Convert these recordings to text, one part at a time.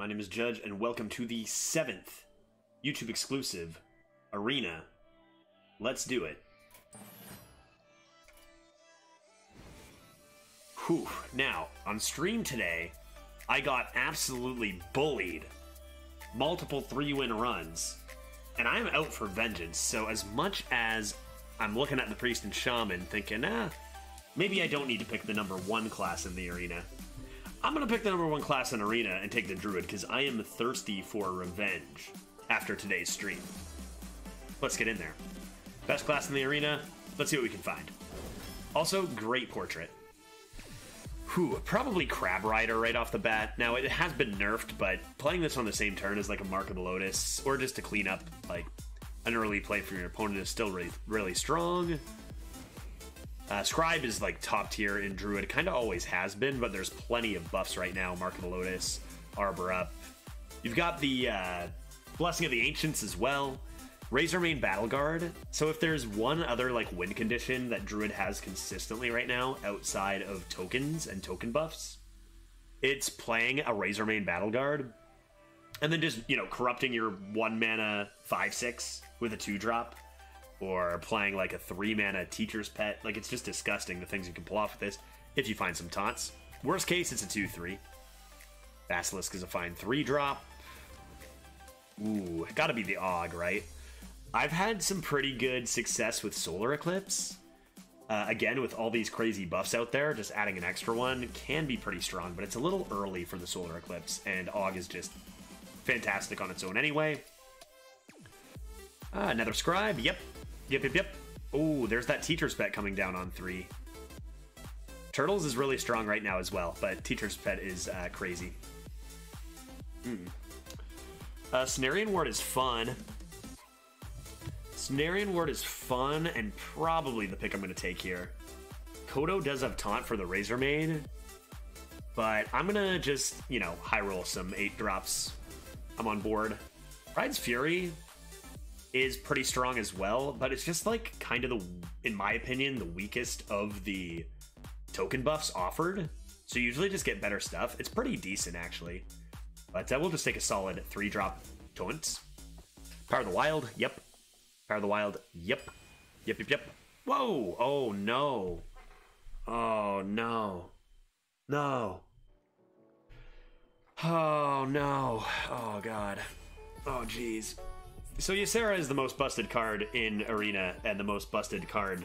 my name is Judge, and welcome to the 7th YouTube exclusive Arena. Let's do it. Whew. Now, on stream today, I got absolutely bullied. Multiple 3-win runs. And I'm out for vengeance, so as much as I'm looking at the Priest and Shaman thinking, maybe I don't need to pick the number 1 class in the arena. I'm going to pick the number 1 class in Arena and take the Druid, because I am thirsty for revenge after today's stream. Let's get in there. Best class in the Arena, let's see what we can find. Also, great portrait. Whew, probably Crab Rider right off the bat. Now, it has been nerfed, but playing this on the same turn as like a Mark of the Lotus, or just to clean up like an early play for your opponent, is still really strong. Scribe is like top tier in Druid, kind of always has been, but there's plenty of buffs right now. Mark of the Lotus, Arbor up. You've got the Blessing of the Ancients as well. Razormane Battle Guard. So if there's one other like win condition that Druid has consistently right now outside of tokens and token buffs, it's playing a Razormane Battle Guard and then just, you know, corrupting your 1 mana 5/6 with a 2-drop. Or playing like a 3-mana Teacher's Pet. Like, it's just disgusting the things you can pull off with this if you find some taunts. Worst case, it's a 2/3. Basilisk is a fine 3-drop. Ooh, gotta be the Og, right? I've had some pretty good success with Solar Eclipse. Again, with all these crazy buffs out there, just adding an extra one can be pretty strong, but it's a little early for the Solar Eclipse, and Og is just fantastic on its own anyway. Another Scribe, yep. Yep. Oh, there's that Teacher's Pet coming down on 3. Turtles is really strong right now as well, but Teacher's Pet is crazy. Cenarian Ward is fun. Cenarian Ward is fun, and probably the pick I'm going to take here. Kodo does have taunt for the Razormane, but I'm going to just, you know, high roll some 8-drops. I'm on board. Pride's Fury is pretty strong as well, but it's just like kind of in my opinion, the weakest of the token buffs offered. So you usually just get better stuff. It's pretty decent actually, but we'll just take a solid 3-drop taunt. Power of the Wild, yep. Power of the Wild, yep. Yep. Whoa! Oh no! Oh no! No! Oh no! Oh god! Oh jeez! So Ysera is the most busted card in Arena, and the most busted card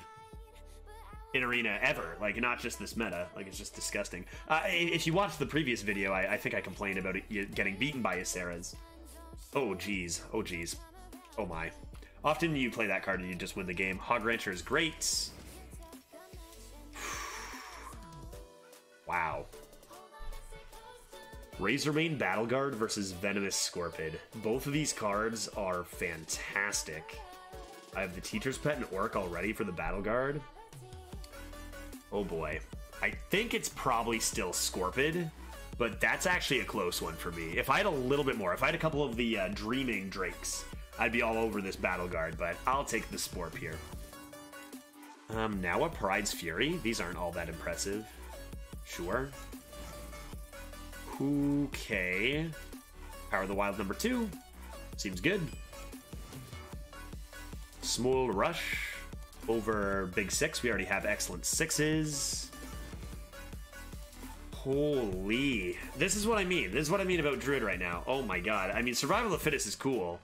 in Arena ever. Like, not just this meta. Like, it's just disgusting. If you watched the previous video, I think I complained about it getting beaten by Yseras. Oh, jeez. Oh, jeez. Oh, my. Often you play that card and you just win the game. Hog Rancher is great. Wow. Razormane Battle Guard versus Venomous Scorpid. Both of these cards are fantastic. I have the Teacher's Pet and Orc already for the Battle Guard. Oh boy. I think it's probably still Scorpid, but that's actually a close one for me. If I had a little bit more, if I had a couple of the Dreaming Drakes, I'd be all over this Battle Guard, but I'll take the Sporp here. Now a Pride's Fury. These aren't all that impressive. Sure. Okay. Power of the Wild number 2. Seems good. Small Rush over Big 6. We already have excellent 6s. Holy. This is what I mean. This is what I mean about Druid right now. Oh my god. I mean, Survival of the Fittest is cool.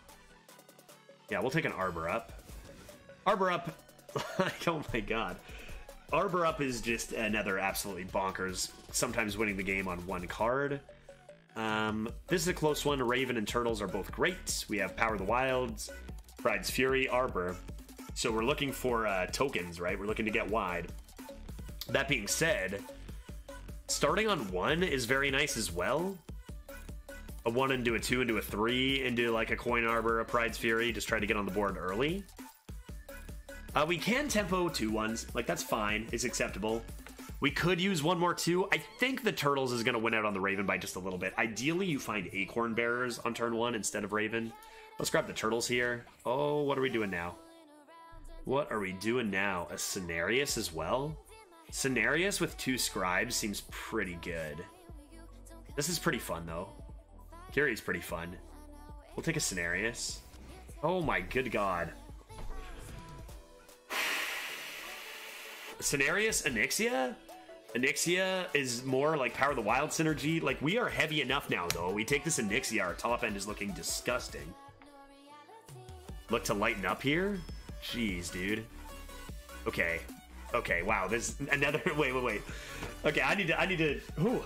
Yeah, we'll take an Arbor up. Arbor up. Like, oh my god. Arbor up is just another absolutely bonkers, sometimes winning the game on 1 card. This is a close one. Raven and Turtles are both great. We have Power of the Wilds, Pride's Fury, Arbor. So we're looking for tokens, right? We're looking to get wide. That being said, starting on 1 is very nice as well. A 1 into a 2 into a 3 into like a Coin Arbor, a Pride's Fury, just try to get on the board early. We can tempo 2 1s, like that's fine, it's acceptable. We could use 1 more 2. I think the Turtles is going to win out on the Raven by just a little bit. Ideally, you find Acorn Bearers on turn 1 instead of Raven. Let's grab the Turtles here. Oh, what are we doing now? What are we doing now? A Cenarius as well? Cenarius with 2 Scribes seems pretty good. This is pretty fun, though. Kyrie's pretty fun. We'll take a Cenarius. Oh my good god. Cenarius, Onyxia? Onyxia is more like Power of the Wild synergy. Like, we are heavy enough now, though. We take this Onyxia, our top end is looking disgusting. Look to lighten up here? Jeez, dude. Okay. Okay, wow, there's another... Wait. Okay, I need to... Ooh.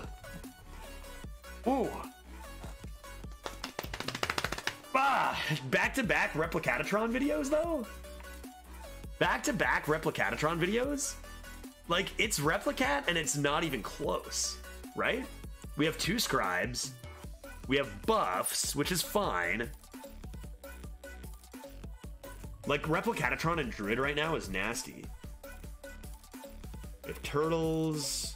Ooh. Ah! Back-to-back Replicat-o-tron videos, though? Back-to-back Replicat-o-tron videos? Like, it's Replicat, and it's not even close, right? We have 2 scribes. We have buffs, which is fine. Like, Replicat-o-tron and Druid right now is nasty. We have turtles.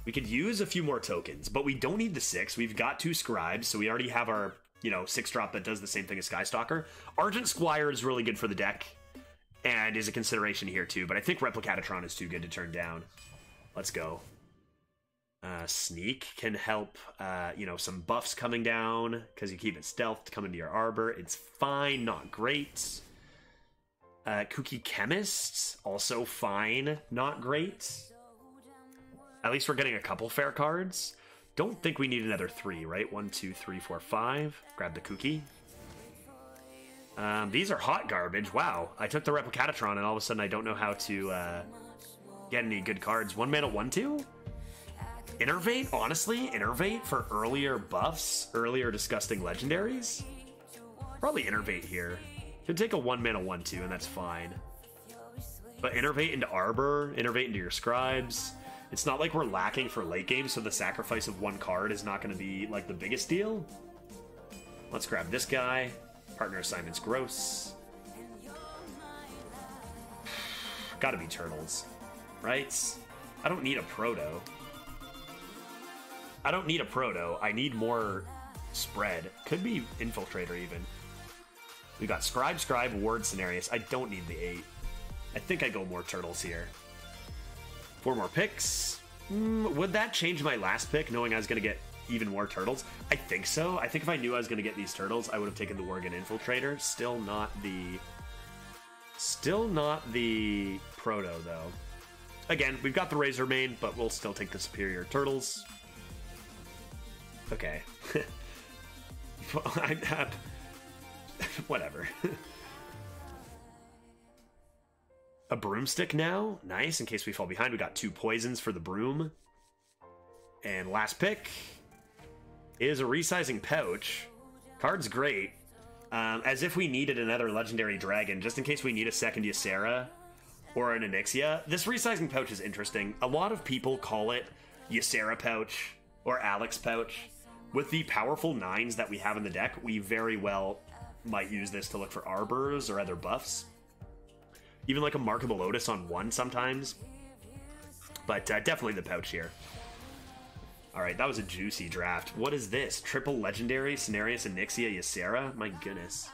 We could use a few more tokens, but we don't need the 6. We've got 2 scribes, so we already have our, 6-drop that does the same thing as Skystalker. Argent Squire is really good for the deck, and is a consideration here too, but I think Replicat-o-tron is too good to turn down. Let's go. Sneak can help, some buffs coming down, because you keep it stealth, come into your arbor. It's fine, not great. Kooky Chemist, also fine, not great. At least we're getting a couple fair cards. Don't think we need another 3, right? 1, 2, 3, 4, 5. Grab the Kooky. These are hot garbage. Wow, I took the Replicat-o-tron and all of a sudden I don't know how to get any good cards. 1 mana, 1/2? Innervate? Honestly, Innervate for earlier buffs, earlier disgusting legendaries? Probably Innervate here. Could take a 1 mana, 1/2 and that's fine. But Innervate into Arbor, Innervate into your Scribes. It's not like we're lacking for late game, so the sacrifice of 1 card is not going to be like the biggest deal. Let's grab this guy. Partner assignment's gross. Gotta be turtles, right? I don't need a proto. I need more spread. Could be Infiltrator even. We got Scribe, Ward, Cenarius. I don't need the 8. I think I go more turtles here. 4 more picks. Would that change my last pick, knowing I was going to get even more turtles? I think so. I think if I knew I was going to get these turtles, I would have taken the Worgen Infiltrator. Still not the proto, though. Again, we've got the Razor Mane, but we'll still take the superior turtles. Okay. Whatever. A broomstick now. Nice. In case we fall behind, we got 2 poisons for the broom. And last pick is a resizing pouch. Card's great. As if we needed another legendary dragon, just in case we need a second Ysera or an Onyxia. This resizing pouch is interesting. A lot of people call it Ysera pouch or Alex pouch. With the powerful 9s that we have in the deck, we very well might use this to look for arbors or other buffs. Even like a Mark of the Lotus on 1 sometimes. But definitely the pouch here. Alright, that was a juicy draft. What is this? Triple Legendary, Cenarius, Onyxia, Ysera? My goodness.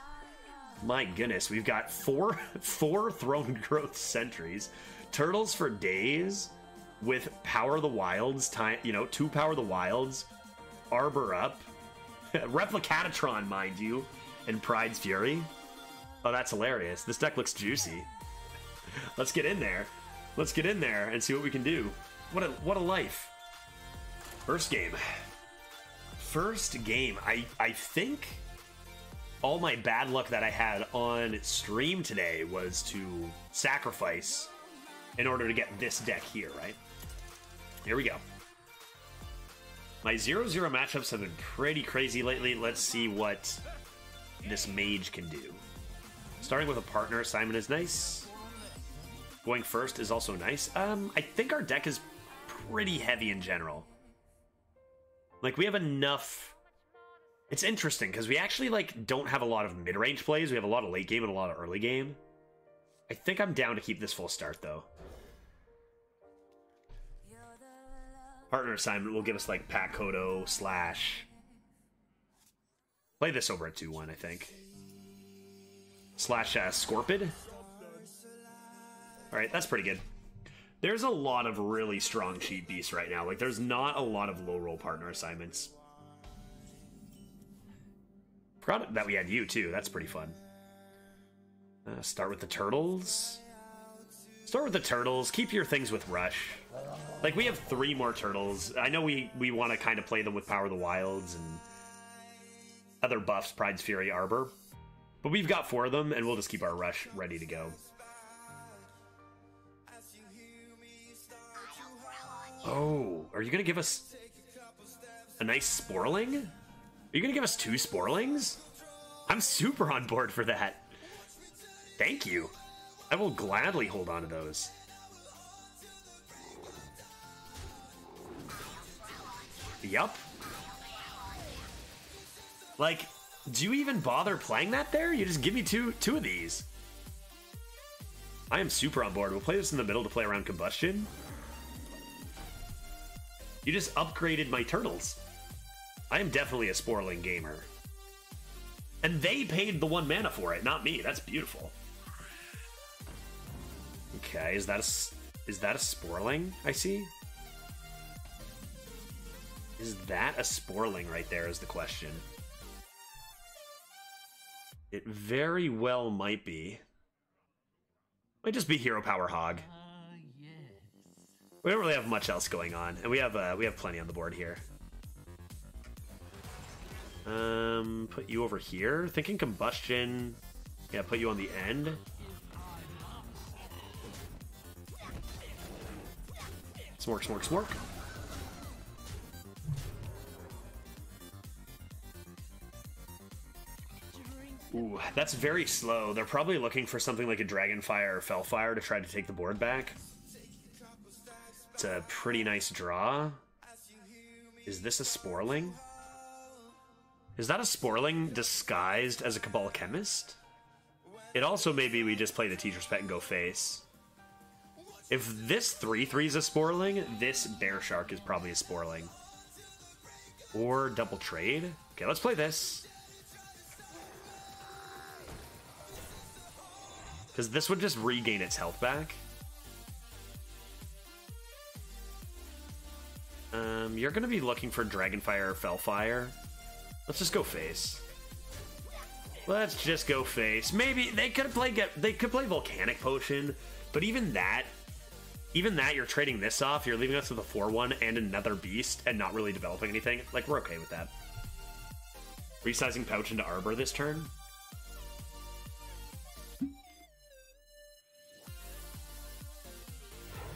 My goodness, we've got four Throne Growth Sentries. Turtles for days with Power of the Wilds, 2 Power of the Wilds. Arbor up. Replicat-o-tron, mind you. And Pride's Fury. Oh, that's hilarious. This deck looks juicy. Let's get in there. Let's get in there and see what we can do. What a life. First game. I think all my bad luck that I had on stream today was to sacrifice in order to get this deck here, right? Here we go. My 0-0 matchups have been pretty crazy lately. Let's see what this mage can do. Starting with a partner assignment is nice. Going first is also nice. I think our deck is pretty heavy in general. Like, we have enough... It's interesting, because we actually, don't have a lot of mid-range plays. We have a lot of late game and a lot of early game. I think I'm down to keep this full start, though. Partner assignment will give us, Pat Kodo / play this over at 2-1, I think. / Scorpid. Alright, that's pretty good. There's a lot of really strong cheat beasts right now. There's not a lot of low roll partner assignments. Forgot that we had you too. That's pretty fun. Start with the turtles. Start with the turtles. Keep your things with Rush. Like, we have 3 more turtles. I know we want to kind of play them with Power of the Wilds and other buffs, Pride's Fury, Arbor. But we've got 4 of them, and we'll just keep our Rush ready to go. Oh, are you going to give us a nice Sporling? Are you going to give us 2 Sporlings? I'm super on board for that. Thank you. I will gladly hold on to those. Yup. Like, do you even bother playing that there? You just give me two of these. I am super on board. We'll play this in the middle to play around Combustion. You just upgraded my turtles. I am definitely a Sporling gamer. And they paid the 1 mana for it, not me. That's beautiful. Okay, is that a Sporling I see? Is that a Sporling right there is the question. It very well might be. Might just be Hero Power Hog. Yes. We don't really have much else going on, and we have plenty on the board here. Put you over here. Thinking Combustion. Yeah, put you on the end. Smork, smork, smork. Ooh, that's very slow. They're probably looking for something like a Dragonfire or Fellfire to try to take the board back. It's a pretty nice draw. Is this a Sporling? Is that a Sporling disguised as a Cabal Chemist? It also may be we just play the Teacher's Pet and go face. If this 3/3 is a Sporling, this Bear Shark is probably a Sporling. Or double trade. Okay, let's play this. Because this would just regain its health back. You're going to be looking for Dragonfire or Fellfire. Let's just go face. Let's just go face. Maybe they could play Volcanic Potion, but even that you're trading this off. You're leaving us with a 4/1 and another beast and not really developing anything. Like, we're okay with that. Resizing Pouch into Arbor this turn.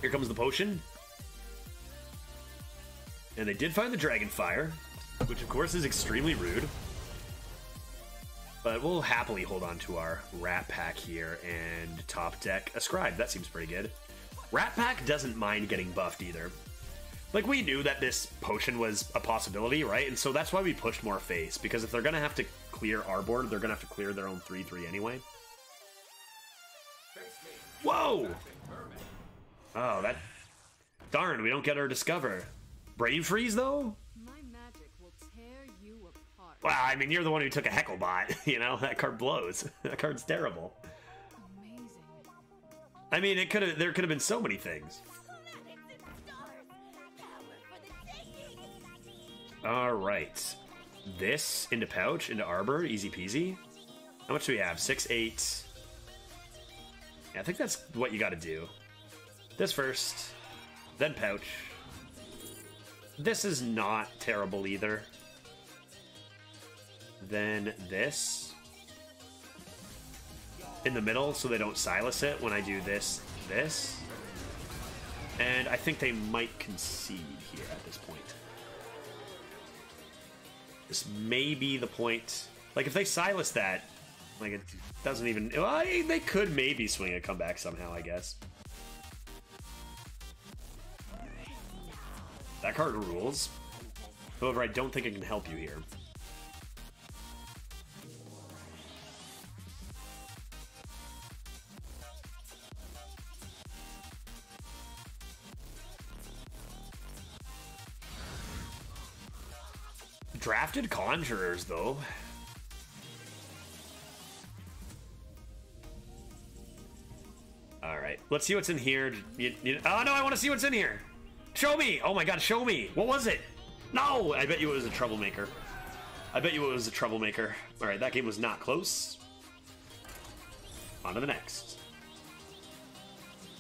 Here comes the potion. And they did find the Dragonfire, which of course is extremely rude. But we'll happily hold on to our Rat Pack here and top deck a Scribe. That seems pretty good. Rat Pack doesn't mind getting buffed either. Like, we knew that this potion was a possibility, right? And so that's why we pushed more face, because if they're going to have to clear our board, they're going to have to clear their own 3/3 anyway. Whoa! Oh, that... Darn, we don't get our Discover. Brave Freeze, though? My magic will tear you apart. Well, I mean, you're the one who took a Hecklebot. You know, that card blows. That card's terrible. Amazing. I mean, there could have been so many things. All right. This into Pouch, into Arbor, easy peasy. How much do we have? 6, 8. Yeah, I think that's what you got to do. This first, then Pouch. This is not terrible either. Then this. In the middle, so they don't Silas it when I do this. And I think they might concede here at this point. This may be the point. Like, if they Silas that, like, it doesn't even... Well, they could maybe swing a comeback somehow, I guess. That card rules. However, I don't think it can help you here. Drafted Conjurers, though. Alright, let's see what's in here. Oh no, I want to see what's in here! Show me! Oh my god, show me! What was it? No! I bet you it was a Troublemaker. I bet you it was a troublemaker. Alright, that game was not close. On to the next.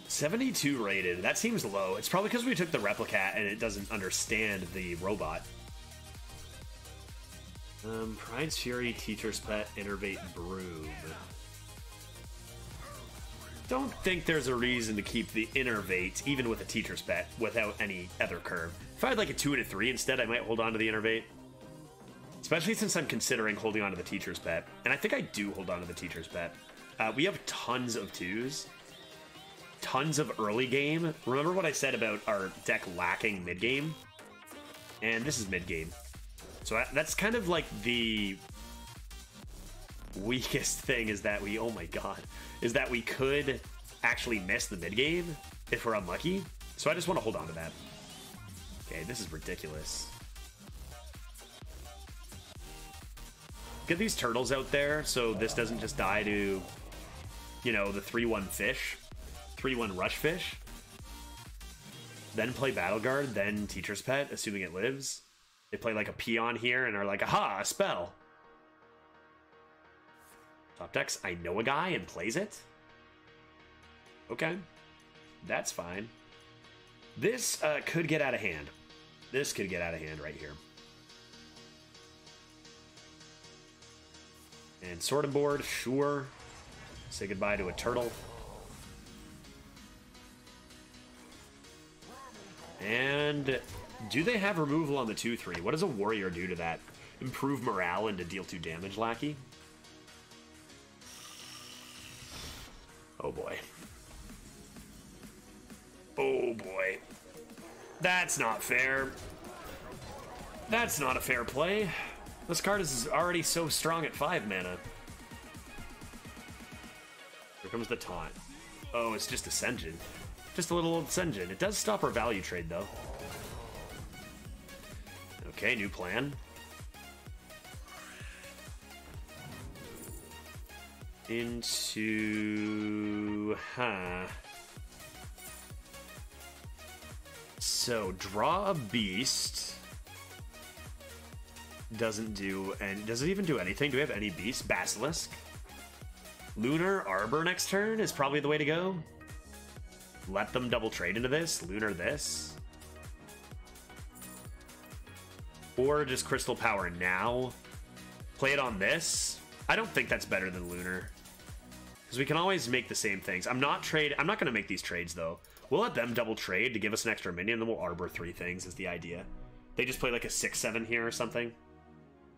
72 rated. That seems low. It's probably because we took the Replicat and it doesn't understand the robot. Pride's Fury, Teacher's Pet, Innervate, Broom. Don't think there's a reason to keep the Innervate, even with a Teacher's Pet, without any other curve. If I had like a 2 and a 3 instead, I might hold on to the Innervate. Especially since I'm considering holding on to the Teacher's Pet. And I think I do hold on to the Teacher's Pet. We have tons of 2s. Tons of early game. Remember what I said about our deck lacking mid-game? And this is mid-game. So that's kind of like the weakest thing is that we, oh my god, is that we could actually miss the mid-game if we're unlucky. So I just want to hold on to that. Okay, this is ridiculous. Get these turtles out there so this doesn't just die to, you know, the 3-1 fish. 3-1 rush fish. Then play Battle Guard, then Teacher's Pet, assuming it lives. They play like a peon here and are like, aha, a spell. Top decks, I know a guy and plays it. Okay, that's fine. This could get out of hand. This could get out of hand right here. And sorting board, sure. Say goodbye to a turtle. And do they have removal on the 2-3? What does a warrior do to that? Improve morale and to deal 2 damage, Lackey? Oh boy. Oh boy. That's not fair. That's not a fair play. This card is already so strong at 5 mana. Here comes the taunt. Oh, it's just Ascension. Just a little old Ascension. It does stop our value trade, though. Okay, new plan. Into... So, draw a beast. Doesn't do... And does it even do anything? Do we have any beasts? Basilisk? Lunar Arbor next turn is probably the way to go. Let them double trade into this. Lunar this. Or just Crystal Power now. Play it on this. I don't think that's better than Lunar. Because we can always make the same things. I'm not going to make these trades, though. We'll let them double trade to give us an extra minion, then we'll Arbor 3 things is the idea. They just play like a 6-7 here or something.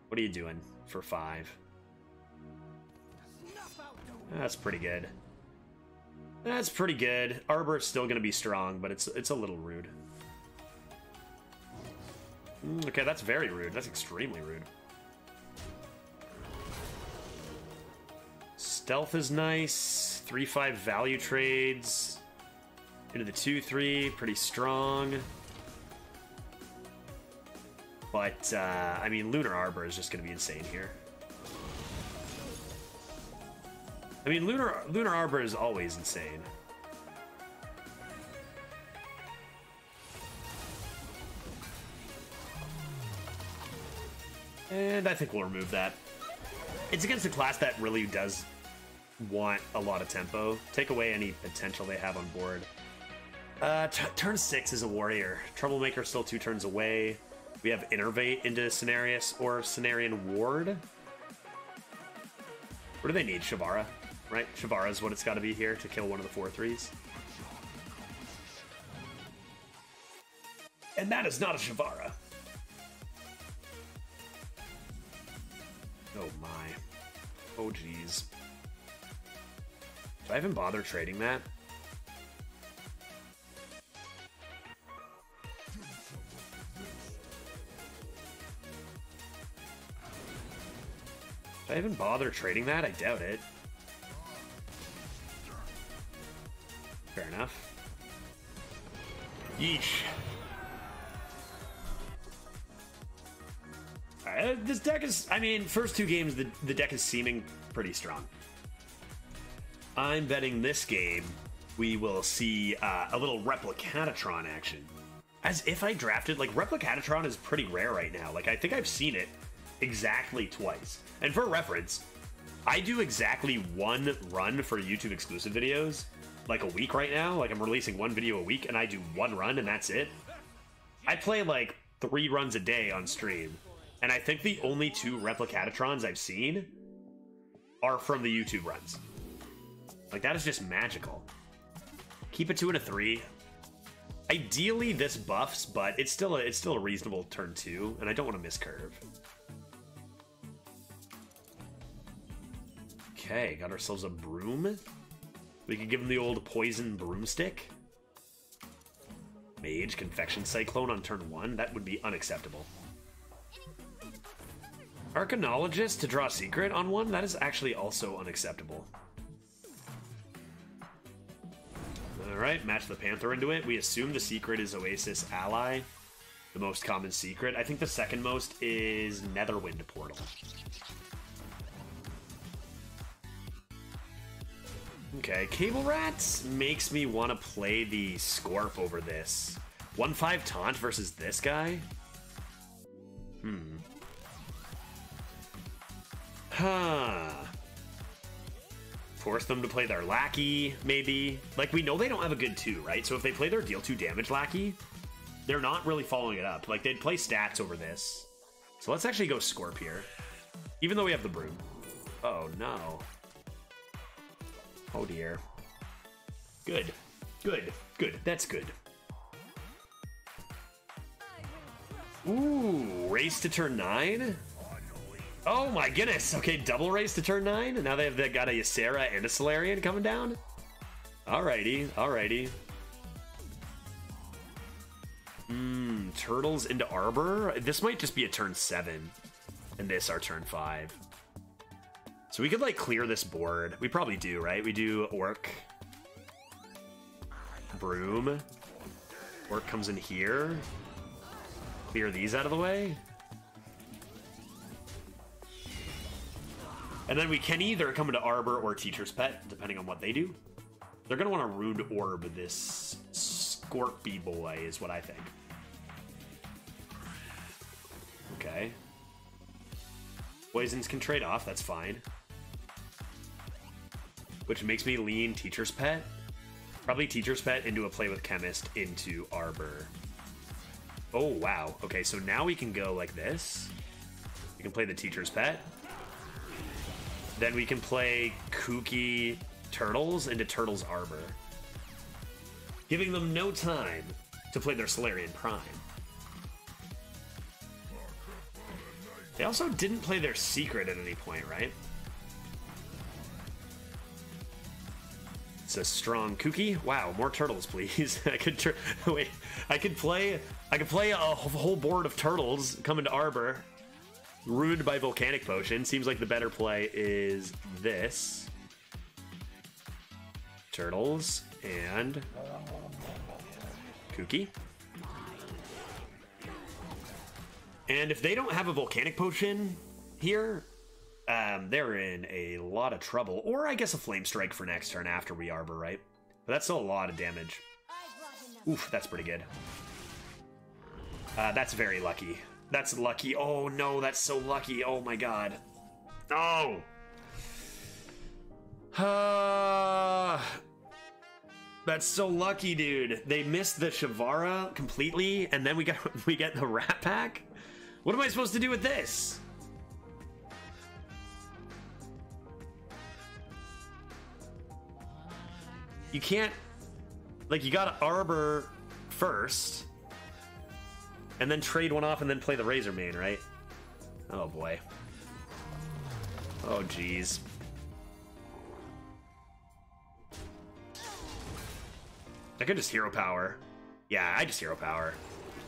What are you doing for 5? That's pretty good. That's pretty good. Arbor is still going to be strong, but it's a little rude. Okay, that's very rude. That's extremely rude. Stealth is nice. 3-5 value trades. Into the 2-3, pretty strong. But, I mean, Lunar Arbor is just going to be insane here. I mean, Lunar Arbor is always insane. And I think we'll remove that. It's against a class that really does want a lot of tempo. Take away any potential they have on board. Turn 6 is a warrior. Troublemaker still 2 turns away. We have Innervate into Cenarius or Cenarian Ward. What do they need? Shavara, right? Shavara is what it's got to be here to kill one of the 4/3s. And that is not a Shavara. Oh my. Oh geez. Do I even bother trading that? Did I even bother trading that? I doubt it. Fair enough. Yeesh. Alright, this deck is... I mean, first 2 games, the deck is seeming pretty strong. I'm betting this game we will see a little Replicat-o-tron action. As if I drafted... Like, Replicat-o-tron is pretty rare right now. Like, I think I've seen it exactly twice. And for reference, I do exactly one run for YouTube exclusive videos, like a week right now. Like I'm releasing one video a week and I do one run and that's it. I play like 3 runs a day on stream. And I think the only 2 Replicat-o-trons I've seen are from the YouTube runs. Like that is just magical. Keep it 2 and a 3. Ideally this buffs, but it's still a reasonable turn 2, and I don't want to miscurve. Okay, got ourselves a broom. We could give him the old poison broomstick. Mage, Confection Cyclone on turn 1. That would be unacceptable. Arcanologist to draw a secret on 1. That is actually also unacceptable. Alright, match the Panther into it. We assume the secret is Oasis Ally. The most common secret. I think the second most is Netherwind Portal. Okay, Cable Rats makes me want to play the Scorp over this. 1-5 Taunt versus this guy? Huh. Force them to play their Lackey, maybe. Like, we know they don't have a good 2, right? So if they play their deal 2 damage Lackey, they're not really following it up. Like, they'd play stats over this. So let's actually go Scorp here. Even though we have the Broom. Oh, no. Oh, dear. Good. Good. Good. That's good. Ooh, race to turn 9? Oh my goodness. Okay, double race to turn 9? Now they've got a Ysera and a Solarian coming down? Alrighty, alrighty. Turtles into Arbor? This might just be a turn 7. And this our turn 5. So we could, like, clear this board. We probably do, right? We do Orc. Broom. Orc comes in here. Clear these out of the way. And then we can either come into Arbor or Teacher's Pet, depending on what they do. They're going to want to Ruined Orb this Scorpy boy, is what I think. Okay. Poisons can trade off, that's fine. Which makes me lean Teacher's Pet. Probably Teacher's Pet into a Play with Chemist into Arbor. Oh, wow. Okay, so now we can go like this. We can play the Teacher's Pet. Then we can play kooky Turtles into Turtles Arbor. Giving them no time to play their Solarian Prime. They also didn't play their Secret at any point, right? It's a strong kooky. Wow, more turtles, please. I could wait. I could play a whole board of turtles come into Arbor. Ruined by Volcanic Potion. Seems like the better play is this. Turtles and kooky. And if they don't have a Volcanic Potion here, they're in a lot of trouble. Or I guess a Flame Strike for next turn after we Arbor, right? But that's still a lot of damage. Oof, that's pretty good. That's very lucky. That's lucky. Oh no, that's so lucky. Oh my god. Oh! That's so lucky, dude. They missed the Shavara completely, and then we get the Rat Pack? What am I supposed to do with this? You can't... Like, you gotta Arbor first, and then trade one off and then play the Razor Mane, right? Oh, boy. Oh, jeez. I could just Hero Power. Yeah, I just Hero Power.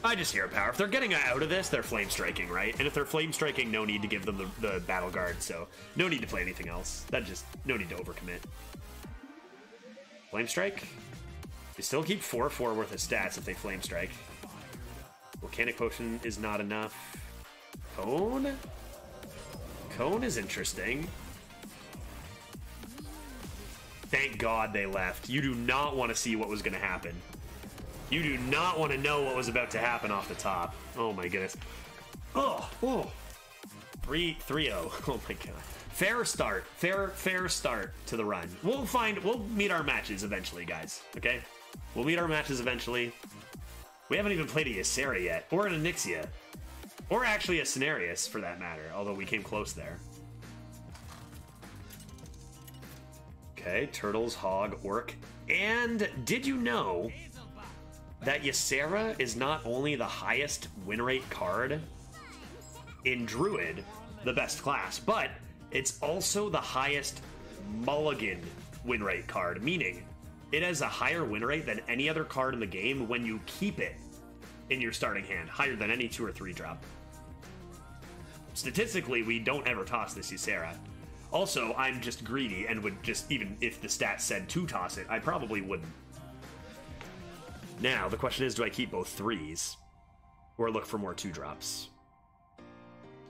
I just Hero Power. If they're getting out of this, they're Flame Striking, right? And if they're Flame Striking, no need to give them the Battle Guard, so no need to play anything else. No need to overcommit. Flame Strike? You still keep 4/4 worth of stats if they Flame Strike. Volcanic Potion is not enough. Cone? Cone is interesting. Thank God they left. You do not want to see what was going to happen. You do not want to know what was about to happen off the top. Oh my goodness. Oh, oh. 3-0. Oh my god. Fair start. Fair start to the run. We'll meet our matches eventually, guys. Okay? We'll meet our matches eventually. We haven't even played a Ysera yet. Or an Onyxia. Or actually a Cenarius, for that matter. Although we came close there. Okay, Turtles, Hog, Orc. And did you know that Ysera is not only the highest win rate card in Druid, the best class, but it's also the highest mulligan win rate card, meaning it has a higher win rate than any other card in the game when you keep it in your starting hand, higher than any 2 or 3 drop. Statistically, we don't ever toss this Ysera. Also, I'm just greedy and would just, even if the stats said to toss it, I probably wouldn't. Now, the question is, do I keep both 3s? Or look for more 2 drops?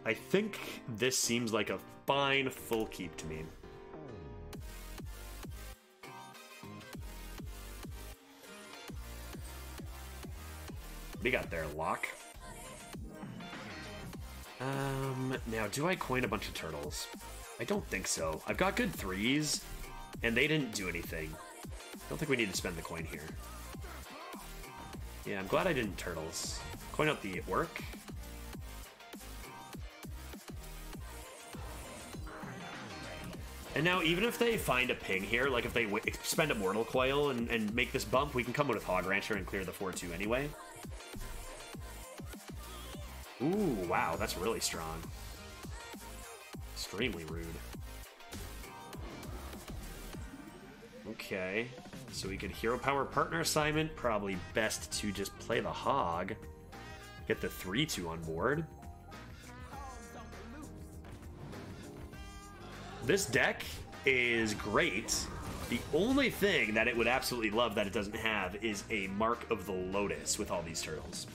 I think this seems like a fine full keep to me. We got their lock. Now, do I coin a bunch of turtles? I don't think so. I've got good 3s, and they didn't do anything. I don't think we need to spend the coin here. Yeah, I'm glad I didn't turtles. Coin out the Orc. And now, even if they find a ping here, like if they spend a Mortal Coil and make this bump, we can come in with Hog Rancher and clear the 4-2 anyway. Ooh, wow, that's really strong. Extremely rude. Okay, so we could Hero Power Partner Assignment. Probably best to just play the Hog. Get the 3-2 on board. This deck is great. The only thing that it would absolutely love that it doesn't have is a Mark of the Lotus with all these turtles.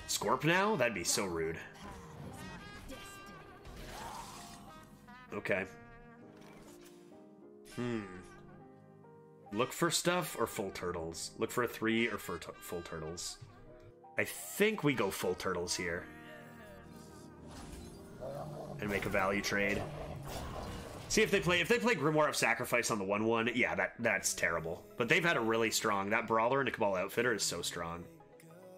Scorp now? That'd be so rude. Okay. Look for stuff or full turtles? Look for a 3 or for full turtles? I think we go full turtles here. And make a value trade. See if they play Grimoire of Sacrifice on the 1-1. Yeah, that's terrible. But they've had a really strong. That Brawler and a Cabal Outfitter is so strong.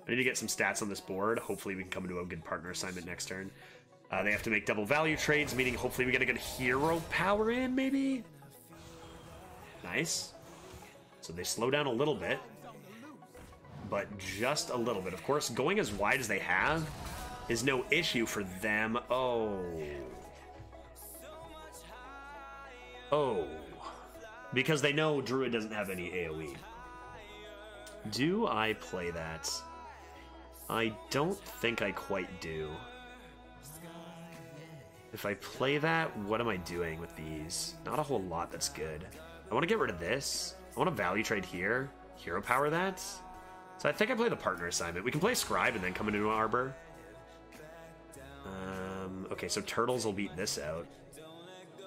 I need to get some stats on this board. Hopefully we can come into a good partner assignment next turn. They have to make double value trades, meaning hopefully we get a good hero power in, maybe? Nice. So they slow down a little bit. But just a little bit. Of course, going as wide as they have is no issue for them. Oh. Oh. Because they know Druid doesn't have any AoE. Do I play that? I don't think I quite do. If I play that, what am I doing with these? Not a whole lot that's good. I want to get rid of this. I want to value trade here. Hero power that. So I think I play the partner assignment. We can play Scribe and then come into an Arbor. Okay, so Turtles will beat this out.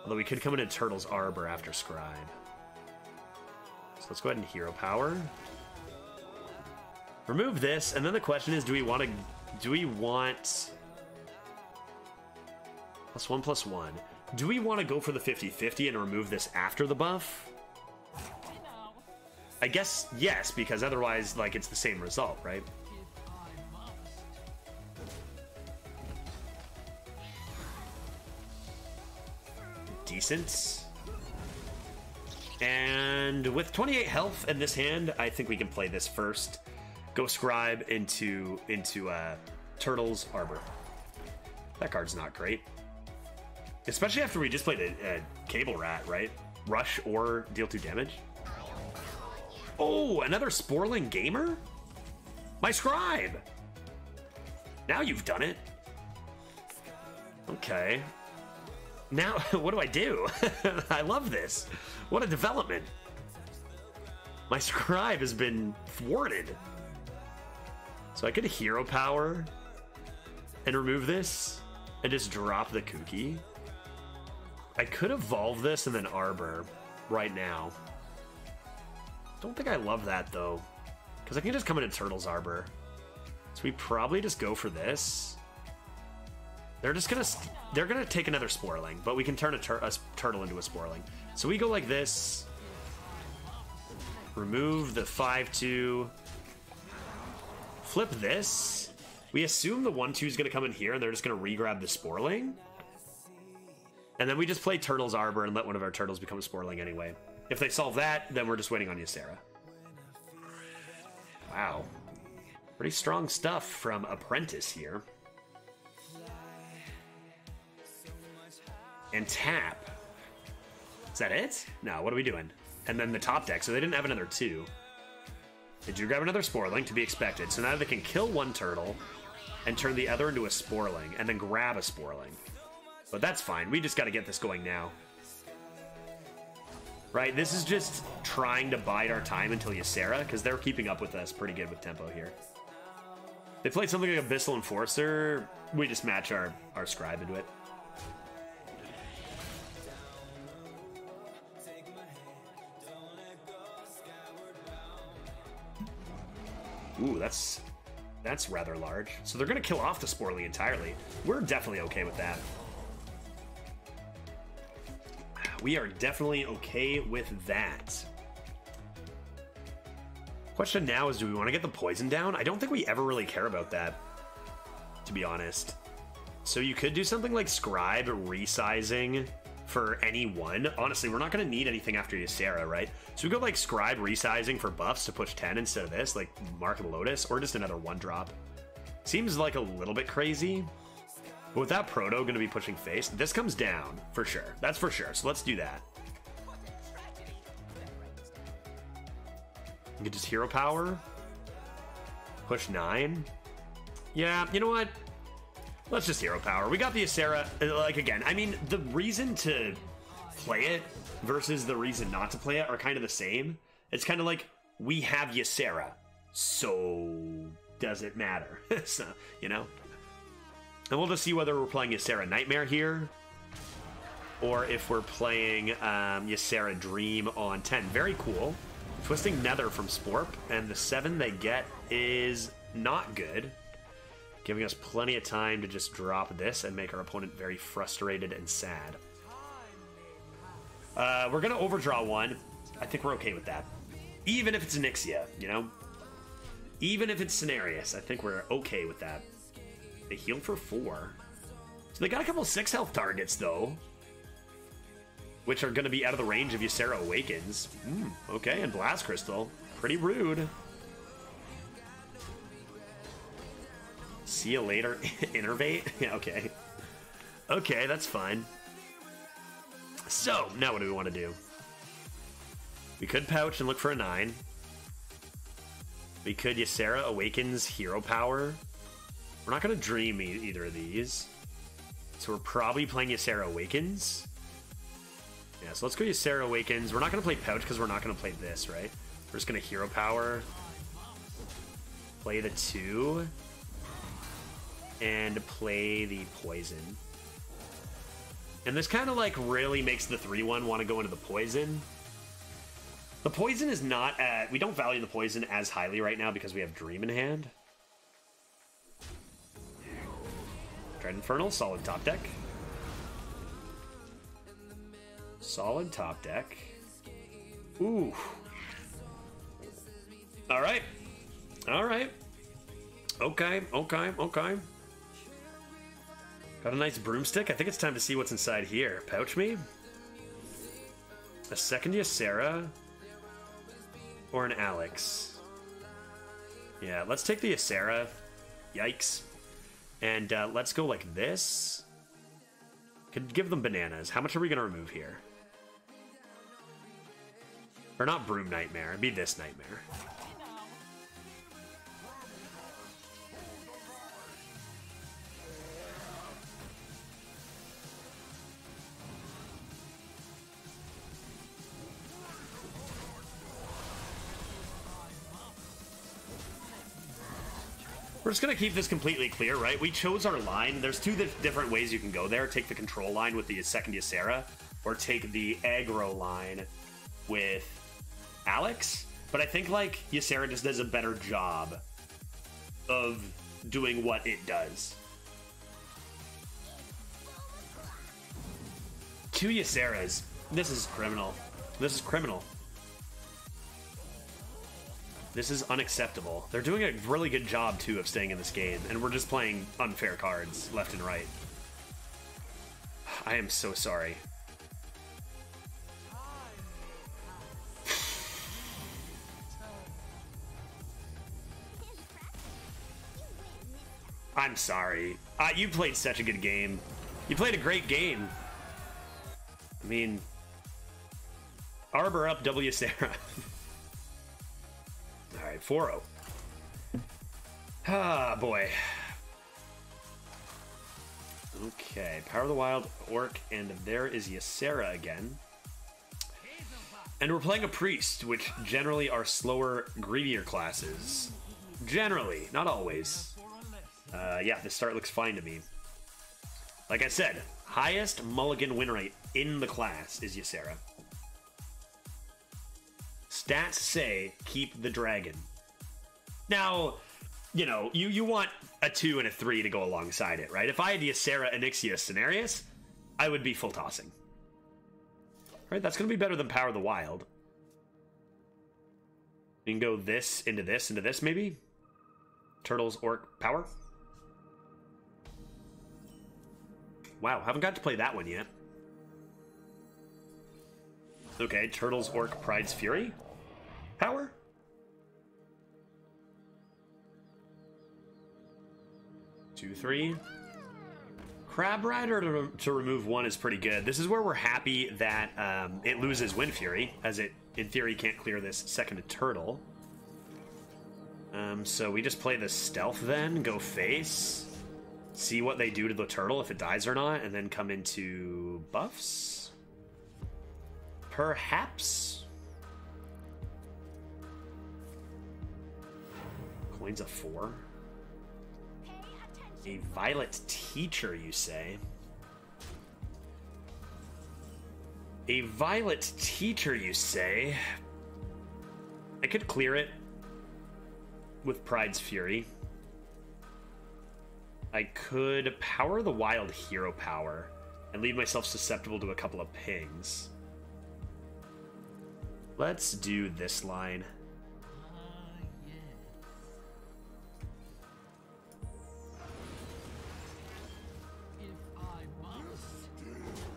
Although we could come into Turtles Arbor after Scribe. So let's go ahead and Hero Power. Remove this, and then the question is, do we want +1/+1? Do we want to go for the 50-50 and remove this after the buff? I guess yes, because otherwise, like, it's the same result, right? Decent. And with 28 health in this hand, I think we can play this first. Go Scribe into Turtles Arbor. That card's not great. Especially after we just played a Cable Rat, right? Rush or deal 2 damage. Oh, another Sporling Gamer? My Scribe! Now you've done it. Okay. Now, what do I do? I love this. What a development. My Scribe has been thwarted. So I could Hero Power and remove this and just drop the Kooky. I could evolve this and then Arbor right now. Don't think I love that though, because I can just come into Turtles Arbor. So we probably just go for this. they're gonna take another Sporling, but we can turn a turtle into a Sporling. So we go like this. Remove the 5/2. Flip this. We assume the 1/2 is gonna come in here, and they're just gonna re-grab the Sporling. And then we just play Turtle's Arbor and let one of our turtles become a Sporling anyway. If they solve that, then we're just waiting on Ysera. Wow. Pretty strong stuff from Apprentice here. And tap. Is that it? No, what are we doing? And then the top deck, so they didn't have another 2. They do grab another Sporling, to be expected. So now they can kill one turtle and turn the other into a Sporling, and then grab a Sporling. But that's fine, we just gotta get this going now. Right, this is just trying to bide our time until Ysera, because they're keeping up with us pretty good with tempo here. They played something like Abyssal Enforcer, we just match our Scribe into it. Ooh, that's rather large. So they're going to kill off the Sporling entirely. We're definitely okay with that. We are definitely okay with that. Question now is, do we want to get the poison down? I don't think we ever really care about that, to be honest. So you could do something like Scribe resizing for any one. Honestly, we're not going to need anything after Ysera, right? So we go like Scribe resizing for buffs to push 10 instead of this, like Mark of the Lotus, or just another 1-drop. Seems like a little bit crazy. But with that Proto going to be pushing face, this comes down for sure. That's for sure. So let's do that. You can just Hero Power. Push 9. Yeah, you know what? Let's just Hero Power. We got the Ysera. Like, again, I mean, the reason to play it versus the reason not to play it are kind of the same. It's kind of like, we have Ysera, so does it matter? So, you know? And we'll just see whether we're playing Ysera Nightmare here, or if we're playing Ysera Dream on 10. Very cool. Twisting Nether from Sporp, and the 7 they get is not good. Giving us plenty of time to just drop this and make our opponent very frustrated and sad. We're going to overdraw 1. I think we're okay with that. Even if it's Nyxia, you know? Even if it's Cenarius, I think we're okay with that. They heal for 4. So they got a couple 6 health targets, though, which are going to be out of the range of Ysera Awakens. Okay, and Blast Crystal. Pretty rude. See you later, Innervate? Yeah, okay. Okay, that's fine. So, now what do we want to do? We could pouch and look for a 9. We could Ysera Awakens Hero Power. We're not going to Dream either of these. So we're probably playing Ysera Awakens. Yeah, so let's go Ysera Awakens. We're not going to play pouch because we're not going to play this, right? We're just going to Hero Power. Play the 2. And play the poison. And this kind of like really makes the 3/1 want to go into the poison. The poison is not we don't value the poison as highly right now because we have Dream in hand. Dread Infernal, solid top deck. Solid top deck. Ooh. Alright. Alright. Okay, okay, okay. Got a nice broomstick. I think it's time to see what's inside here. Pouch me? A second Ysera? Or an Alex? Yeah, let's take the Ysera. Yikes. And let's go like this. Could give them bananas. How much are we going to remove here? Or not Broom Nightmare. It'd be this Nightmare. We're just going to keep this completely clear, right? We chose our line. There's 2 different ways you can go there. Take the control line with the second Ysera, or take the aggro line with Alex. But I think, like, Ysera just does a better job of doing what it does. Two Yseras. This is criminal. This is criminal. This is unacceptable. They're doing a really good job, too, of staying in this game, and we're just playing unfair cards left and right. I am so sorry. I'm sorry. You played such a good game. You played a great game. I mean, Arbor up W Sarah. All right, 4-0. Ah, boy. Okay, Power of the Wild, Orc, and there is Ysera again. And we're playing a Priest, which generally are slower, greedier classes. Generally, not always. Yeah, the start looks fine to me. Like I said, highest mulligan win rate in the class is Ysera. Stats say keep the dragon. Now, you know, you want a 2 and a 3 to go alongside it, right? If I had Ysera, Onyxia, Cenarius, I would be full tossing. Right, that's going to be better than Power of the Wild. You can go this, into this, maybe? Turtles, Orc, Power? Wow, haven't got to play that one yet. Okay, Turtles, Orc, Pride's Fury? Power? Two, 3. Crab Rider to remove 1 is pretty good. This is where we're happy that it loses Wind Fury, as it, in theory, can't clear this second turtle. So we just play the Stealth then, go face, see what they do to the turtle, if it dies or not, and then come into buffs? Perhaps? Coins of 4. A Violet Teacher, you say? A Violet Teacher, you say? I could clear it with Pride's Fury. I could Power the Wild Hero Power and leave myself susceptible to a couple of pings. Let's do this line.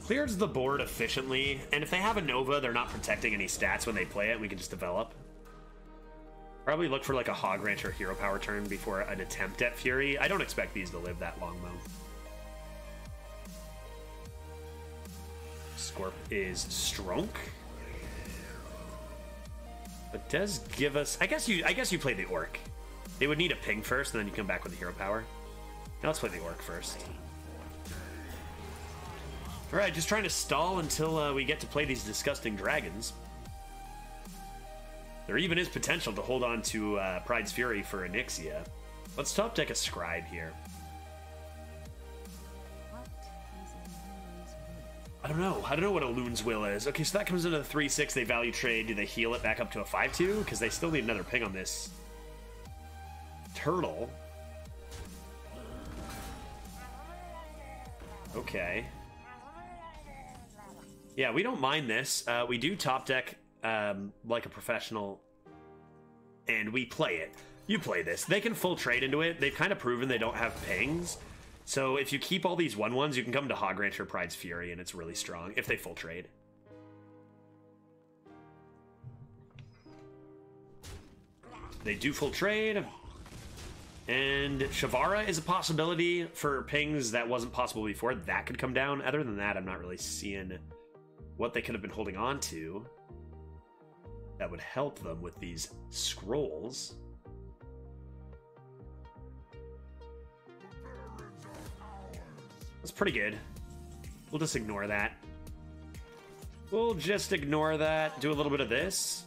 Clears the board efficiently, and if they have a Nova, they're not protecting any stats when they play it, and we can just develop. Probably look for like a Hog Rancher Hero Power turn before an attempt at Fury. I don't expect these to live that long, though. Scorp is Stronk. But does give us... I guess you play the Orc. They would need a ping first, and then you come back with the Hero Power. Now let's play the Orc first. Alright, just trying to stall until we get to play these disgusting dragons. There even is potential to hold on to Pride's Fury for Onyxia. Let's top deck a Scribe here. I don't know what a Loon's Will is. Okay, so that comes into the 3-6, they value trade. Do they heal it back up to a 5-2? Because they still need another ping on this turtle. Okay. Yeah, we don't mind this. We do top deck like a professional, and we play it. You play this. They can full trade into it. They've kind of proven they don't have pings. So if you keep all these 1/1s, you can come to Hog Rancher Pride's Fury, and it's really strong if they full trade. They do full trade. And Shavara is a possibility for pings that wasn't possible before. That could come down. Other than that, I'm not really seeing what they could have been holding on to that would help them with these scrolls. That's pretty good. We'll just ignore that. We'll just ignore that. Do a little bit of this.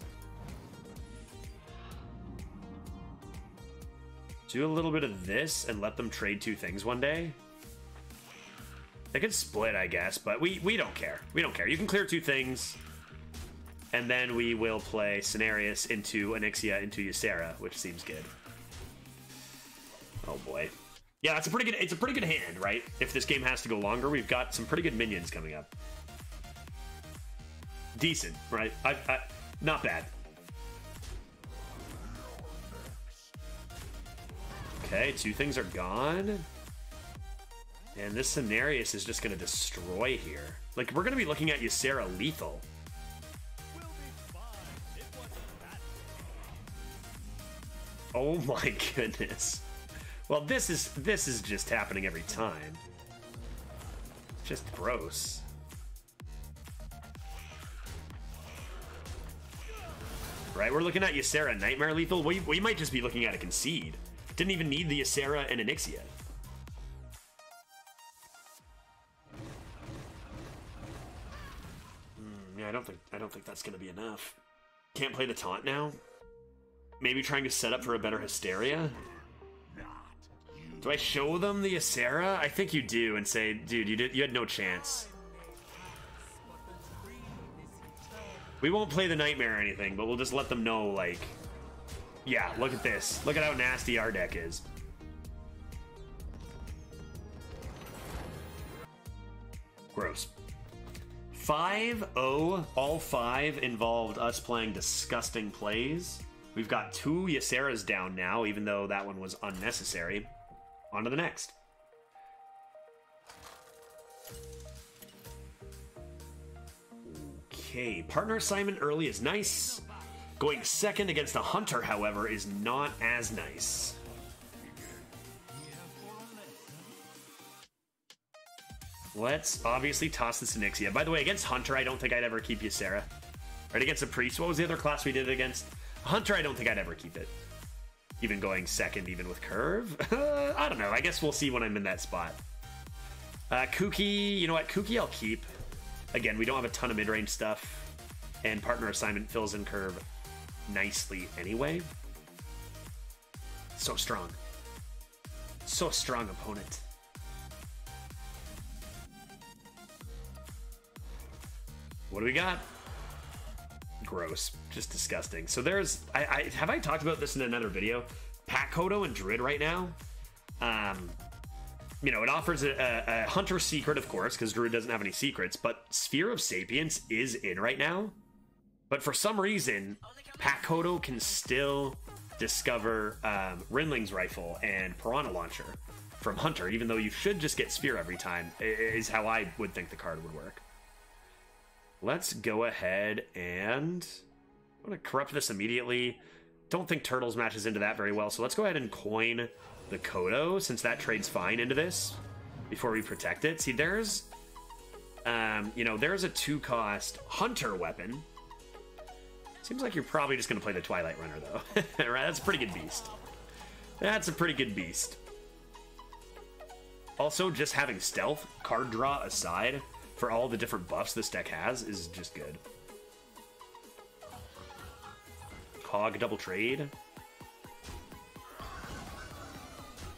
Do a little bit of this and let them trade 2 things one day. They could split, I guess, but we don't care. We don't care. You can clear 2 things, and then we will play Cenarius into Onyxia into Ysera, which seems good. Oh boy. Yeah, it's a pretty good hand, right? If this game has to go longer, we've got some pretty good minions coming up. decent, right? Not bad. Okay, 2 things are gone. And this Cenarius is just going to destroy here. Like, we're going to be looking at Ysera lethal. Oh my goodness. Well, this is just happening every time. Just gross. Right, we're looking at Ysera Nightmare lethal. We might just be looking at a concede. Didn't even need the Ysera and Onyxia. Yeah, I don't think that's gonna be enough. Can't play the taunt now. Maybe trying to set up for a better Hysteria. Do I show them the Ysera? I think you do and say, dude, you had no chance. We won't play the Nightmare or anything, but we'll just let them know, like, yeah, look at this. Look at how nasty our deck is. Gross. 5-0, all 5 involved us playing disgusting plays. We've got 2 Yseras down now, even though that one was unnecessary. On to the next. Okay, partner assignment early is nice. Going second against a Hunter, however, is not as nice. Let's obviously toss this Onyxia. By the way, against Hunter, I don't think I'd ever keep Ysera. Right, against a Priest, what was the other class we did it against? Hunter, I don't think I'd ever keep it. Even going second, even with Curve? I don't know. I guess we'll see when I'm in that spot. Kuki, you know what? Kuki I'll keep. Again, we don't have a ton of mid-range stuff. And partner assignment fills in Curve nicely anyway. So strong. So strong opponent. What do we got? Gross. Just disgusting. So there's... have I talked about this in another video? Pack-Kodo and Druid right now. You know, it offers a Hunter secret, of course, because Druid doesn't have any secrets, but Sphere of Sapience is in right now. But for some reason, Pack-Kodo can still discover Rinling's Rifle and Piranha Launcher from Hunter, even though you should just get Sphere every time, is how I would think the card would work. Let's go ahead and... I'm going to corrupt this immediately. Don't think Turtles matches into that very well, so let's go ahead and coin the Kodo, since that trades fine into this, before we protect it. See, there's... you know, there's a 2-cost Hunter weapon. Seems like you're probably just going to play the Twilight Runner, though. Right, that's a pretty good beast. That's a pretty good beast. Also, just having Stealth, card draw aside, for all the different buffs this deck has, is just good. Hog double trade.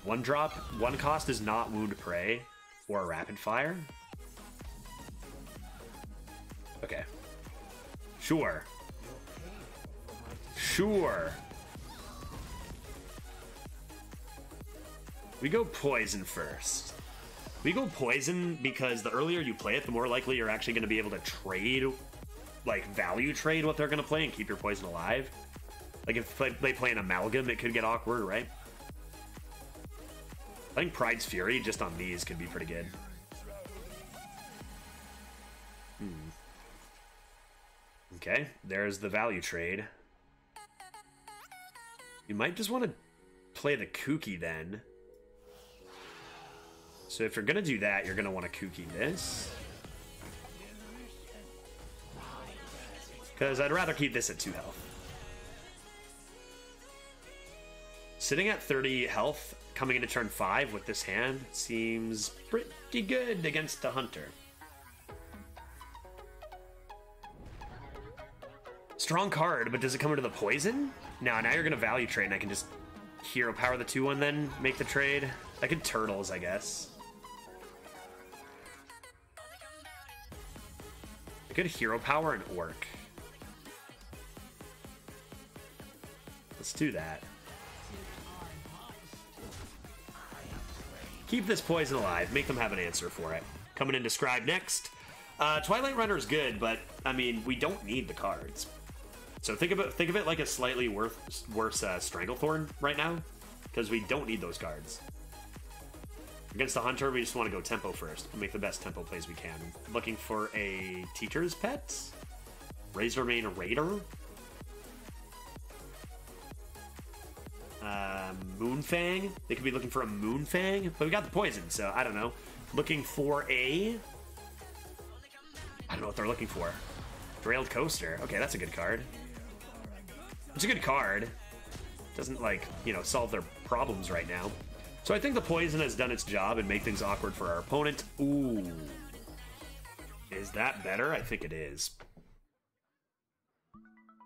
1 drop, 1 cost is not Wound Prey or Rapid Fire. Okay. Sure. Sure. We go Poison first. We go Poison because the earlier you play it, the more likely you're actually going to be able to trade, like, value trade what they're going to play and keep your Poison alive. Like, if they play an Amalgam, it could get awkward, right? I think Pride's Fury, just on these, could be pretty good. Okay, there's the value trade. You might just want to play the Kooky then. So if you're going to do that, you're going to want to Kooky this. Because I'd rather keep this at 2 health. Sitting at 30 health, coming into turn 5 with this hand, seems pretty good against the Hunter. Strong card, but does it come into the Poison? No, now you're going to value trade, and I can just Hero Power the 2-1 then, make the trade. I could Turtles, I guess. I could Hero Power and Orc. Let's do that. Keep this Poison alive. Make them have an answer for it. Coming in to Scribe next. Twilight Runner is good, but I mean, we don't need the cards. So think of it like a slightly worse Stranglethorn right now, because we don't need those cards. Against the Hunter, we just want to go tempo first and make the best tempo plays we can. Looking for a Teacher's Pet, Razormane Raider, Moonfang. They could be looking for a Moonfang, but we got the poison, so I don't know. Looking for a... I don't know what they're looking for. Derailed Coaster. Okay, that's a good card. It's a good card. Doesn't, like, you know, solve their problems right now. So I think the poison has done its job and made things awkward for our opponent. Ooh. Is that better? I think it is.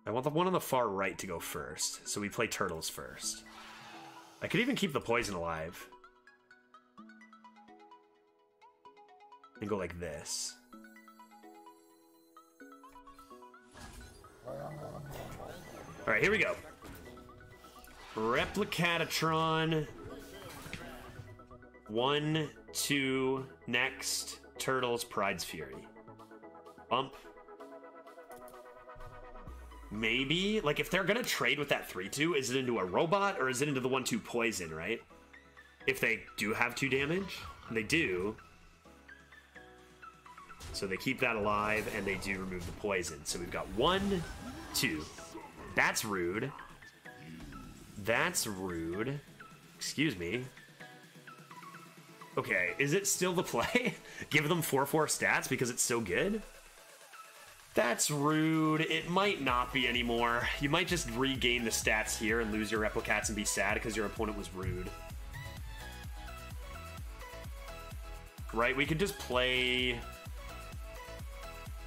I want the one on the far right to go first, so we play Turtles first. I could even keep the poison alive. And go like this. Alright, here we go. Replicat-o-tron. 1, 2, next. Turtles, Pride's Fury. Bump. Maybe? Like, if they're gonna trade with that 3-2, is it into a robot, or is it into the 1-2 poison, right? If they do have 2 damage, and they do. So they keep that alive, and they do remove the poison. So we've got 1, 2. That's rude. That's rude. Excuse me. Okay, is it still the play? Give them 4/4 stats because it's so good? That's rude. It might not be anymore. You might just regain the stats here and lose your Replicats and be sad because your opponent was rude. Right, we could just play...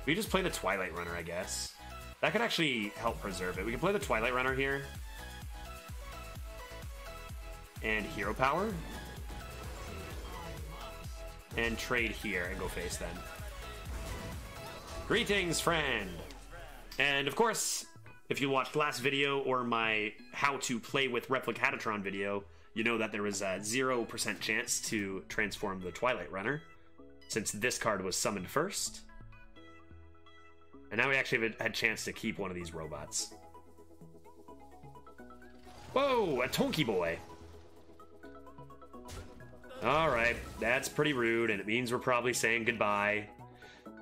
We just play the Twilight Runner, I guess. That could actually help preserve it. We can play the Twilight Runner here. And Hero Power. And trade here and go face then. Greetings, friend! And of course, if you watched last video or my how to play with Replicat-o-tron video, you know that there was a 0% chance to transform the Twilight Runner, since this card was summoned first. And now we actually have a chance to keep one of these robots. Whoa, a Tonky Boy! Alright, that's pretty rude, and it means we're probably saying goodbye.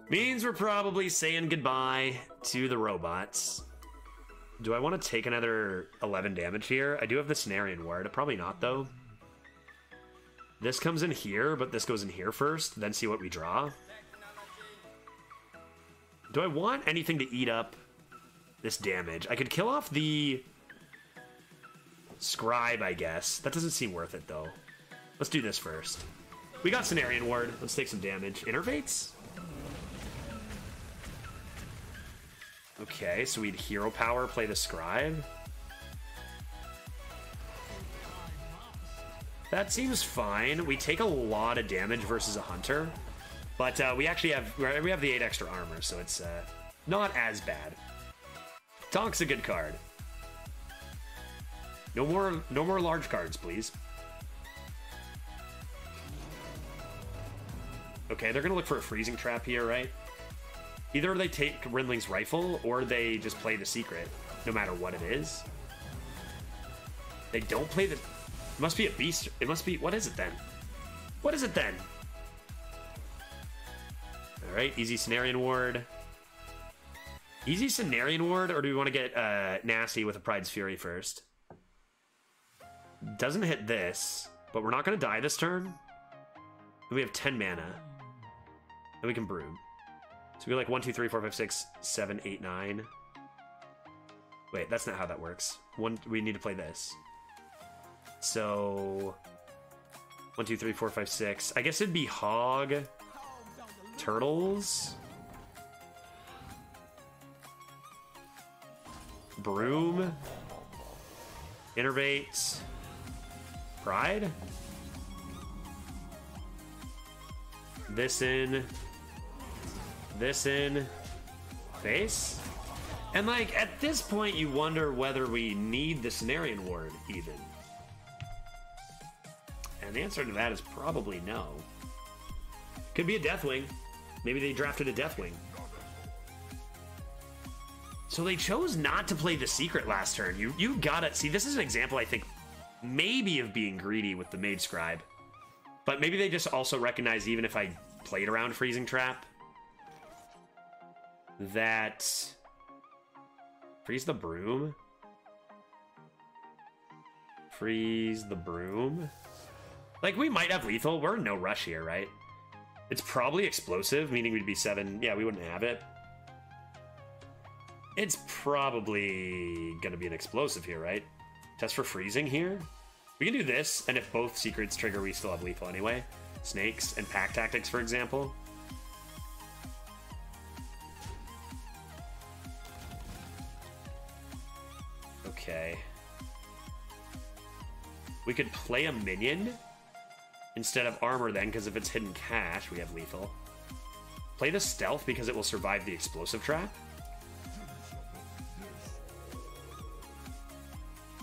Means we're probably saying goodbye to the robots. Do I want to take another 11 damage here? I do have the Cenarian Ward. Probably not, though. This comes in here, but this goes in here first, then see what we draw. Do I want anything to eat up this damage? I could kill off the Scribe, I guess. That doesn't seem worth it, though. Let's do this first. We got Cenarian Ward. Let's take some damage. Innervates? Okay, so we'd Hero Power, play the Scribe. That seems fine. We take a lot of damage versus a Hunter. But we actually have the 8 extra armor, so it's not as bad. Tonk's a good card. No more large cards, please. Okay, they're gonna look for a freezing trap here, right? Either they take Rinling's Rifle, or they just play the secret, no matter what it is. They don't play the... It must be a beast. It must be... What is it then? What is it then? Alright, easy Cenarian Ward. Easy Cenarian Ward, or do we want to get nasty with a Pride's Fury first? Doesn't hit this, but we're not going to die this turn. And we have 10 mana. And we can Brood. So we go like 1, 2, 3, 4, 5, 6, 7, 8, 9. Wait, that's not how that works. We need to play this. So 1, 2, 3, 4, 5, 6. I guess it'd be Hog, Turtles, Broom, Innervate, Pride. This in, face. And like at this point you wonder whether we need the Cenarian Ward even. And the answer to that is probably no. Could be a Deathwing. Maybe they drafted a Deathwing. So they chose not to play the Secret last turn. You gotta... See, this is an example, I think, maybe of being greedy with the Mage Scribe. But maybe they just also recognize, even if I played around Freezing Trap, that... Freeze the Broom? Freeze the Broom? Like, we might have lethal. We're in no rush here, right? It's probably explosive, meaning we'd be 7. Yeah, we wouldn't have it. It's probably gonna be an explosive here, right? Test for freezing here? We can do this, and if both secrets trigger, we still have lethal anyway. Snakes and pack tactics, for example. Okay. We could play a minion instead of armor then, because if it's hidden cash, we have lethal. Play the stealth because it will survive the explosive trap.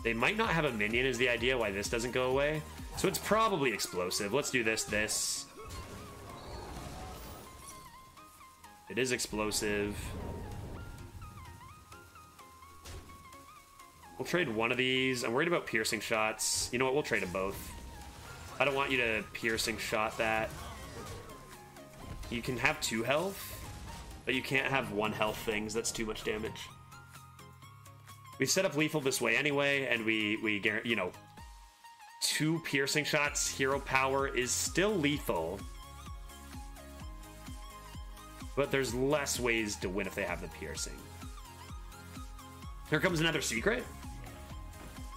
They might not have a minion is the idea why this doesn't go away. So it's probably explosive. Let's do this. It is explosive. We'll trade one of these. I'm worried about piercing shots. You know what? We'll trade them both. I don't want you to piercing shot that. You can have 2 health, but you can't have 1 health things. That's too much damage. We set up lethal this way anyway, and we guarantee, you know, 2 piercing shots. Hero power is still lethal, but there's less ways to win if they have the piercing. Here comes another secret.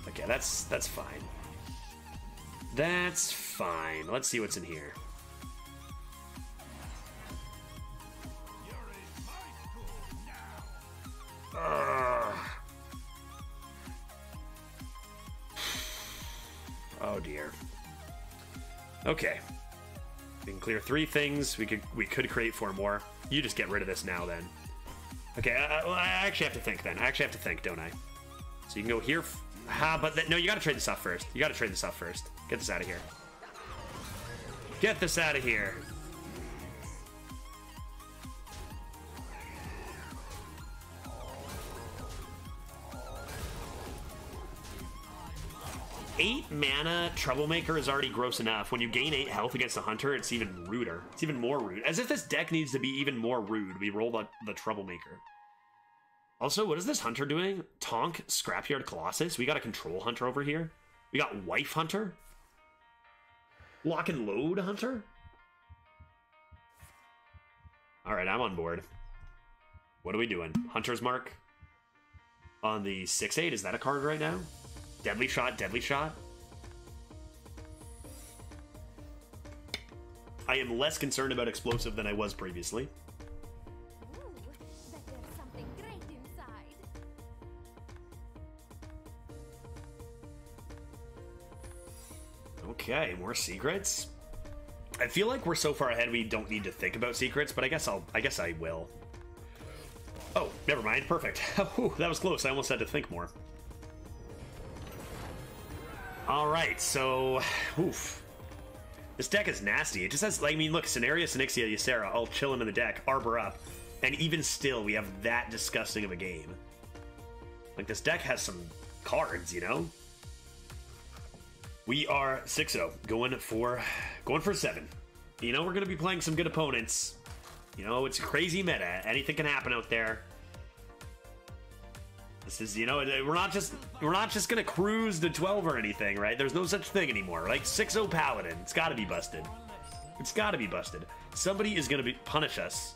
Okay, that's fine. That's fine. Let's see what's in here. Oh dear. Okay. We can clear 3 things. We could create 4 more. You just get rid of this now then. Okay, I actually have to think then. I actually have to think, don't I? So you can go here. No, you gotta trade this off first. You gotta trade this off first. Get this out of here. Get this out of here. Eight mana Troublemaker is already gross enough. When you gain 8 health against a Hunter, it's even ruder. It's even more rude. As if this deck needs to be even more rude. We roll the Troublemaker. Also, what is this Hunter doing? Tonk, Scrapyard Colossus. We got a Control Hunter over here. We got Wife Hunter. Lock and Load Hunter. Alright, I'm on board. What are we doing? Hunter's Mark on the 6/8. Is that a card right now? Deadly Shot, Deadly Shot. I am less concerned about explosive than I was previously. Ooh, bet there's something great inside. Okay, more secrets. I feel like we're so far ahead we don't need to think about secrets, but I guess I will. Oh, never mind. Perfect. Ooh, that was close. I almost had to think more. Alright, so... Oof. This deck is nasty. It just has, like, I mean, look, Cenarius, Onyxia, Ysera all chilling in the deck. Arbor up. And even still, we have that disgusting of a game. Like, this deck has some cards, you know? We are 6-0, going for 7. You know, we're going to be playing some good opponents. You know, it's a crazy meta. Anything can happen out there. This is, you know, we're not just gonna cruise to 12 or anything, right? There's no such thing anymore. Like 6-0 Paladin, it's gotta be busted. It's gotta be busted. Somebody is gonna punish us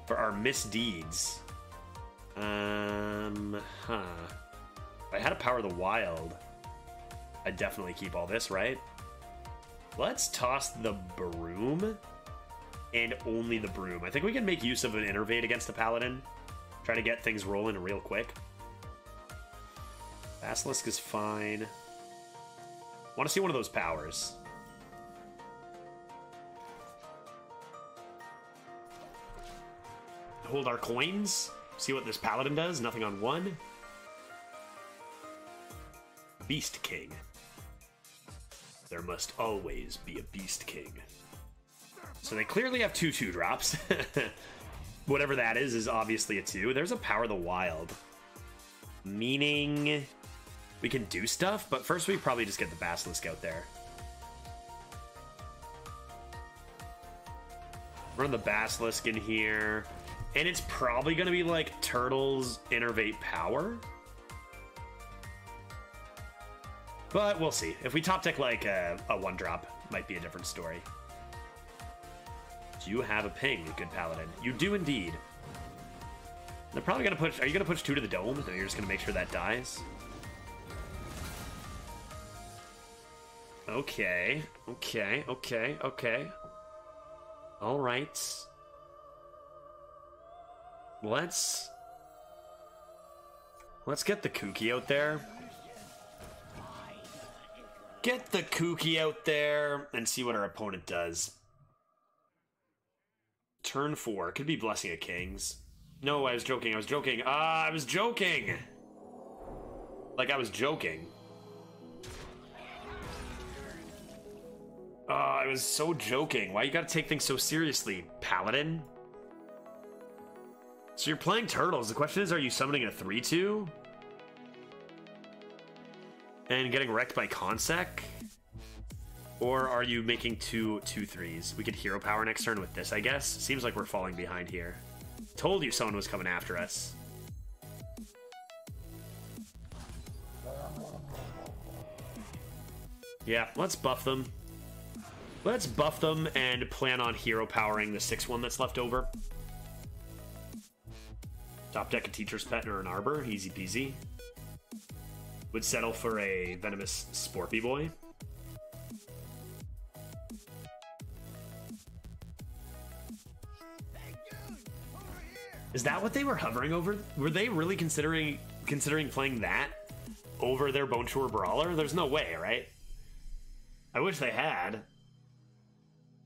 for our misdeeds. If I had a Power of the Wild, I'd definitely keep all this, right? Let's toss the Broom and only the Broom. I think we can make use of an Innervate against the Paladin. Try to get things rolling real quick. Basilisk is fine. Want to see one of those powers. Hold our coins. See what this Paladin does. Nothing on 1. Beast King. There must always be a Beast King. So they clearly have 2/2 drops. Whatever that is obviously a 2. There's a Power of the Wild. Meaning we can do stuff, but first we probably just get the Basilisk out there. Run the Basilisk in here. And it's probably going to be like Turtles Innervate Power. But we'll see. If we top deck like a 1-drop, might be a different story. Do you have a ping, good Paladin? You do indeed. They're probably going to push... Are you going to push 2 to the Dome? And you're just going to make sure that dies? Okay. Okay. Okay. Okay. All right. Let's get the Kooky out there. Get the Kooky out there and see what our opponent does. Turn 4. Could be Blessing of Kings. No, I was joking. I was joking. I was joking. Like, I was joking. I was so joking. Why you gotta take things so seriously, Paladin? So you're playing Turtles. The question is, are you summoning a 3/2? And getting wrecked by Consec? Or are you making 2/3s? We could Hero Power next turn with this, I guess. Seems like we're falling behind here. Told you someone was coming after us. Yeah, let's buff them. Let's buff them and plan on Hero Powering the 6/1 that's left over. Top deck a Teacher's Pet or an Arbor, easy peasy. Would settle for a Venomous Sporpy Boy. Is that what they were hovering over? Were they really considering playing that over their Bone Shore Brawler? There's no way, right? I wish they had.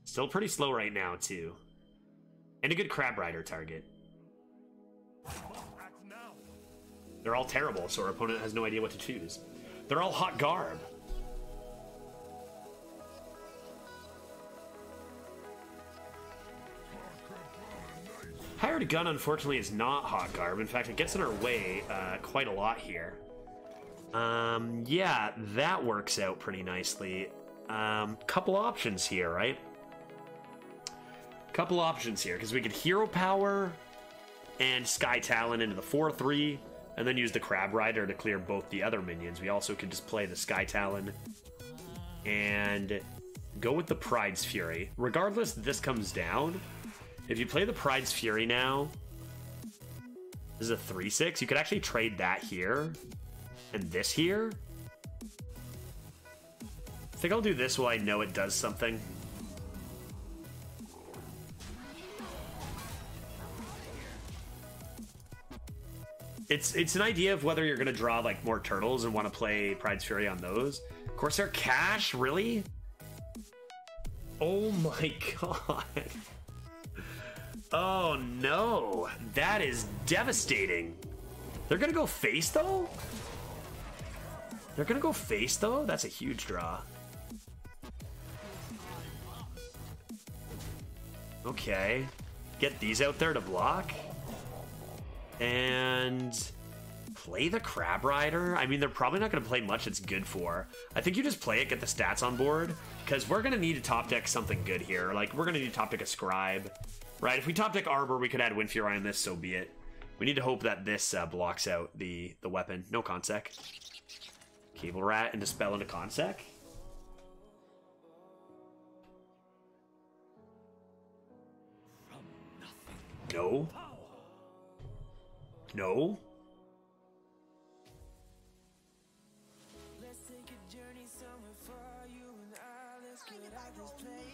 Still pretty slow right now, too. And a good Crab Rider target. They're all terrible, so our opponent has no idea what to choose. They're all Hot Garb. Hired Gun, unfortunately, is not Hot Garb. In fact, it gets in our way quite a lot here. Yeah, that works out pretty nicely. Couple options here, right? Couple options here, because we could Hero Power and Sky Talon into the 4/3, and then use the Crab Rider to clear both the other minions. We also could just play the Sky Talon and go with the Pride's Fury. Regardless, this comes down. If you play the Pride's Fury now, this is a 3/6. You could actually trade that here and this here. I think I'll do this while I know it does something. It's an idea of whether you're going to draw like more turtles and want to play Pride's Fury on those. Corsair Cash, really? Oh my god. Oh no, that is devastating. They're gonna go face though? They're gonna go face though? That's a huge draw. Okay, get these out there to block. And play the Crab Rider. I mean, they're probably not gonna play much it's good for. I think you just play it, get the stats on board, because we're gonna need to top deck something good here. Like, we're gonna need to top deck a Scribe. Right, if we top deck Arbor, we could add Wind Fury on this, so be it. We need to hope that this blocks out the weapon. No Consec. Cable Rat and Dispel into Consec. No. No.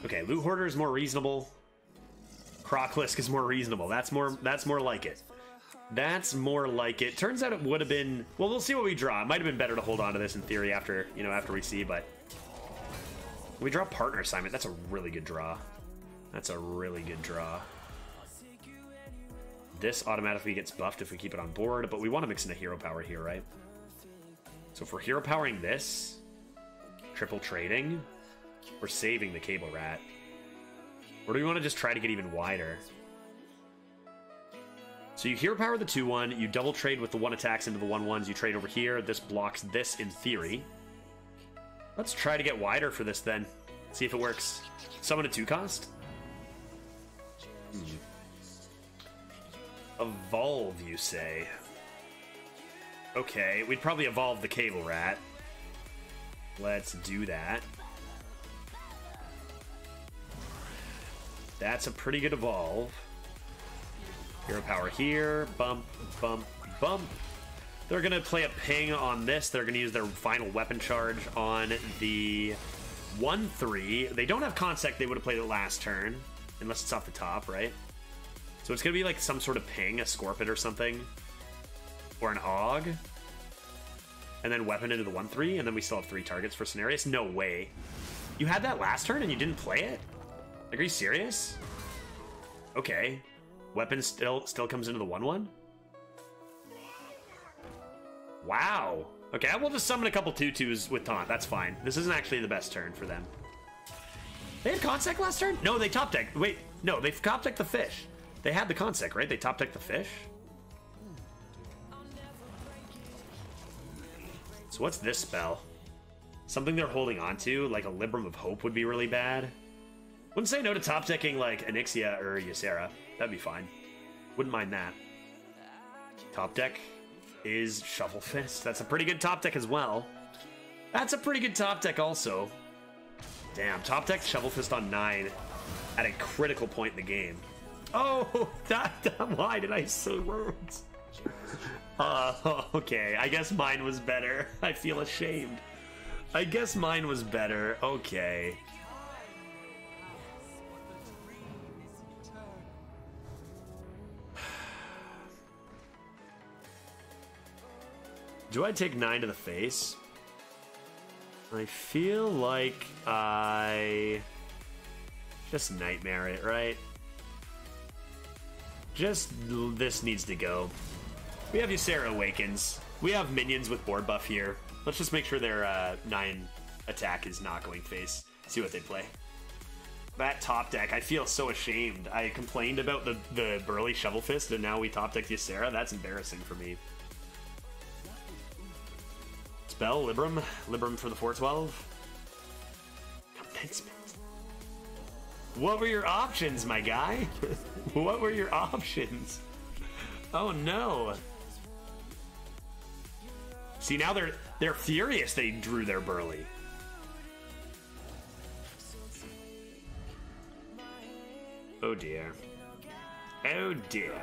Okay, Loot Hoarder is more reasonable. Croclisk is more reasonable. That's more like it. That's more like it. Turns out it would have been... Well, we'll see what we draw. It might have been better to hold on to this in theory after, you know, after we see, but... We draw Partner Assignment. That's a really good draw. That's a really good draw. This automatically gets buffed if we keep it on board, but we want to mix in a Hero Power here, right? So if we're Hero Powering this, triple trading, we're saving the Cable Rat. Or do we want to just try to get even wider? So you hero power the 2/1, you double trade with the 1 attacks into the 1/1s, you trade over here, this blocks this in theory. Let's try to get wider for this then. See if it works. Summon a 2-cost? Evolve, you say? Okay, we'd probably evolve the Cable Rat. Let's do that. That's a pretty good evolve. Hero power here. Bump, bump, bump. They're going to play a ping on this. They're going to use their final weapon charge on the 1/3. They don't have Consec. They would have played it last turn. Unless it's off the top, right? So it's going to be like some sort of ping, a Scorpid or something. Or an Og. And then weapon into the 1/3. And then we still have 3 targets for Cenarius. No way. You had that last turn and you didn't play it? Like, are you serious? Okay. Weapon still comes into the 1/1? Wow. Okay, we'll just summon a couple 2/2s with Taunt. That's fine. This isn't actually the best turn for them. They had Consec last turn? No, they top decked. Wait, no, they top decked the fish. They had the Consec, right? They top decked the fish? So what's this spell? Something they're holding on to, like a Libram of Hope would be really bad. Wouldn't say no to top decking like Onyxia or Ysera. That'd be fine. Wouldn't mind that. Top deck is Shovel Fist. That's a pretty good top deck as well. That's a pretty good top deck also. Damn, top deck Shovel Fist on 9 at a critical point in the game. Oh, why did I say words? Okay, I guess mine was better. I feel ashamed. I guess mine was better. Okay. Do I take 9 to the face? I feel like I just nightmare it, right? Just this needs to go. We have Ysera Awakens. We have minions with board buff here. Let's just make sure their 9 attack is not going face. See what they play. That top deck, I feel so ashamed. I complained about the Burly Shovel Fist, and now we top deck Ysera. That's embarrassing for me. Spell, Libram. Libram for the 4/12. Commencement. What were your options, my guy? What were your options? Oh no. See, now they're furious they drew their Burly. Oh dear. Oh dear.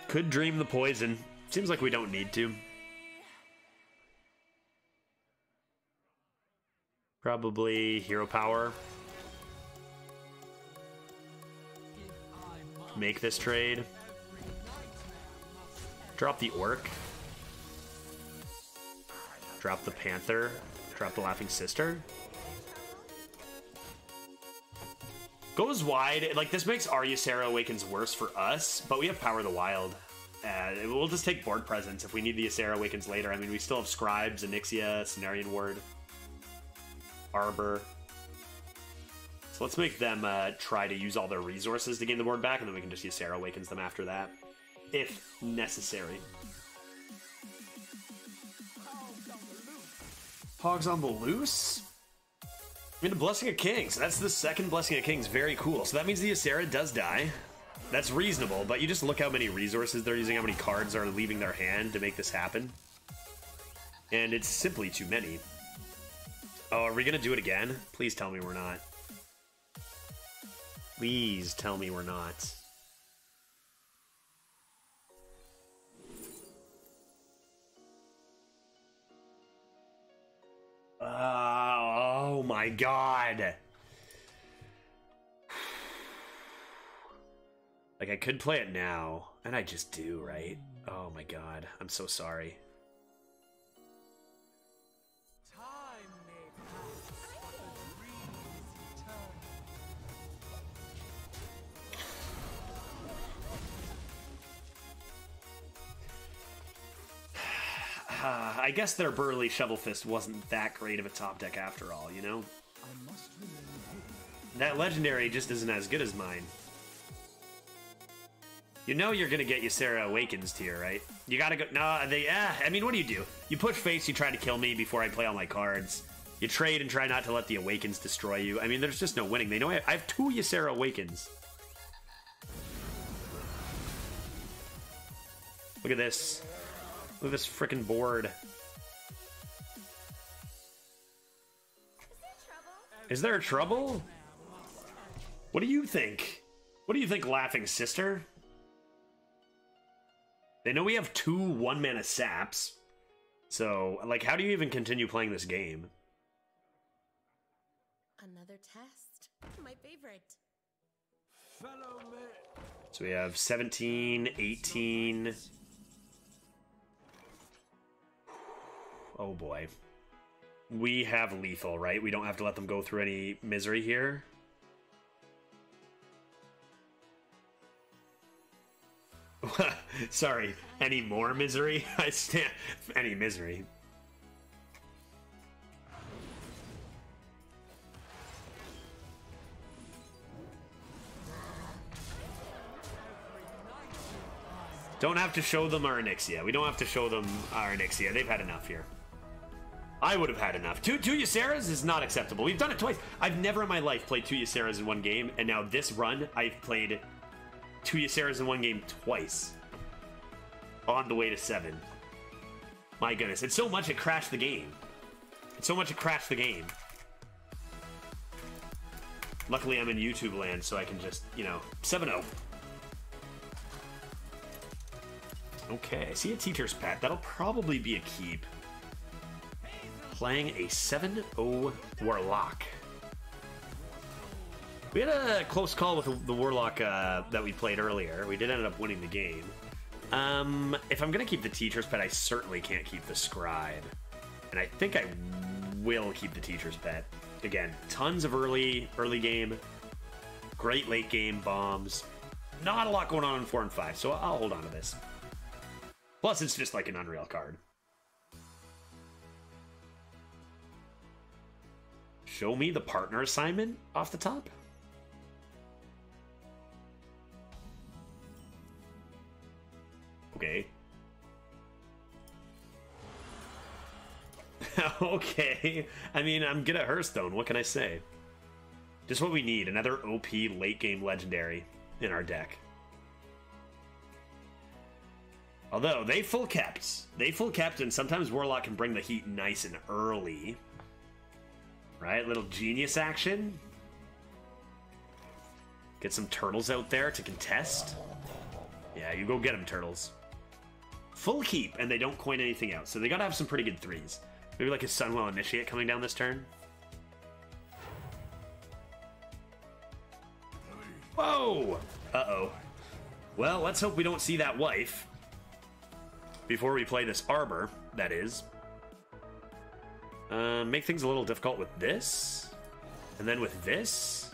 Could dream the poison. Seems like we don't need to. Probably hero power. Make this trade. Drop the Orc. Drop the Panther. Drop the Laughing Sister. Goes wide. Like, this makes our Ysera Awakens worse for us, but we have Power of the Wild. We'll just take board presence if we need the Ysera Awakens later. I mean, we still have Scribes, Onyxia, Cenarian Ward, Arbor. So let's make them try to use all their resources to gain the board back, and then we can just Ysera Awakens them after that, if necessary. Hogs on the Loose? I mean, the Blessing of Kings. That's the second Blessing of Kings. Very cool. So that means the Ysera does die. That's reasonable, but you just look how many resources they're using, how many cards are leaving their hand to make this happen. And it's simply too many. Oh, are we going to do it again? Please tell me we're not. Please tell me we're not. Oh my god. Like, I could play it now, and I just do, right? Oh my god, I'm so sorry. I guess their Burly Shovel Fist wasn't that great of a top deck after all, you know? That legendary just isn't as good as mine. You know you're gonna get Ysera Awakens tier, right? You gotta go. No, I mean, what do? You push face, you try to kill me before I play all my cards. You trade and try not to let the Awakens destroy you. I mean, there's just no winning. They know I have 2 Ysera Awakens. Look at this. Look at this frickin' board. Is there trouble? What do you think? What do you think, laughing sister? They know we have 2 1-mana saps. So, like, how do you even continue playing this game? Another test. My favorite. So we have 17, 18. Oh boy. We have lethal, right? We don't have to let them go through any misery here. Sorry, any more misery? I stand any misery. Don't have to show them our Onyxia. We don't have to show them our Onyxia. They've had enough here. I would have had enough. Two Yseras is not acceptable. We've done it twice. I've never in my life played 2 Yseras in one game, and now this run, I've played 2 Yseras in one game twice. On the way to 7. My goodness. It's so much it crashed the game. It's so much it crashed the game. Luckily, I'm in YouTube land, so I can just, you know, 7-0. Okay, I see a teacher's pet. That'll probably be a keep. Playing a 7-0 Warlock. We had a close call with the Warlock that we played earlier. We did end up winning the game. If I'm going to keep the teacher's pet, I certainly can't keep the scribe. And I think I will keep the teacher's pet. Again, tons of early game. Great late game bombs. Not a lot going on in 4 and 5, so I'll hold on to this. Plus, it's just like an Unreal card. Show me the partner assignment off the top. Okay. Okay. I mean, I'm good at Hearthstone. What can I say? Just what we need. Another OP late game legendary in our deck. Although, they full kept. They full kept, and sometimes Warlock can bring the heat nice and early. Right? Little genius action. Get some turtles out there to contest. Yeah, you go get them, turtles. Full keep, and they don't coin anything out, so they gotta have some pretty good 3s. Maybe like a Sunwell Initiate coming down this turn. Whoa! Uh-oh. Well, let's hope we don't see that wife. Before we play this Arbor, that is. Make things a little difficult with this. And then with this.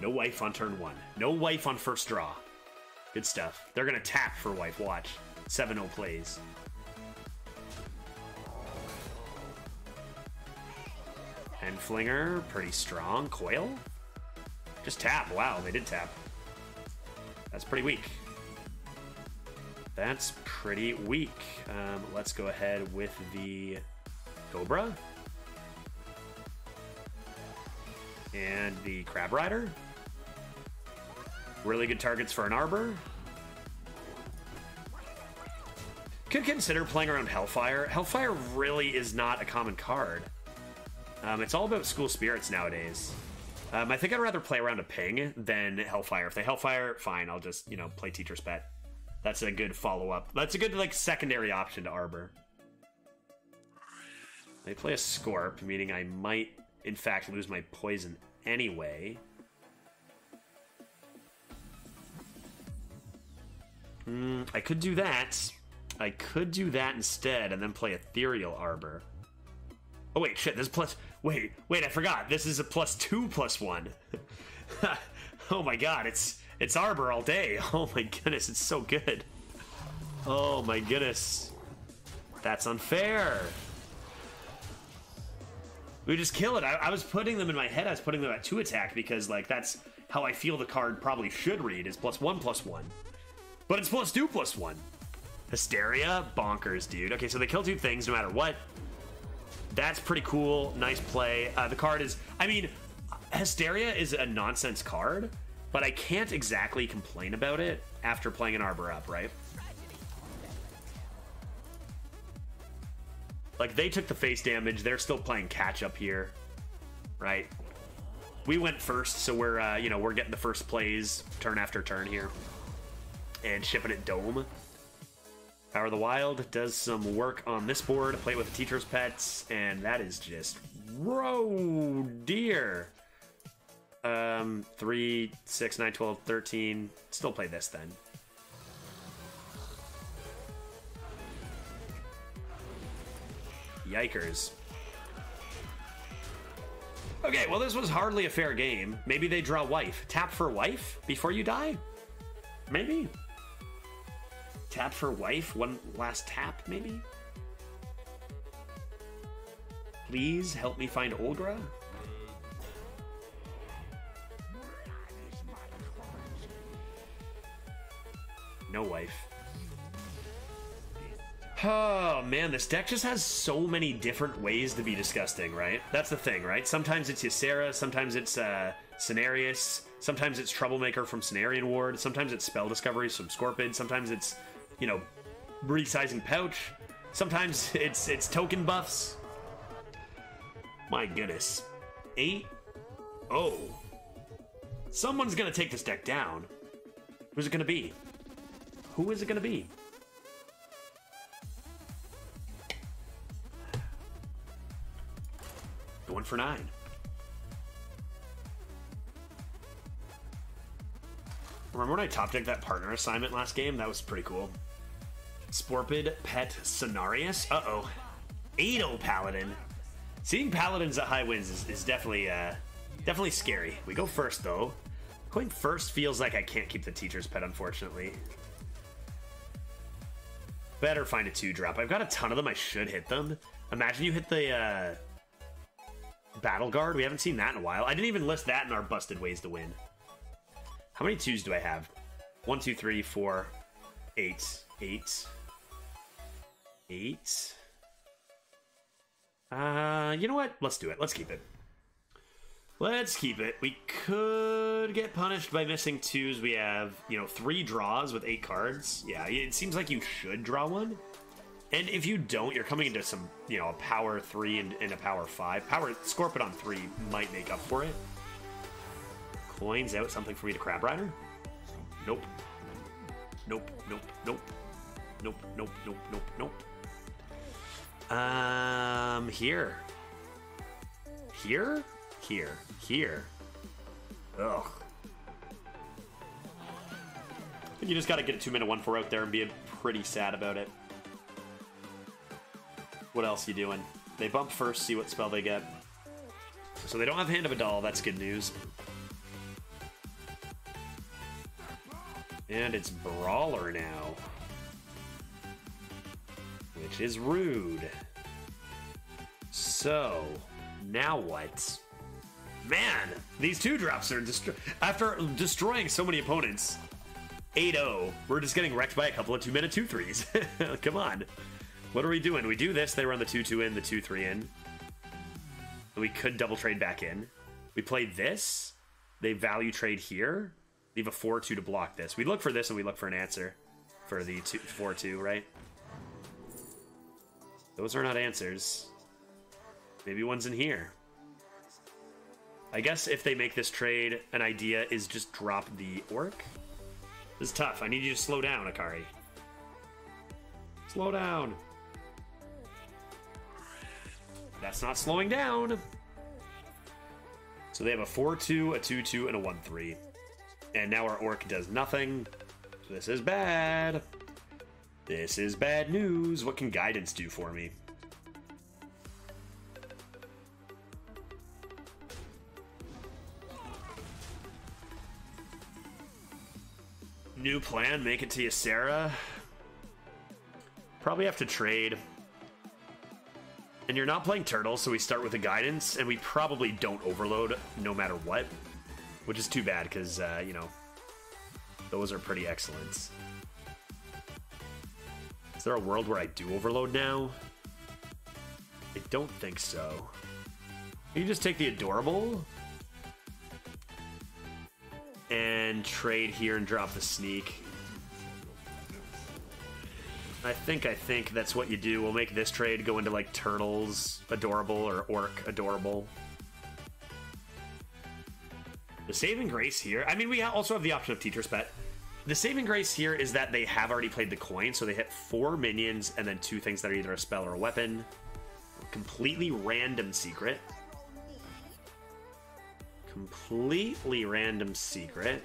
No wife on turn 1. No wife on first draw. Good stuff. They're going to tap for wife. Watch. 7-0 plays. Endflinger. Pretty strong. Coil. Just tap. Wow, they did tap. That's pretty weak. That's pretty weak. Let's go ahead with the Cobra. And the Crab Rider. Really good targets for an Arbor. Could consider playing around Hellfire. Hellfire really is not a common card. It's all about School Spirits nowadays. I think I'd rather play around a Ping than Hellfire. If they Hellfire, fine, I'll just, you know, play Teacher's Pet. That's a good follow-up. That's a good, like, secondary option to Arbor. They play a Scorp, meaning I might, in fact, lose my poison anyway. I could do that. I could do that instead and then play Ethereal Arbor. Oh, wait, shit, this is plus... Wait, I forgot. This is a +2/+1. Oh my god, it's It's Arbor all day. Oh my goodness, it's so good. Oh my goodness. That's unfair. We just kill it. I was putting them in my head. I was putting them at 2 attack because, like, that's how I feel the card probably should read, is +1/+1. But it's +2/+1. Hysteria? Bonkers, dude. Okay, so they kill 2 things no matter what. That's pretty cool. Nice play. The card is... I mean, Hysteria is a nonsense card, but I can't exactly complain about it after playing an Arbor up, right? Like, they took the face damage. They're still playing catch-up here, right? We went first, so we're, you know, we're getting the first plays turn after turn here. And shipping it Dome. Power of the Wild does some work on this board. Play it with the Teacher's Pets, and that is just... Oh, dear. 3, 6, 9, 12, 13. Still play this, then. Yikers. Okay, well, this was hardly a fair game. Maybe they draw wife. Tap for wife before you die? Maybe. Tap for wife? One last tap, maybe? Please help me find Olgra? No wife. Oh, man, this deck just has so many different ways to be disgusting, right? That's the thing, right? Sometimes it's Ysera, sometimes it's Cenarius, sometimes it's Troublemaker from Cenarian Ward, sometimes it's Spell Discoveries from Scorpid, sometimes it's, you know, resizing Pouch, sometimes it's token buffs. My goodness. 8? Oh. Someone's gonna take this deck down. Who's it gonna be? Who is it gonna be? Going for 9. Remember when I top decked that partner assignment last game? That was pretty cool. Sporpid Pet Cenarius. Uh-oh. 8-0 Paladin. Seeing Paladins at high wins is definitely definitely scary. We go first, though. Going first feels like I can't keep the Teacher's Pet, unfortunately. Better find a 2-drop. I've got a ton of them. I should hit them. Imagine you hit the... Battle Guard. We haven't seen that in a while. I didn't even list that in our busted ways to win. How many 2s do I have? 1, 2, 3, 4, 8. 8. 8. You know what? Let's do it. Let's keep it. Let's keep it. We could get punished by missing 2s. We have, you know, 3 draws with 8 cards. Yeah, it seems like you should draw one. And if you don't, you're coming into some, you know, a power 3 and a power 5. Power Scorpid on 3 might make up for it. Coins out, something for me to Crab Rider? Nope. Nope, nope, nope. Nope, nope, nope, nope, nope. Here. Here? Here. Here. Ugh. I think you just gotta get a 2-mana 1/4 out there and be pretty sad about it. What else you doing? They bump first, see what spell they get. So they don't have Hand of a Doll, that's good news. And it's Brawler now. Which is rude. So, now what? Man, these 2-drops are after destroying so many opponents. 8-0, we're just getting wrecked by a couple of 2-mana 2/3s. Come on. What are we doing? We do this, they run the 2/2 in, the 2/3 in. And we could double trade back in. We play this. They value trade here. Leave a 4/2 to block this. We look for this and we look for an answer for the 4/2, right? Those are not answers. Maybe one's in here. I guess if they make this trade, an idea is just drop the Orc. This is tough. I need you to slow down, Akari. Slow down. That's not slowing down. So they have a 4/2, a 2/2, and a 1/3. And now our Orc does nothing. This is bad. This is bad news. What can Guidance do for me? New plan, make it to Ysera. Probably have to trade. And you're not playing Turtle, so we start with a Guidance, and we probably don't Overload no matter what. Which is too bad, because, you know, those are pretty excellent. Is there a world where I do Overload now? I don't think so. You just take the Adorable and trade here and drop the Sneak. I think that's what you do. We'll make this trade go into like Turtles Adorable or Orc Adorable. The saving grace here, I mean, we also have the option of Teacher's Pet. The saving grace here is that they have already played the coin, so they hit 4 minions and then 2 things that are either a spell or a weapon. Completely random secret. Completely random secret.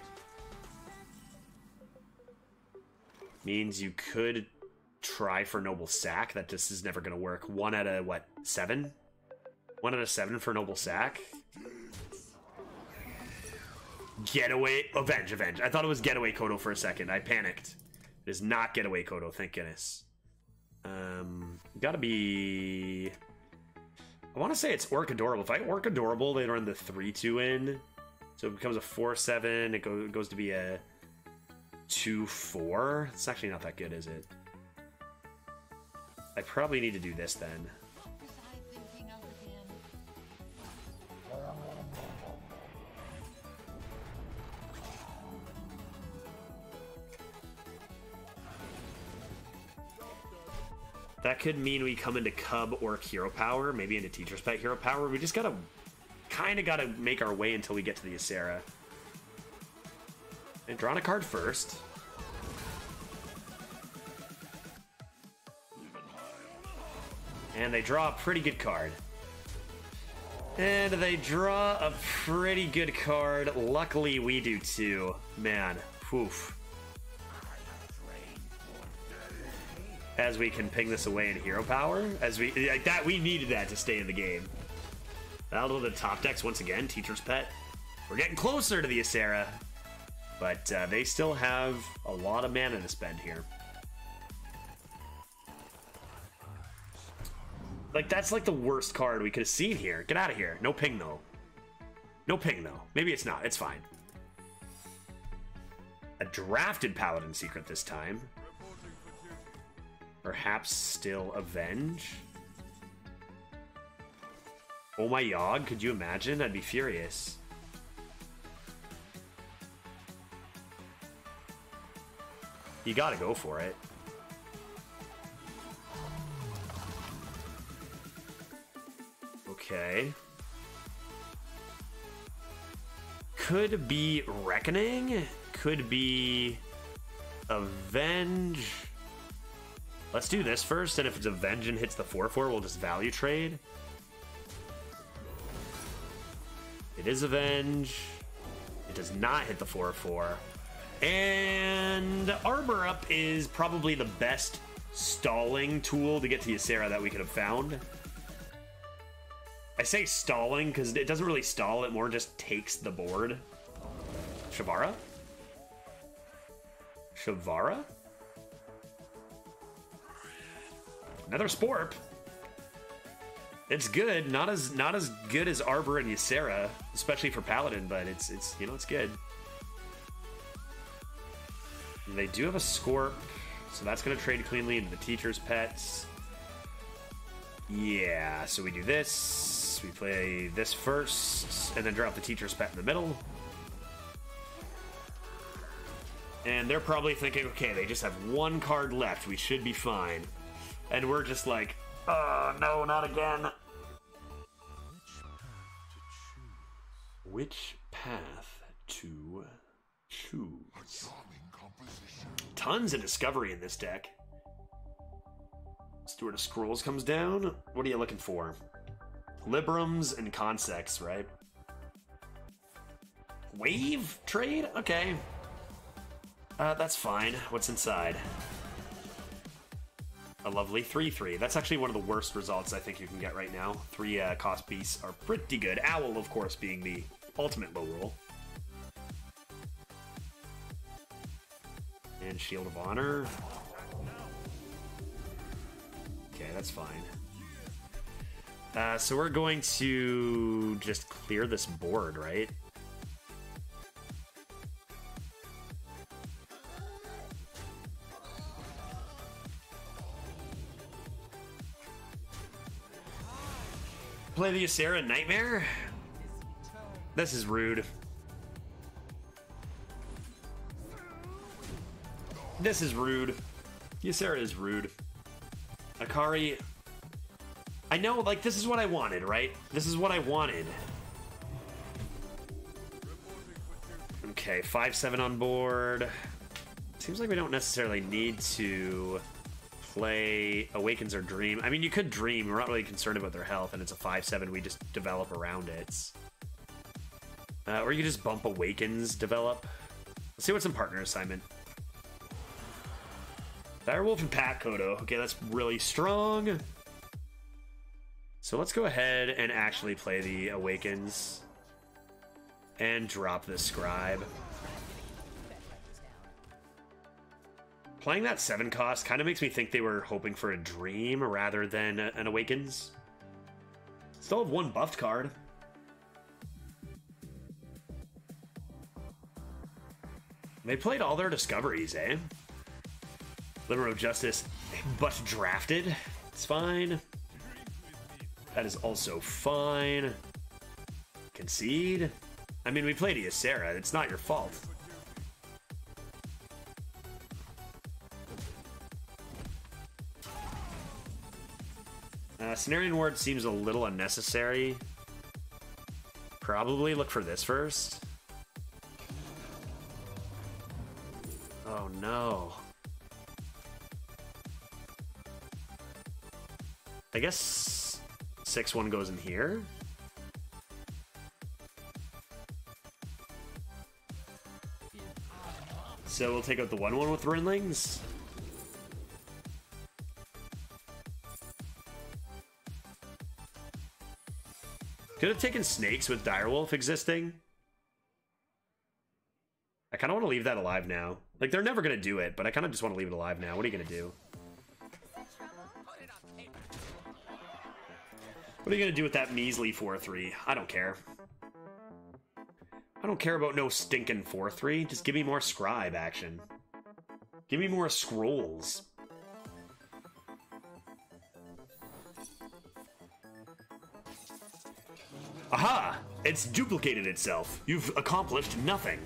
Means you could try for Noble Sack. That just is never going to work. 1 out of, what, 7? 1 out of 7 for Noble Sack. Getaway. Avenge. I thought it was Getaway Kodo for a second. I panicked. It is not Getaway Kodo, thank goodness. Gotta be... I want to say it's Orc Adorable. If I Orc Adorable, they run the 3-2 in. So it becomes a 4-7. It goes to be a 2-4. It's actually not that good, is it? I probably need to do this then. That could mean we come into Cub Orc Hero Power, maybe into Teacher's Pet Hero Power. We just kind of gotta make our way until we get to the Ysera. And draw a card first. And they draw a pretty good card. And they draw a pretty good card. Luckily, we do too. Man, poof. As we can ping this away in Hero Power. As we like that, we needed that to stay in the game. Out of the top decks once again. Teacher's Pet. We're getting closer to the Ysera, but they still have a lot of mana to spend here. Like that's like the worst card we could have seen here. Get out of here. No ping though. No ping though. Maybe it's not. It's fine. A drafted Paladin Secret this time. Perhaps still Avenge? Oh my Yogg, could you imagine? I'd be furious. You gotta go for it. Okay. Could be Reckoning. Could be Avenge. Let's do this first, and if it's Avenge and hits the 4-4, we'll just value trade. It is Avenge. It does not hit the 4-4. And Arbor Up is probably the best stalling tool to get to Ysera that we could have found. I say stalling because it doesn't really stall, it more just takes the board. Shavara? Shavara? Another Sporp. It's good, not as good as Arbor and Ysera, especially for Paladin, but it's you know, it's good. And they do have a Scorp, so that's going to trade cleanly into the Teacher's Pets. Yeah, so we do this. We play this first, and then drop the Teacher's Pet in the middle. And they're probably thinking, okay, they just have 1 card left. We should be fine. And we're just like, oh, no, not again. Which path to choose? Tons of discovery in this deck. Steward of Scrolls comes down. What are you looking for? Librams and Consects, right? Wave trade? Okay. That's fine. What's inside? A lovely 3-3. That's actually one of the worst results I think you can get right now. 3 cost beasts are pretty good. Owl, of course, being the ultimate low roll. And Shield of Honor. Okay, that's fine. So we're going to just clear this board, right? Play the Ysera Nightmare? This is rude. This is rude. Ysera is rude. Akari... I know, like, this is what I wanted, right? This is what I wanted. Okay, 5-7 on board. Seems like we don't necessarily need to play Awakens or Dream. I mean, you could Dream. We're not really concerned about their health, and it's a 5-7. We just develop around it. Or you just bump Awakens, develop. Let's see what's in partner assignment. Direwolf and Pat Kodo. Okay, that's really strong. So let's go ahead and actually play the Awakens and drop the Scribe. Playing that 7 cost kind of makes me think they were hoping for a Dream rather than an Awakens. Still have 1 buffed card. They played all their discoveries, eh? Liberal Justice, but drafted. It's fine. That is also fine. Concede. I mean, we played Ysera. It's not your fault. Cenarian Ward seems a little unnecessary. Probably look for this first. Oh no. I guess 6-1 goes in here. So we'll take out the 1-1 with Rinlings. Could have taken Snakes with Direwolf existing. I kind of want to leave that alive now. Like, they're never going to do it, but I kind of just want to leave it alive now. What are you going to do? What are you going to do with that measly 4-3? I don't care. I don't care about no stinking 4-3. Just give me more Scribe action. Give me more scrolls. Aha! It's duplicated itself. You've accomplished nothing.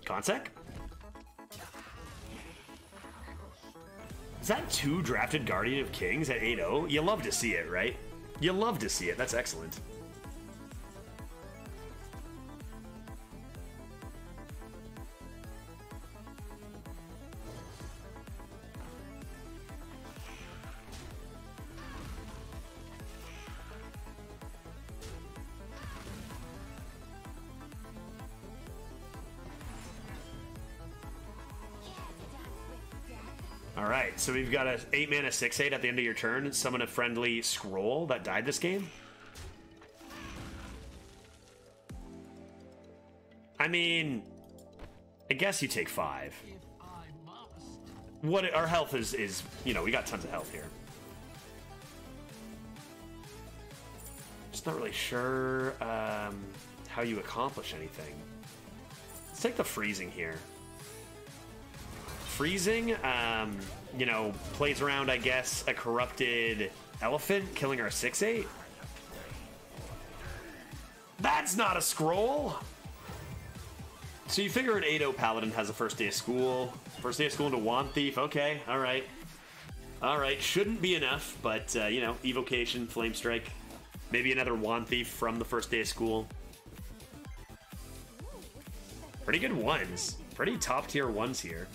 Consec? Is that 2 drafted Guardian of Kings at 8-0? You love to see it, right? You love to see it. That's excellent. Alright, so we've got a 8-mana 6-8 at the end of your turn. Summon a friendly scroll that died this game. I mean, I guess you take 5. What our health is, you know, we got tons of health here. Just not really sure how you accomplish anything. Let's take the freezing here. Freezing, you know, plays around, I guess, a corrupted elephant, killing our 6-8. That's not a scroll! So you figure an 8-0 Paladin has a first day of school. First day of school into Wand Thief, okay, alright. Alright, shouldn't be enough, but, you know, Evocation, Flame Strike. Maybe another Wand Thief from the first day of school. Pretty good ones. Pretty top tier ones here.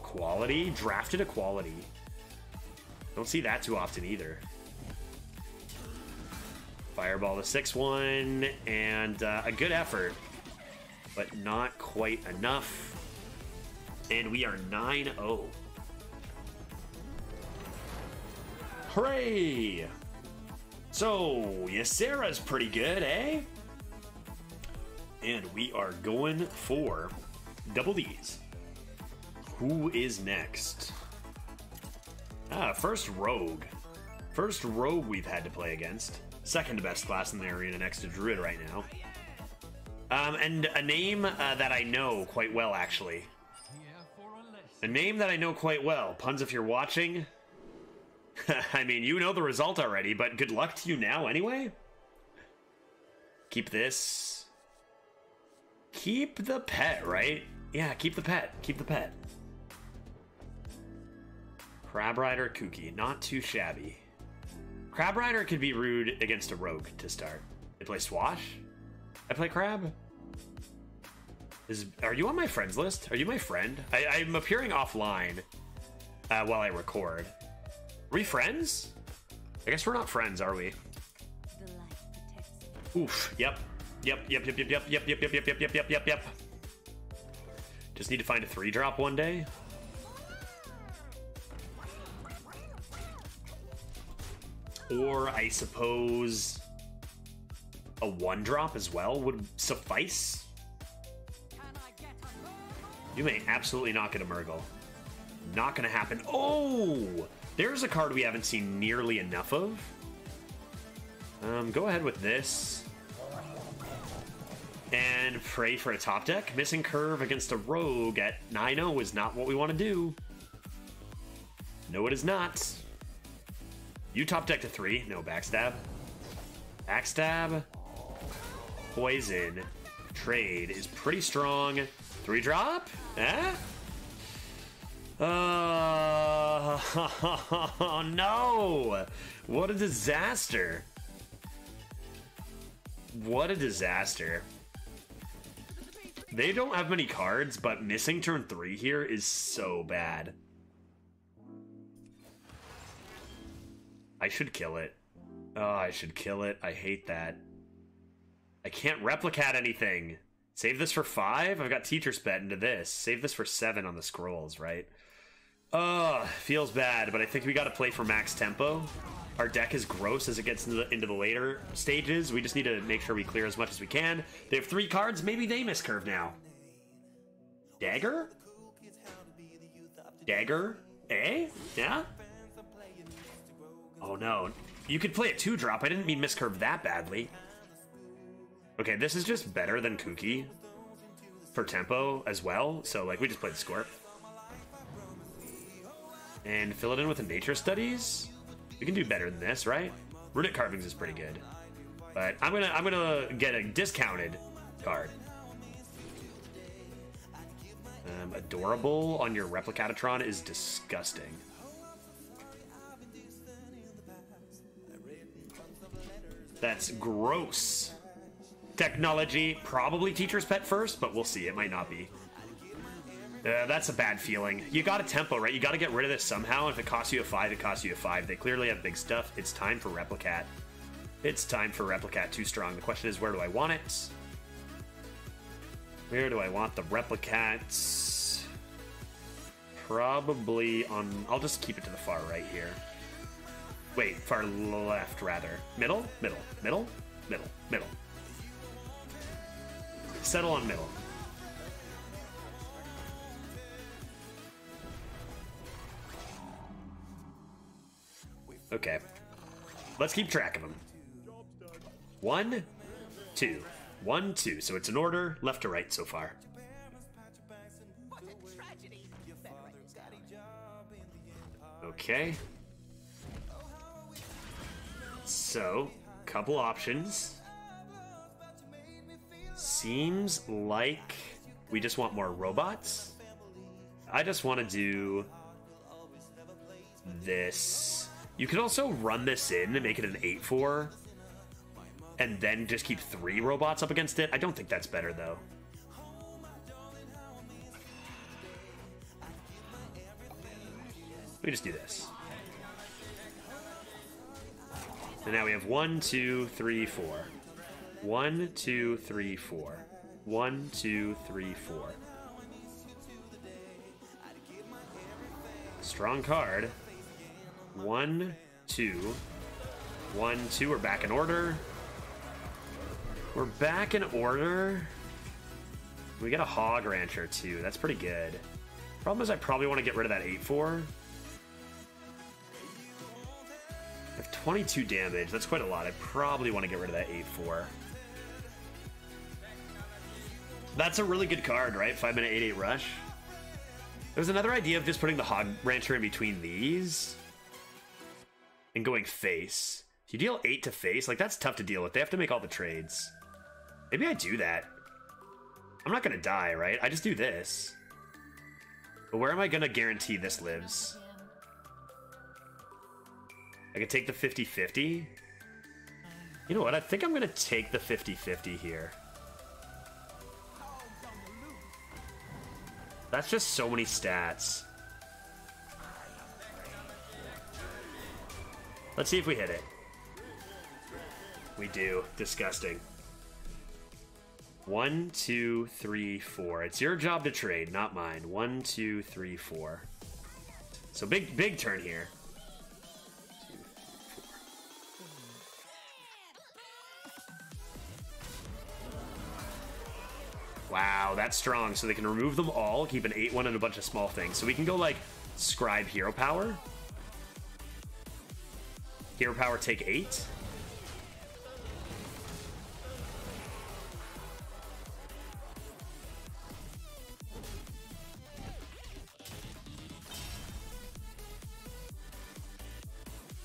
Quality? Drafted a quality. Don't see that too often either. Fireball the 6-1, and a good effort, but not quite enough. And we are 9-0. Hooray! So, Ysera's pretty good, eh? And we are going for double D's. Who is next? First Rogue. First Rogue we've had to play against. Second best class in the arena next to Druid right now. And a name that I know quite well, actually. A name that I know quite well. Puns, if you're watching. I mean, you know the result already, but good luck to you now anyway. Keep this. Keep the pet, right? Yeah, keep the pet. Keep the pet. Crab Rider, Kooky. Not too shabby. Crab Rider could be rude against a rogue to start. They play Swash? I play Crab? Are you on my friends list? Are you my friend? I'm appearing offline while I record. Are we friends? I guess we're not friends, are we? Oof. Yep. Yep. Just need to find a 3-drop one day. Or I suppose a 1-drop as well would suffice. You may absolutely not get a Murgle. Not gonna happen. Oh! There's a card we haven't seen nearly enough of. Go ahead with this. And pray for a top deck. Missing curve against a rogue at 9-0 is not what we want to do. No, it is not. You top deck to 3. No, backstab. Backstab. Poison. Trade is pretty strong. 3-drop? Eh? Oh, no! What a disaster. What a disaster. They don't have many cards, but missing turn 3 here is so bad. I should kill it. Oh, I should kill it. I hate that. I can't replicate anything. Save this for 5? I've got Teacher's Pet into this. Save this for 7 on the scrolls, right? Oh, feels bad, but I think we got to play for max tempo. Our deck is gross as it gets into the later stages. We just need to make sure we clear as much as we can. They have 3 cards. Maybe they miss curve now. Dagger? Dagger? Eh? Yeah? Oh, no. You could play a 2-drop. I didn't mean miss curve that badly. Okay, this is just better than Kooky for tempo as well. So, like, we just played the score. And fill it in with the nature studies. We can do better than this, right? Runic Carvings is pretty good. But I'm gonna get a discounted card. Adorable on your Replicat-o-tron is disgusting. That's gross. Technology, probably Teacher's Pet first, but we'll see. It might not be. That's a bad feeling. You got a tempo, right? You got to get rid of this somehow. If it costs you a 5, it costs you a 5. They clearly have big stuff. It's time for Replicat. It's time for Replicat too strong. The question is, where do I want it? Where do I want the Replicats? Probably on... I'll just keep it to the far right here. Wait, far left, rather. Middle? Middle. Middle? Middle. Middle. Settle on middle. Okay. Let's keep track of them. 1, 2. 1, 2. So it's in order, left to right so far. Okay. So, couple options. Seems like we just want more robots. I just want to do this. You could also run this in and make it an 8-4 and then just keep 3 robots up against it. I don't think that's better, though. We just do this. And now we have 1, 2, 3, 4. 1, 2, 3, 4. 1, 2, 3, 4. Strong card. 1, 2, 1, 2, we're back in order. We're back in order. We got a Hog Rancher too. That's pretty good. Problem is I probably want to get rid of that 8-4. I have 22 damage. That's quite a lot. I probably want to get rid of that 8-4. That's a really good card, right? 5-minute 8-8 rush. There's another idea of just putting the Hog Rancher in between these and going face. If you deal 8 to face, like that's tough to deal with. They have to make all the trades. Maybe I do that. I'm not going to die, right? I just do this. But where am I going to guarantee this lives? I could take the 50-50. You know what? I think I'm going to take the 50-50 here. That's just so many stats. Let's see if we hit it. We do. Disgusting. 1, 2, 3, 4. It's your job to trade, not mine. 1, 2, 3, 4. So big turn here. Wow, that's strong. So they can remove them all, keep an 8-1 and a bunch of small things. So we can go like Scribe Hero Power. Hero Power take 8.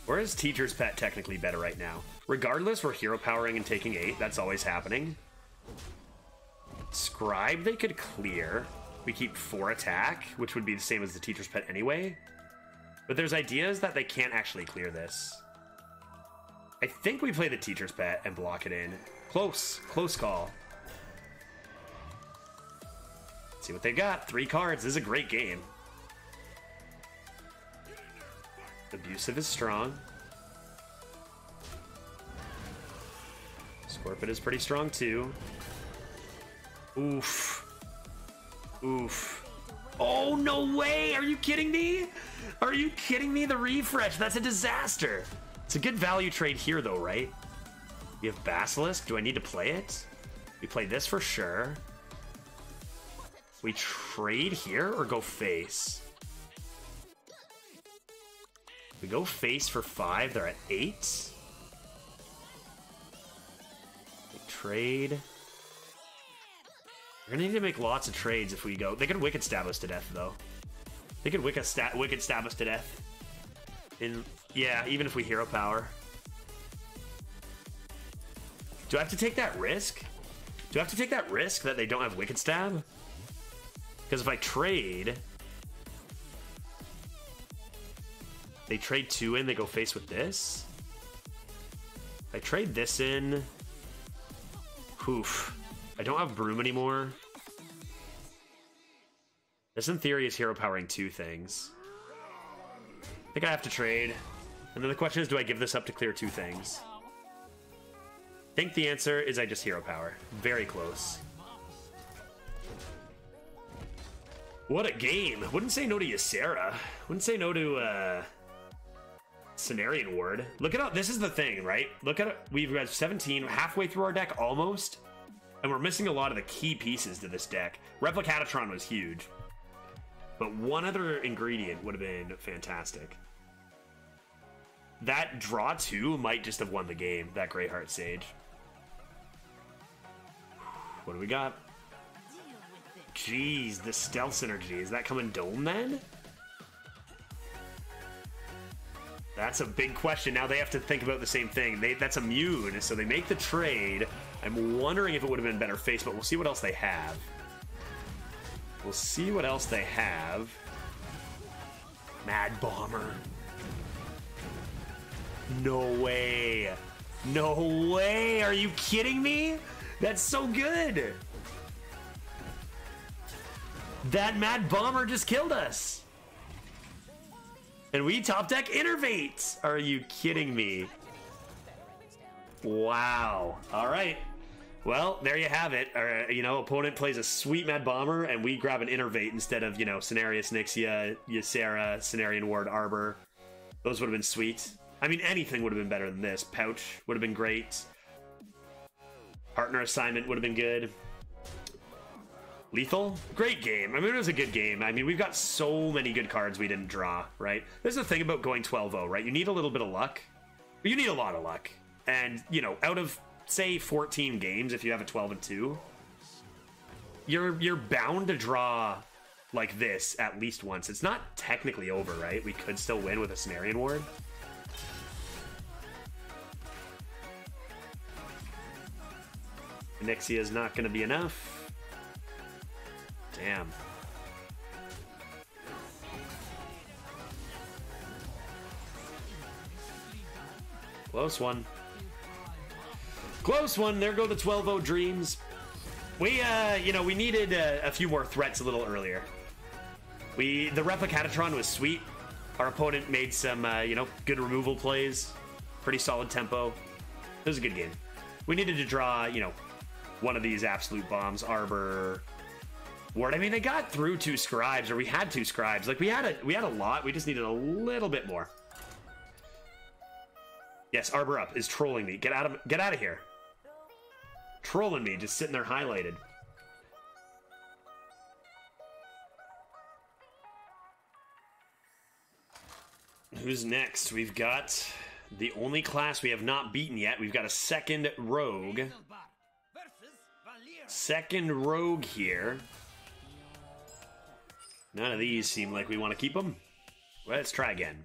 Where is Teacher's Pet technically better right now? Regardless, we're Hero Powering and taking 8. That's always happening. Scribe they could clear. We keep 4 attack, which would be the same as the Teacher's Pet anyway. But there's ideas that they can't actually clear this. I think we play the Teacher's Pet and block it in. Close call. Let's see what they got. 3 cards. This is a great game. Abusive is strong. Scorpid is pretty strong too. Oof. Oof. Oh, no way! Are you kidding me? Are you kidding me? The refresh. That's a disaster. It's a good value trade here though, right? We have Basilisk. Do I need to play it? We play this for sure. We trade here or go face? We go face for 5. They're at 8. We trade. We're gonna need to make lots of trades if we go. They could Wicked Stab us to death, though. They could Wicked Stab us to death. Yeah, even if we Hero Power. Do I have to take that risk? Do I have to take that risk that they don't have Wicked Stab? Because if I trade... They trade 2 in, they go face with this. If I trade this in... Oof. I don't have Broom anymore. This in theory is Hero Powering 2 things. I think I have to trade. And then the question is, do I give this up to clear 2 things? I think the answer is I just Hero Power. Very close. What a game. Wouldn't say no to Ysera. Wouldn't say no to, Cenarian Ward. Look at how, this is the thing, right? Look at it. We've got 17, halfway through our deck almost. And we're missing a lot of the key pieces to this deck. Replicat-o-tron was huge. But one other ingredient would have been fantastic. That draw 2 might just have won the game, that Greyheart Sage. What do we got? Jeez, the stealth synergy. Is that coming Dome then? That's a big question. Now they have to think about the same thing. That's immune, so they make the trade. I'm wondering if it would have been better face, but we'll see what else they have. We'll see what else they have. Mad Bomber. No way. No way. Are you kidding me? That's so good. That Mad Bomber just killed us. And we top deck Innervate. Are you kidding me? Wow. All right. Well, there you have it. You know, opponent plays a sweet Mad Bomber, and we grab an Innervate instead of, you know, Cenarius, Nixia, Ysera, Cenarian Ward, Arbor. Those would have been sweet. I mean, anything would have been better than this. Pouch would have been great. Partner assignment would have been good. Lethal? Great game. I mean, it was a good game. I mean, we've got so many good cards we didn't draw, right? This is the thing about going 12-0, right? You need a little bit of luck. But you need a lot of luck. And, you know, out of, say, 14 games, if you have a 12-2, you're bound to draw like this at least once. It's not technically over, right? We could still win with a Cenarian Ward. Nixia is not going to be enough. Damn. Close one. Close one. There go the 12-0 dreams. We, you know, we needed a few more threats a little earlier. The Replicat-o-tron was sweet. Our opponent made some, you know, good removal plays. Pretty solid tempo. It was a good game. We needed to draw, you know, one of these absolute bombs. Arbor, Ward. I mean, they got through 2 scribes, or we had 2 scribes. Like, we had a lot. We just needed a little bit more. Yes, Arbor up is trolling me. Get out of here. Trolling me, just sitting there highlighted. Who's next? We've got the only class we have not beaten yet. We've got a second rogue. Second rogue here. None of these seem like we want to keep them. Let's try again.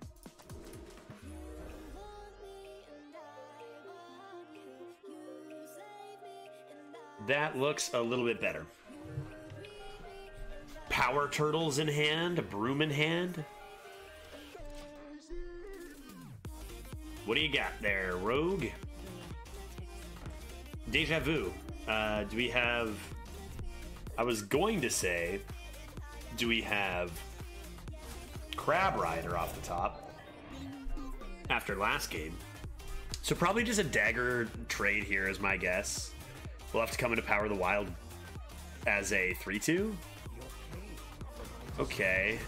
That looks a little bit better. Power turtles in hand, a broom in hand. What do you got there, rogue? Deja vu. Do we have... I was going to say, do we have Crab Rider off the top after last game? So probably just a dagger trade here is my guess. We'll have to come into Power of the Wild as a 3-2. Okay.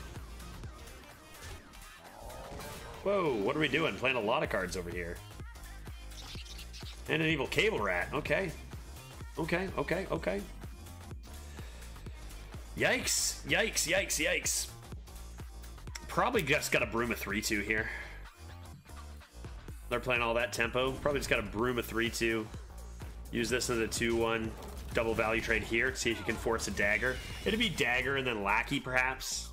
Whoa, what are we doing? Playing a lot of cards over here. And an evil cable rat. Okay. Okay. Yikes. Yikes. Probably just got a broom a 3-2 here. They're playing all that tempo. Probably just got a broom a 3-2. Use this as a 2-1 double value trade here to see if you can force a dagger. It'd be dagger and then lackey, perhaps.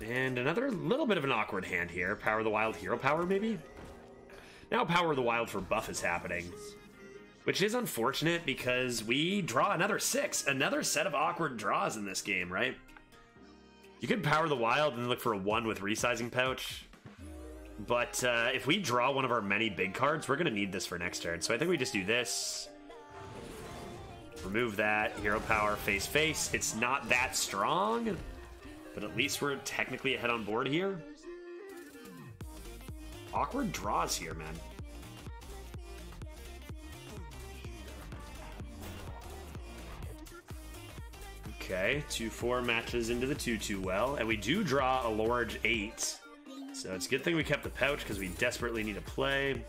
And another little bit of an awkward hand here. Power of the Wild, Hero Power, maybe? Now Power of the Wild for buff is happening. Which is unfortunate because we draw another 6. Another set of awkward draws in this game, right? You could Power of the Wild and look for a 1 with Resizing Pouch. But if we draw one of our many big cards, we're going to need this for next turn. So I think we just do this. Remove that. Hero Power, face. It's not that strong. But at least we're technically ahead on board here. Awkward draws here, man. Okay, 2-4 matches into the 2-2 well. And we do draw a large 8. So it's a good thing we kept the pouch because we desperately need a play.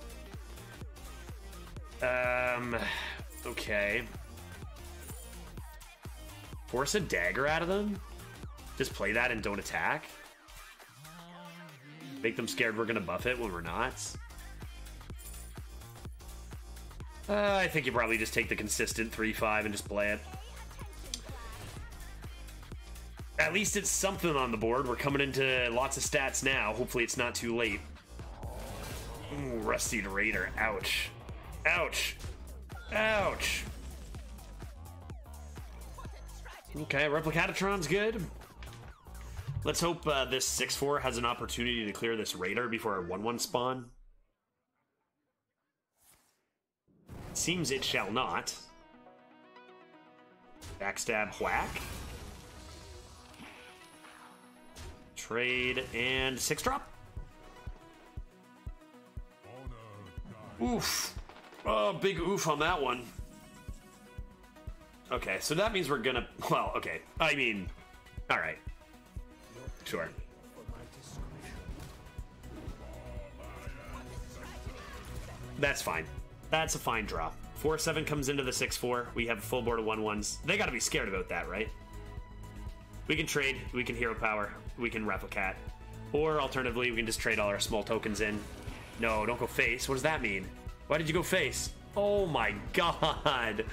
Okay. Force a dagger out of them? Just play that and don't attack? Make them scared we're going to buff it when we're not? I think you probably just take the consistent 3-5 and just play it. At least it's something on the board. We're coming into lots of stats now. Hopefully it's not too late. Ooh, Rusty Raider. Ouch. Ouch. Ouch. Okay, Replicat-o-tron's good. Let's hope this 6-4 has an opportunity to clear this Raider before our 1-1 spawn. Seems it shall not. Backstab whack. Trade and 6-drop. Oof. Oh, big oof on that one. Okay, so that means we're gonna... Well, okay. I mean... Alright. Sure. That's fine. That's a fine draw. 4/7 comes into the 6/4. We have a full board of 1/1s. They gotta be scared about that, right? We can trade, we can hero power, we can Replicat. Or alternatively, we can just trade all our small tokens in. No, don't go face. What does that mean? Why did you go face? Oh my god.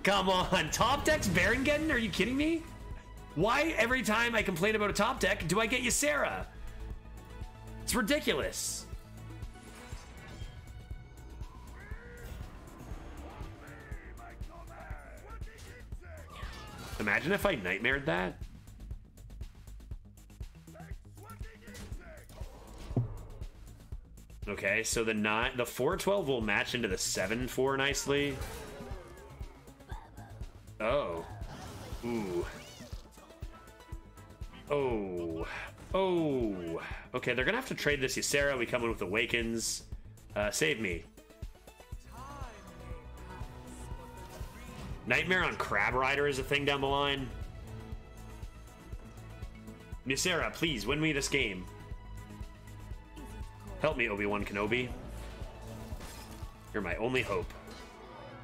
Come on. Top deck's Barongeddon? Are you kidding me? Why every time I complain about a top deck do I get Ysera? It's ridiculous. Imagine if I nightmared that. Okay, so the 4/12 will match into the 7/4 nicely. Oh. Ooh. Oh. Oh. Okay, they're gonna have to trade this Ysera. We come in with Awakens. Save me. Nightmare on Crab Rider is a thing down the line. Ysera, please, win me this game. Help me, Obi-Wan Kenobi. You're my only hope.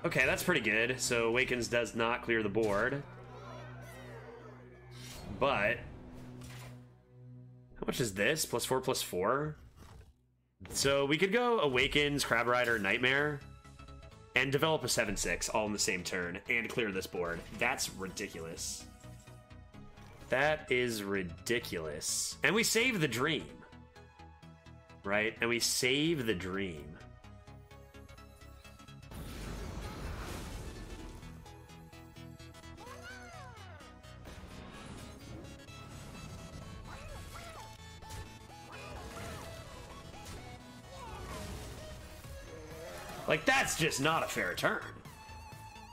Okay, that's pretty good. So Awakens does not clear the board. But how much is this? +4/+4? So we could go Awakens, Crab Rider, Nightmare, and develop a 7/6 all in the same turn and clear this board. That's ridiculous. That is ridiculous. And we save the dream. Right? And we save the dream. Like, that's just not a fair turn.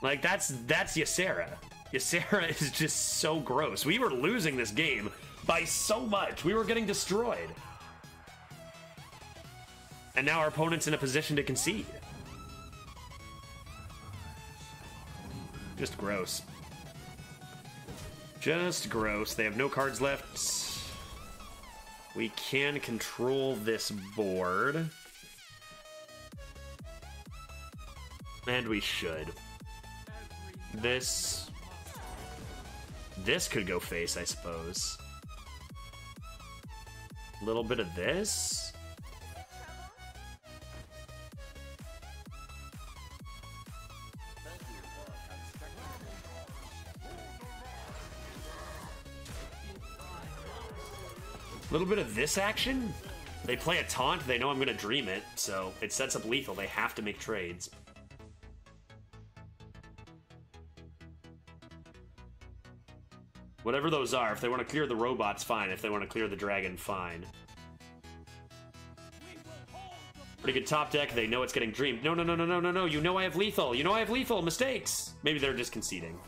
Like, that's Ysera. Ysera is just so gross. We were losing this game by so much. We were getting destroyed. And now our opponent's in a position to concede. Just gross. Just gross. They have no cards left. We can control this board. And we should. This could go face, I suppose. A little bit of this. A little bit of this action. They play a taunt, they know I'm gonna dream it, so it sets up lethal. They have to make trades. Whatever those are, if they want to clear the robots, fine. If they want to clear the dragon, fine. Pretty good top deck. They know it's getting dreamed. No, no, no, no, no, no, no. You know I have lethal. You know I have lethal. Mistakes. Maybe they're just conceding.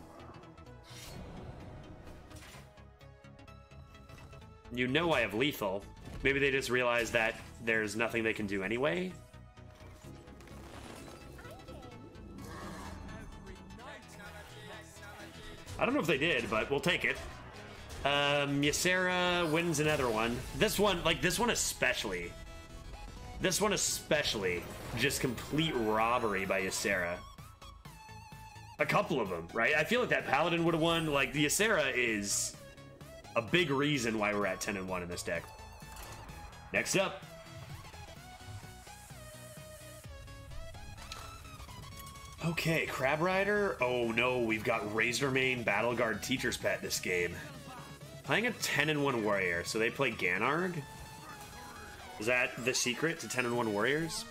You know I have lethal. Maybe they just realize that there's nothing they can do anyway. I don't know if they did, but we'll take it. Ysera wins another one. This one, like this one especially. This one especially. Just complete robbery by Ysera. A couple of them, right? I feel like that Paladin would have won. Like, the Ysera is a big reason why we're at 10-1 in this deck. Next up. Okay, Crab Rider. Oh no, we've got Razormane Battleguard Teacher's Pet this game. Playing a 10-1 warrior, so they play Ganarg? Is that the secret to 10-1 warriors?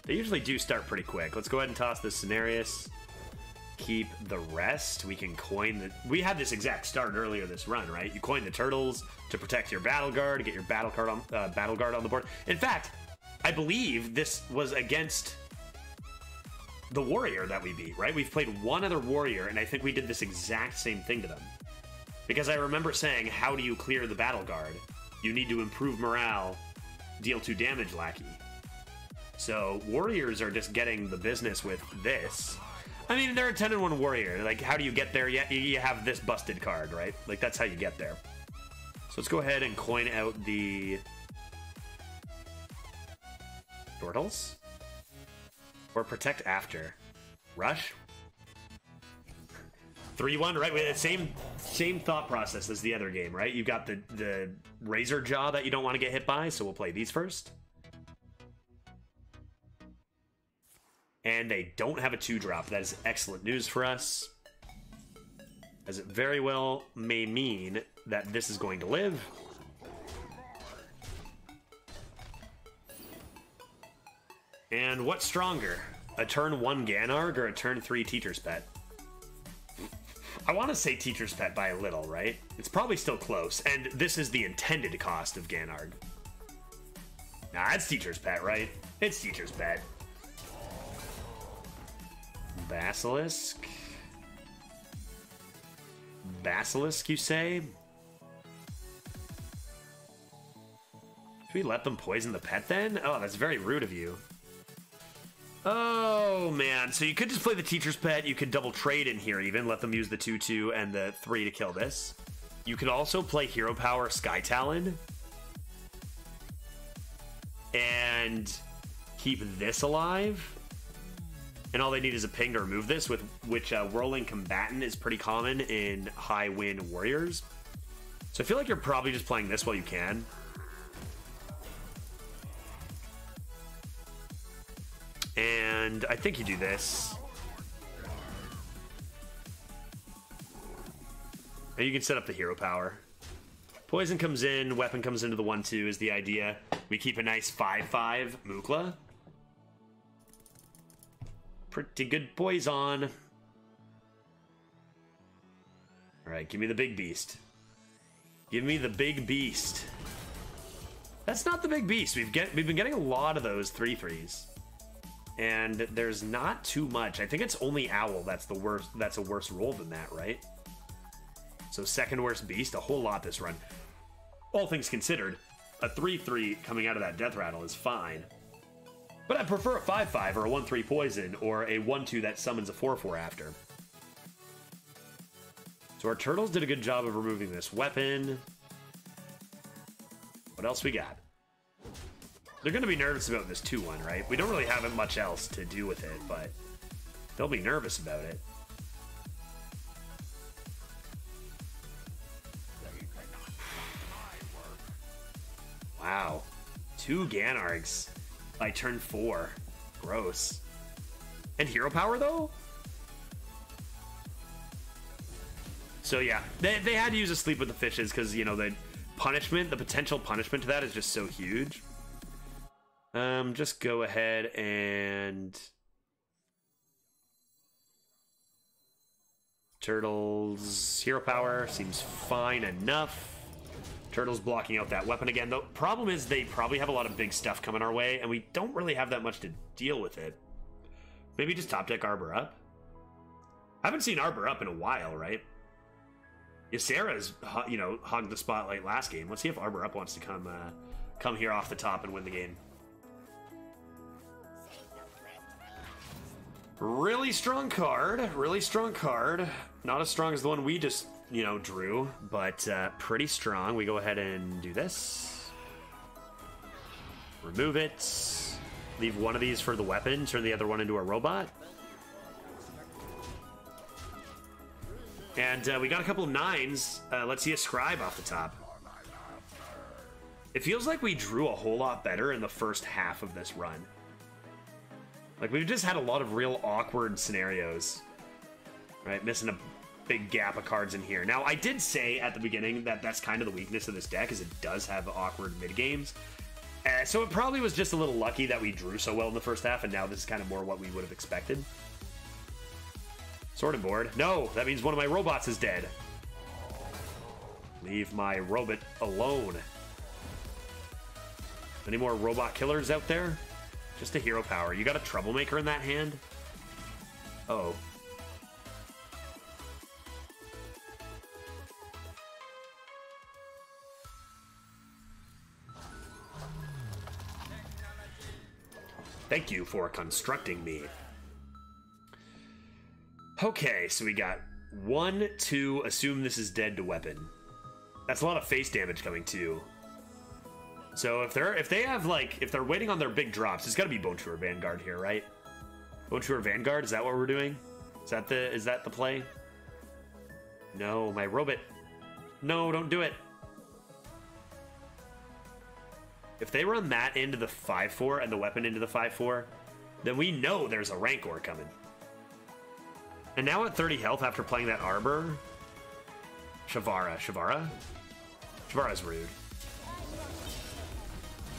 They usually do start pretty quick. Let's go ahead and toss this Cenarius. Keep the rest. We can coin the... We had this exact start earlier this run, right? You coin the turtles to protect your Battleguard, to get your Battleguard on the board. In fact, I believe this was against the warrior that we beat, right? We've played one other warrior, and I think we did this exact same thing to them. Because I remember saying, how do you clear the Battleguard? You need to improve morale, deal 2 damage, lackey. So warriors are just getting the business with this. I mean, they're a 10-1 warrior. Like, how do you get there? You have this busted card, right? Like, that's how you get there. So let's go ahead and coin out the turtles. Or protect after. Rush? 3-1, right? With the same thought process as the other game, right? You've got the Razor Jaw that you don't want to get hit by, so we'll play these first. And they don't have a 2-drop. That is excellent news for us. As it very well may mean that this is going to live. And what's stronger? A turn 1 Ganarg or a turn 3 Teacher's Pet? I want to say Teacher's Pet by a little, right? It's probably still close, and this is the intended cost of Ganarg. Nah, it's Teacher's Pet, right? It's Teacher's Pet. Basilisk? Basilisk, you say? Should we let them poison the pet then? Oh, that's very rude of you. Oh, man. So you could just play the Teacher's Pet. You could double trade in here even. Let them use the 2-2 and the 3 to kill this. You could also play Hero Power Sky Talon. And keep this alive. And all they need is a ping to remove this, with which Whirling Combatant is pretty common in High Wind Warriors. So I feel like you're probably just playing this while you can. And I think you do this. And you can set up the hero power. Poison comes in, weapon comes into the 1-2 is the idea. We keep a nice 5-5 Mukla. Pretty good poison. Alright, give me the big beast. Give me the big beast. That's not the big beast. We've been getting a lot of those 3/3s. And there's not too much. I think it's only Owl that's the worst. That's a worse roll than that, right? So second worst beast, a whole lot this run. All things considered, a 3/3 coming out of that death rattle is fine. But I prefer a 5/5 or a 1/3 poison or a 1/2 that summons a 4/4 after. So our turtles did a good job of removing this weapon. What else we got? They're going to be nervous about this 2-1, right? We don't really have much else to do with it, but they'll be nervous about it. Wow. 2 Ganargs by turn 4. Gross. And hero power, though? So, yeah. They had to use a Sleep with the Fishes because, you know, the potential punishment to that is just so huge. Just go ahead and... Turtles, hero power seems fine enough. Turtles blocking out that weapon again. The problem is they probably have a lot of big stuff coming our way, and we don't really have that much to deal with it. Maybe just top deck Arbor up. I haven't seen Arbor up in a while, right? Ysera's, you know, hogged the spotlight last game. Let's see if Arbor up wants to come here off the top and win the game. Really strong card. Really strong card. Not as strong as the one we just, you know, drew, but pretty strong. We go ahead and do this. Remove it. Leave one of these for the weapon. Turn the other one into a robot. And we got a couple of 9s. Let's see a scribe off the top. It feels like we drew a whole lot better in the first half of this run. Like, we've just had a lot of real awkward scenarios. Right, missing a big gap of cards in here. Now, I did say at the beginning that that's kind of the weakness of this deck, is it does have awkward mid-games. So it probably was just a little lucky that we drew so well in the first half, and now this is kind of more what we would have expected. Sorted board. No, that means one of my robots is dead. Leave my robot alone. Any more robot killers out there? Just a hero power. You got a troublemaker in that hand? Uh-oh. Thank you for constructing me. Okay, so we got 1, 2, assume this is dead to weapon. That's a lot of face damage coming too. So if they're waiting on their big drops, it's got to be Bone Chewer Vanguard here, right? Go to our Vanguard. Is that what we're doing? Is that the play? No, my robot. No, don't do it. If they run that into the 5/4 and the weapon into the 5/4, then we know there's a Rancor coming. And now at 30 health after playing that Arbor, Shavara's rude.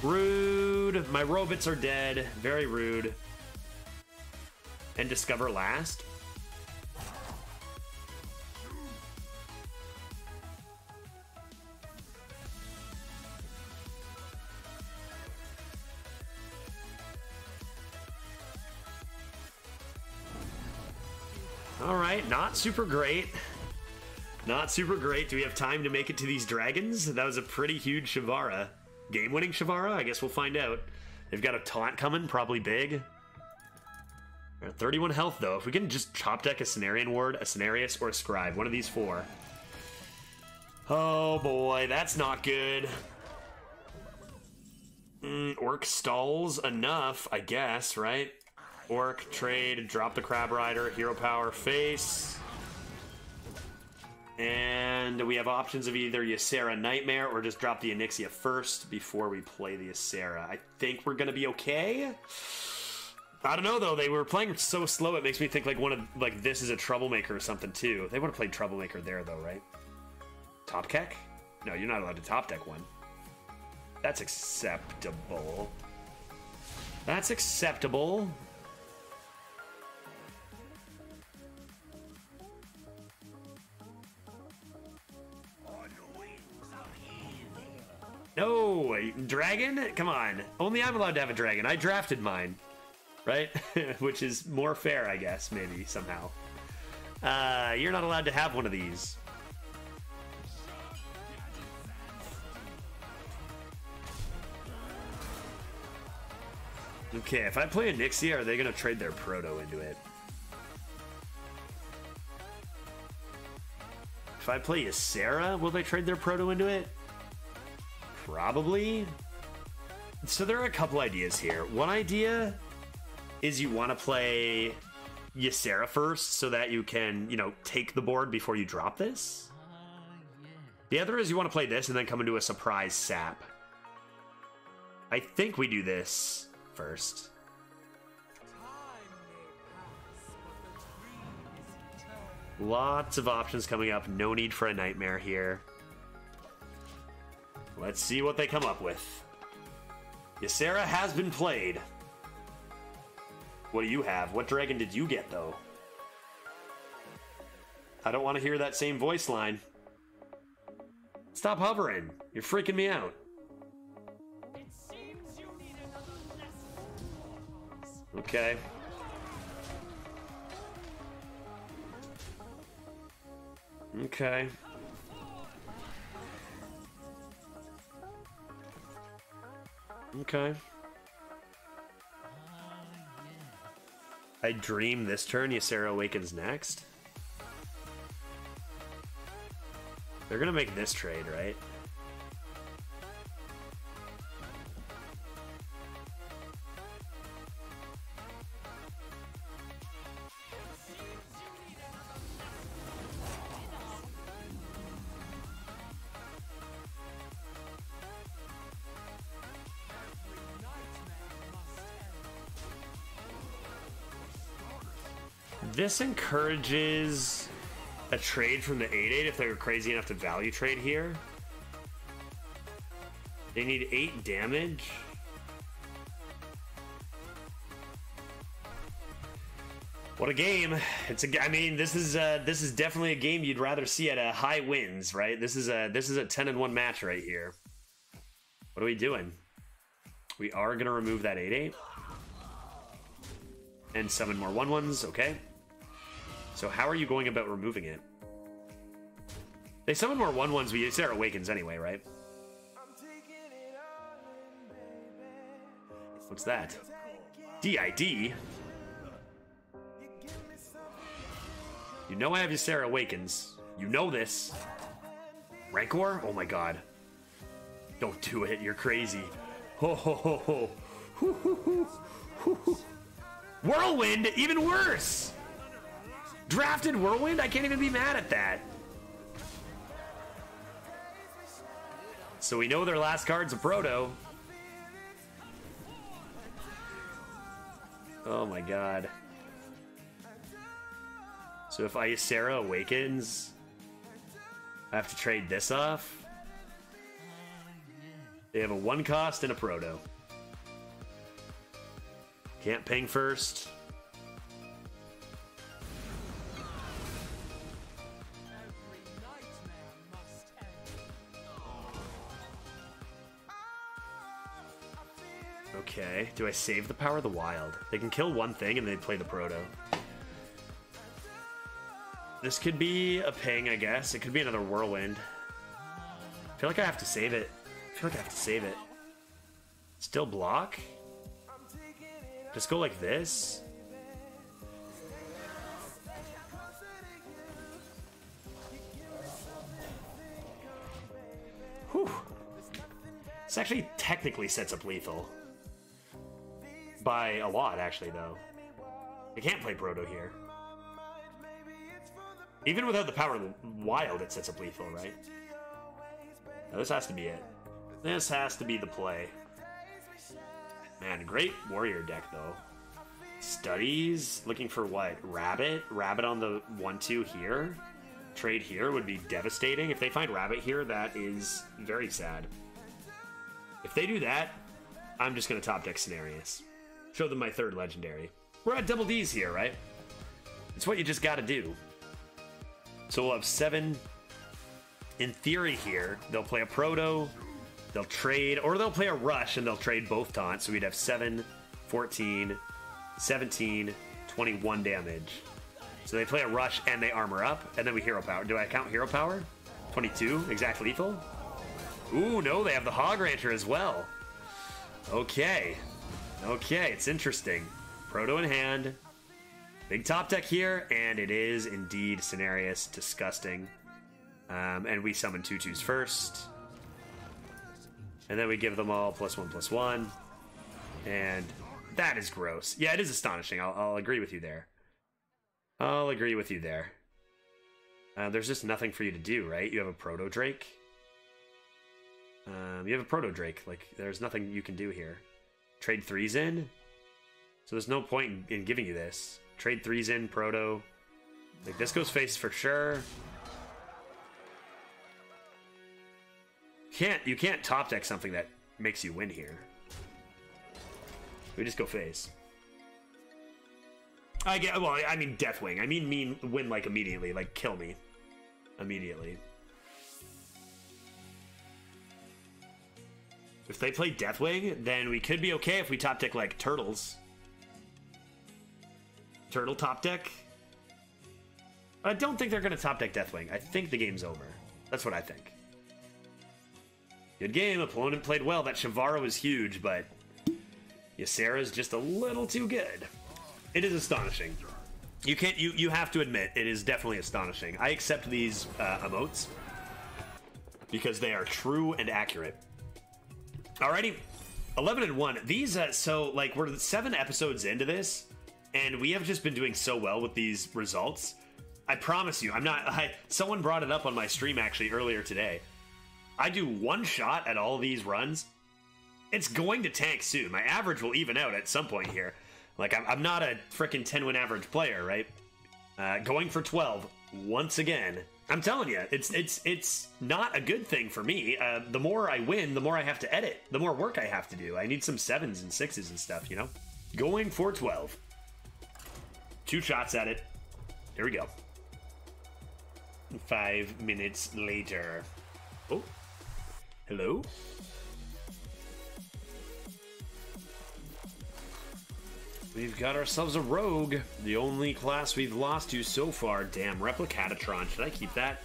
Rude. My robots are dead. Very rude. And discover last. All right, not super great. Not super great. Do we have time to make it to these dragons? That was a pretty huge Shavara. Game-winning Shavara? I guess we'll find out. They've got a taunt coming, probably big. We're at 31 health, though. If we can just chop deck a Cenarian Ward, a Cenarius, or a Scribe, one of these four. Oh boy, that's not good. Orc stalls enough, I guess, right? Orc, trade, drop the Crab Rider, hero power, face. And we have options of either Ysera Nightmare or just drop the Onyxia first before we play the Ysera. I think we're going to be okay. I don't know, though. They were playing so slow, it makes me think like this is a Troublemaker or something, too. They would have played Troublemaker there, though, right? Top deck? No, you're not allowed to top deck one. That's acceptable. That's acceptable. No, dragon? Come on. Only I'm allowed to have a dragon. I drafted mine, right? Which is more fair, I guess, maybe, somehow. You're not allowed to have one of these. Okay, if I play a Nixia, are they going to trade their Proto into it? If I play Ysera, will they trade their Proto into it? Probably. So there are a couple ideas here. One idea is you want to play Ysera first so that you can, take the board before you drop this. The other is you want to play this and then come into a surprise sap. I think we do this first. Lots of options coming up. No need for a Nightmare here. Let's see what they come up with. Ysera has been played. What do you have? What dragon did you get, though? I don't want to hear that same voice line. Stop hovering. You're freaking me out. It seems you need another lesson. Okay. Okay. Okay. I dream this turn, Ysera Awakens next. They're gonna make this trade, right? This encourages a trade from the 8/8 if they were crazy enough to value trade here. They need 8 damage. What a game. I mean, this is definitely a game you'd rather see at a high wins, right? This is a 10-1 match right here. What are we doing? We are gonna remove that 8/8 and summon more 1/1s, okay? So how are you going about removing it? They summon more 1/1s, but Ysera Awakens anyway, right? What's that? DID? You know I have Ysera Awakens. You know this. Rancor? Oh my god. Don't do it, you're crazy. Ho ho ho ho. Hoo, hoo, hoo. Hoo, hoo. Whirlwind, even worse! Drafted Whirlwind? I can't even be mad at that. So we know their last card's a Proto. Oh my god. So if Ysera awakens, I have to trade this off. They have a 1 cost and a Proto. Can't ping first. Every nightmare must end. Okay, do I save the Power of the Wild? They can kill one thing and they play the Proto. This could be a ping, I guess. It could be another Whirlwind. I feel like I have to save it. Still block? Just go like this? Whew. This actually technically sets up lethal. By a lot, actually, though. I can't play Proto here. Even without the Power of the Wild, it sets up lethal, right? Now, this has to be it. This has to be the play. Man, great warrior deck, though. Studies, looking for what? Rabbit? Rabbit on the 1-2 here? Trade here would be devastating. If they find Rabbit here, that is very sad. If they do that, I'm just going to top deck Cenarius. Show them my 3rd legendary. We're at double Ds here, right? It's what you just got to do. So we'll have 7. In theory here, they'll play a Proto, they'll trade, or they'll play a Rush and they'll trade both taunts. So we'd have 7, 14, 17, 21 damage. So they play a Rush and they armor up, and then we Hero Power. Do I count Hero Power? 22, exact lethal? Ooh, no, they have the Hog Rancher as well. Okay. Okay, it's interesting. Proto in hand. Big top deck here, and it is indeed Cenarius. Disgusting. And we summon 2/2s first. And then we give them all +1/+1. And that is gross. Yeah, it is astonishing. I'll agree with you there. I'll agree with you there. There's just nothing for you to do, right? You have a Proto Drake. You have a Proto Drake. Like, there's nothing you can do here. Trade 3s in. So there's no point in giving you this. Trade 3s in, Proto. Like, this goes face for sure. You can't top deck something that makes you win here. We just go face. I mean Deathwing. I mean win like immediately, like kill me immediately. If they play Deathwing, then we could be okay if we top deck like Turtles. Turtle top deck. I don't think they're going to top deck Deathwing. I think the game's over. That's what I think. Good game. Opponent played well. That Shavara was huge, but Ysera's just a little too good. It is astonishing. You have to admit, it is definitely astonishing. I accept these emotes because they are true and accurate. Alrighty, 11-1. These, so like we're 7 episodes into this, and we have just been doing so well with these results. I promise you, someone brought it up on my stream actually earlier today. I do 1 shot at all these runs. It's going to tank soon. My average will even out at some point here. Like, I'm not a freaking 10-win average player, right? Going for 12 once again. I'm telling you, it's not a good thing for me. The more I win, the more I have to edit. The more work I have to do. I need some 7s and 6s and stuff, you know? Going for 12. 2 shots at it. Here we go. 5 minutes later. Oh. Hello? We've got ourselves a rogue. The only class we've lost to so far. Damn, Replicat-o-tron. Should I keep that?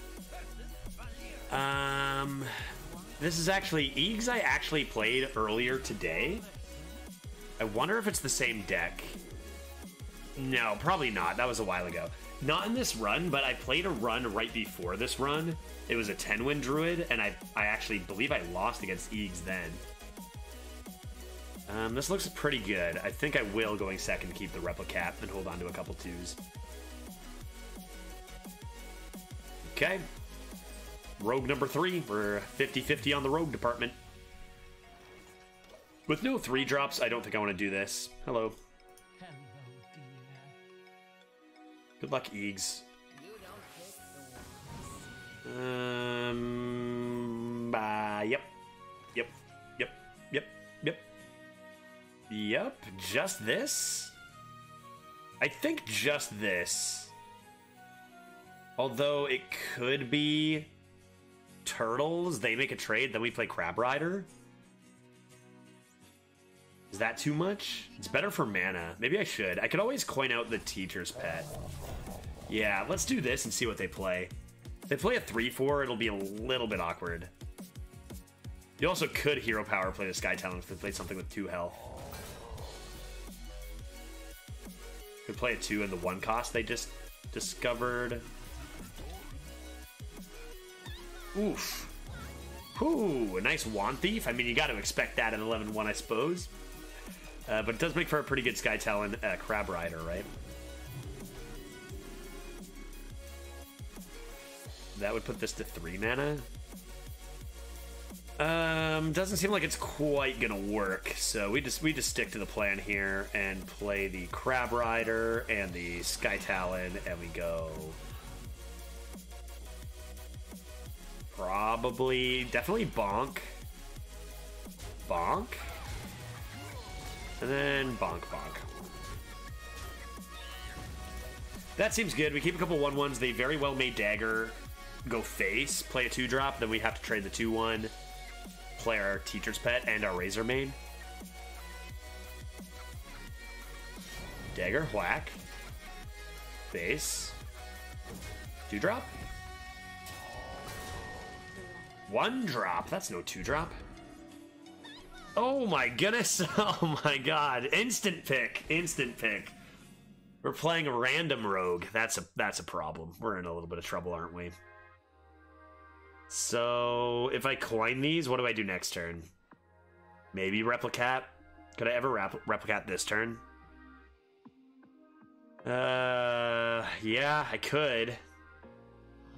This is actually Eags I actually played earlier today. I wonder if it's the same deck. No, probably not. That was a while ago. Not in this run, but I played a run right before this run. It was a 10-win Druid, and I actually believe I lost against Eags then. This looks pretty good. I think I will going second to keep the Replicat and hold on to a couple 2s. Okay. Rogue number 3. We're 50-50 on the rogue department. With no 3-drops, I don't think I want to do this. Hello. Hello, dear. Good luck, Eags. Yep. Yep. Yep. Yep. Yep. Yep. Just this? I think just this. Although it could be turtles. They make a trade, then we play Crab Rider. Is that too much? It's better for mana. Maybe I should. I could always coin out the teacher's pet. Yeah, let's do this and see what they play. If they play a 3-4, it'll be a little bit awkward. You also could hero power play the Sky Talon if they play something with 2 health. Could play a 2 in the 1 cost they just discovered. Oof. Ooh, a nice Wand Thief. I mean, you got to expect that in 11-1, I suppose. But it does make for a pretty good Sky Talon Crab Rider, right? That would put this to 3 mana. Doesn't seem like it's quite gonna work, so we just stick to the plan here and play the Crab Rider and the Sky Talon, and we go definitely bonk, and then bonk. That seems good. We keep a couple 1/1s. They very well may dagger, go face, play a 2-drop, then we have to trade the 2/1, play our teacher's pet and our Razor Main. Dagger, whack, face, 2-drop, 1-drop. That's no 2-drop. Oh my goodness. Oh my god. Instant pick. We're playing a random rogue. That's a problem. We're in a little bit of trouble, aren't we? So, if I coin these, what do I do next turn? Maybe Replicat? Could I ever Replicat this turn? Yeah, I could.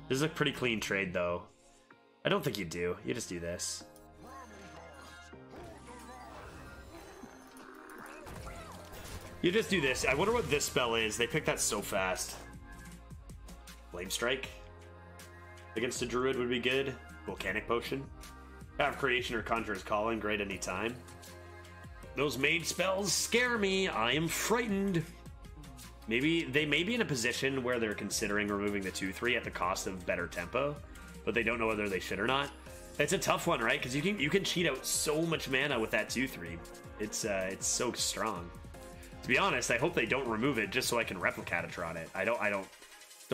This is a pretty clean trade, though. I don't think you do. You just do this. You just do this. I wonder what this spell is. They picked that so fast. Flame Strike. Against a Druid would be good. Volcanic Potion. Have Creation or Conjurer's Calling. Great anytime. Those mage spells scare me. I am frightened. Maybe they may be in a position where they're considering removing the 2/3 at the cost of better tempo, but they don't know whether they should or not. It's a tough one, right? Because you can cheat out so much mana with that 2/3. It's so strong. To be honest, I hope they don't remove it just so I can Replicat-o-tron it. I don't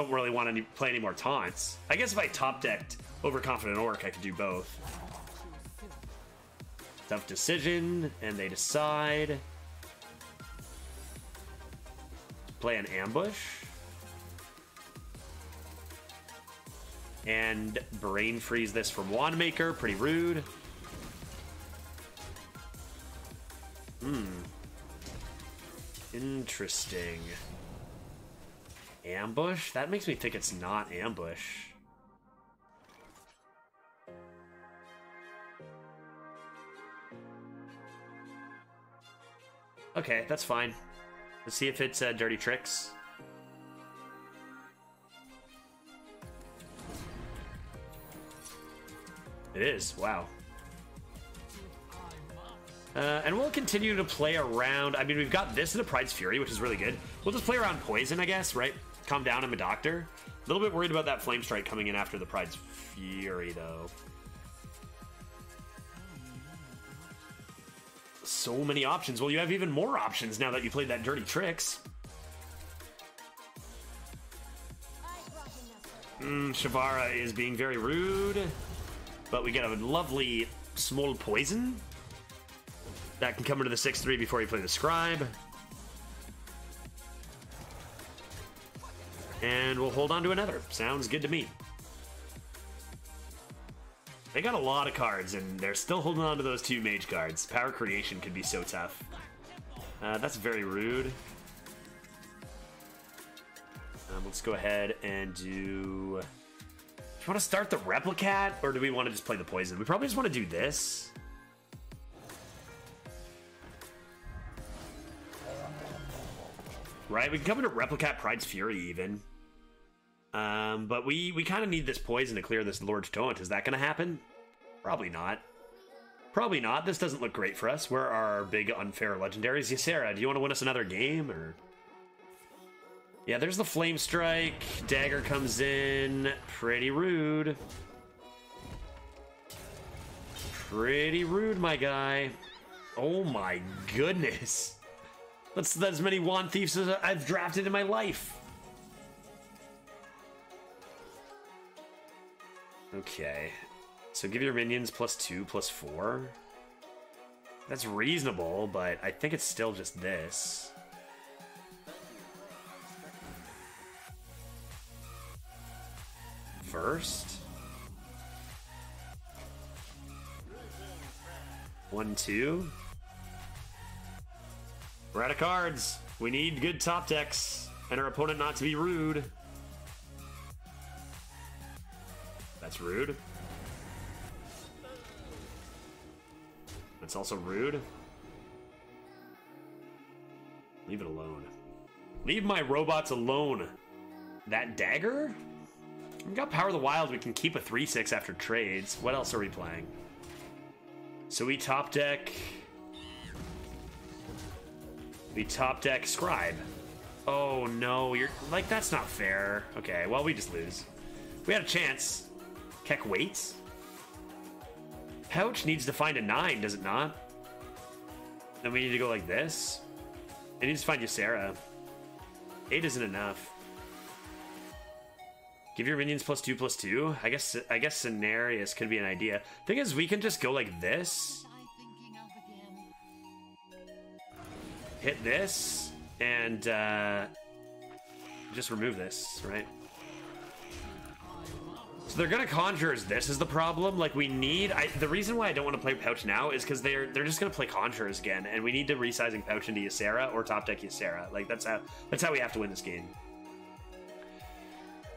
really want to play any more taunts. I guess if I top decked Overconfident Orc, I could do both. Tough decision, and they decide to play an ambush and brain freeze this from Wandmaker. Pretty rude. Interesting. Ambush? That makes me think it's not ambush. Okay, that's fine. Let's see if it's Dirty Tricks. It is. Wow. And we'll continue to play around. I mean, we've got this in the Pride's Fury, which is really good. We'll just play around Poison, I guess, right? Calm down, I'm a doctor. A little bit worried about that Flame Strike coming in after the Pride's Fury, though. So many options. Well, you have even more options now that you played that Dirty Tricks. Shavara is being very rude. But we get a lovely small Poison. That can come into the 6/3 before you play the Scribe. And we'll hold on to another. Sounds good to me. They got a lot of cards, and they're still holding on to those 2 mage cards. Power creation could be so tough. That's very rude. Let's go ahead and do... Do you want to start the Replicat, or do we want to just play the poison? We probably just want to do this. Right, we can come into Replicat Pride's Fury even. But we kind of need this poison to clear this Lord's Taunt. Is that going to happen? Probably not. Probably not. This doesn't look great for us. Where are our big unfair legendaries? Ysera, do you want to win us another game, or... Yeah, there's the Flame Strike. Dagger comes in. Pretty rude. Pretty rude, my guy. Oh my goodness. That's as many Wand Thieves as I've drafted in my life. Okay. So give your minions +2, +4. That's reasonable, but I think it's still just this. First. 1, 2. We're out of cards. We need good top decks, and our opponent not to be rude. That's rude. That's also rude. Leave it alone. Leave my robots alone. That dagger? We've got Power of the Wild. We can keep a 3/6 after trades. What else are we playing? So we top deck... We top deck Scribe. Oh no, you're... Like, that's not fair. Okay, well, we just lose. We had a chance. Keck waits. Pouch needs to find a 9, does it not? Then we need to go like this. It needs to find Ysera. 8 isn't enough. Give your minions +2, +2. I guess Cenarius could be an idea. Thing is, we can just go like this. Hit this, and just remove this, right? So they're gonna Conjurers. This is the problem. Like, we need... the reason why I don't want to play Pouch now is because they're just gonna play Conjurers again, and we need to resizing Pouch into Ysera or top deck Ysera. Like, that's how we have to win this game.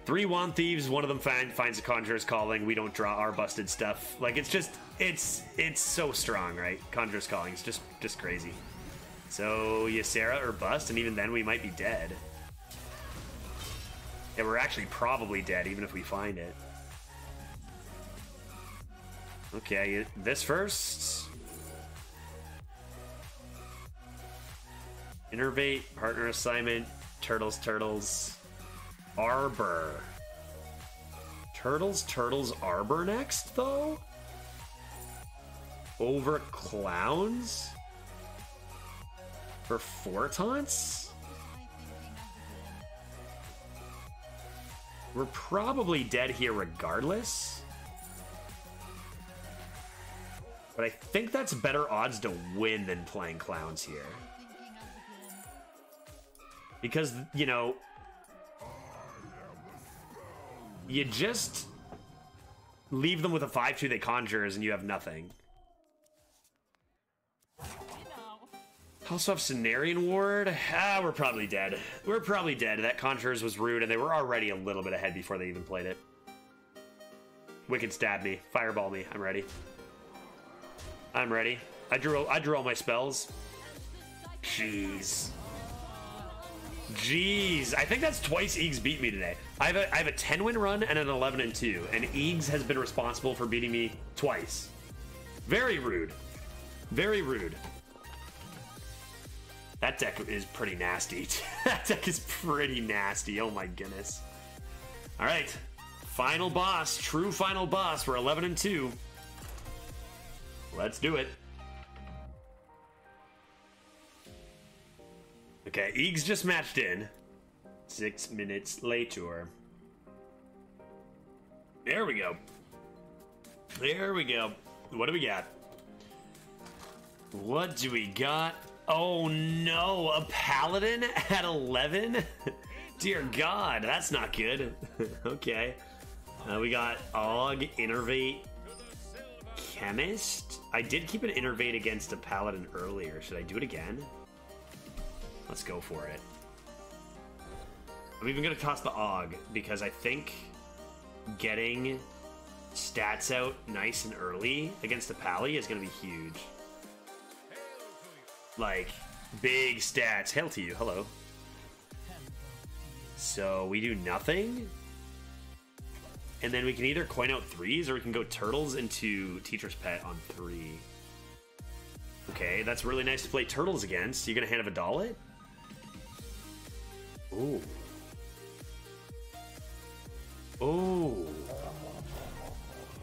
3 Wand Thieves, one of them finds a Conjurer's Calling. We don't draw our busted stuff. Like, it's just... It's so strong, right? Conjurer's Calling. It's just crazy. So, Ysera or bust, and even then we might be dead. Yeah, we're actually probably dead, even if we find it. Okay, this first. Innervate, Partner Assignment, Turtles, Arbor. Turtles, Arbor next, though? Over Clowns? For 4 taunts? We're probably dead here regardless. But I think that's better odds to win than playing Clowns here. Because, you know, you just leave them with a 5/2 they Conjures and you have nothing. Also have Cenarian Ward. We're probably dead. We're probably dead. That Conjurers was rude, and they were already a little bit ahead before they even played it. Wicked stab me. Fireball me. I'm ready. I'm ready. I drew all my spells. Jeez. I think that's twice Eags beat me today. I have a 10-win run and an 11-2, and Eags has been responsible for beating me twice. Very rude. Very rude. That deck is pretty nasty. That deck is pretty nasty. Oh my goodness. All right. Final boss. True final boss. We're 11-2. Let's do it. Okay, Eags just matched in. 6 minutes later. There we go. There we go. What do we got? What do we got? Oh no, a Paladin at 11? Dear God, that's not good. Okay. We got Og, Innervate, Chemist. I did keep an Innervate against a Paladin earlier. Should I do it again? Let's go for it. I'm even going to toss the Og, because I think getting stats out nice and early against a Pally is going to be huge. Like, big stats. Hail to you. Hello. So we do nothing. And then we can either coin out 3s or we can go Turtles into Teacher's Pet on 3. Okay, that's really nice to play Turtles against. You gonna Hand of Adalit? Ooh. Oh.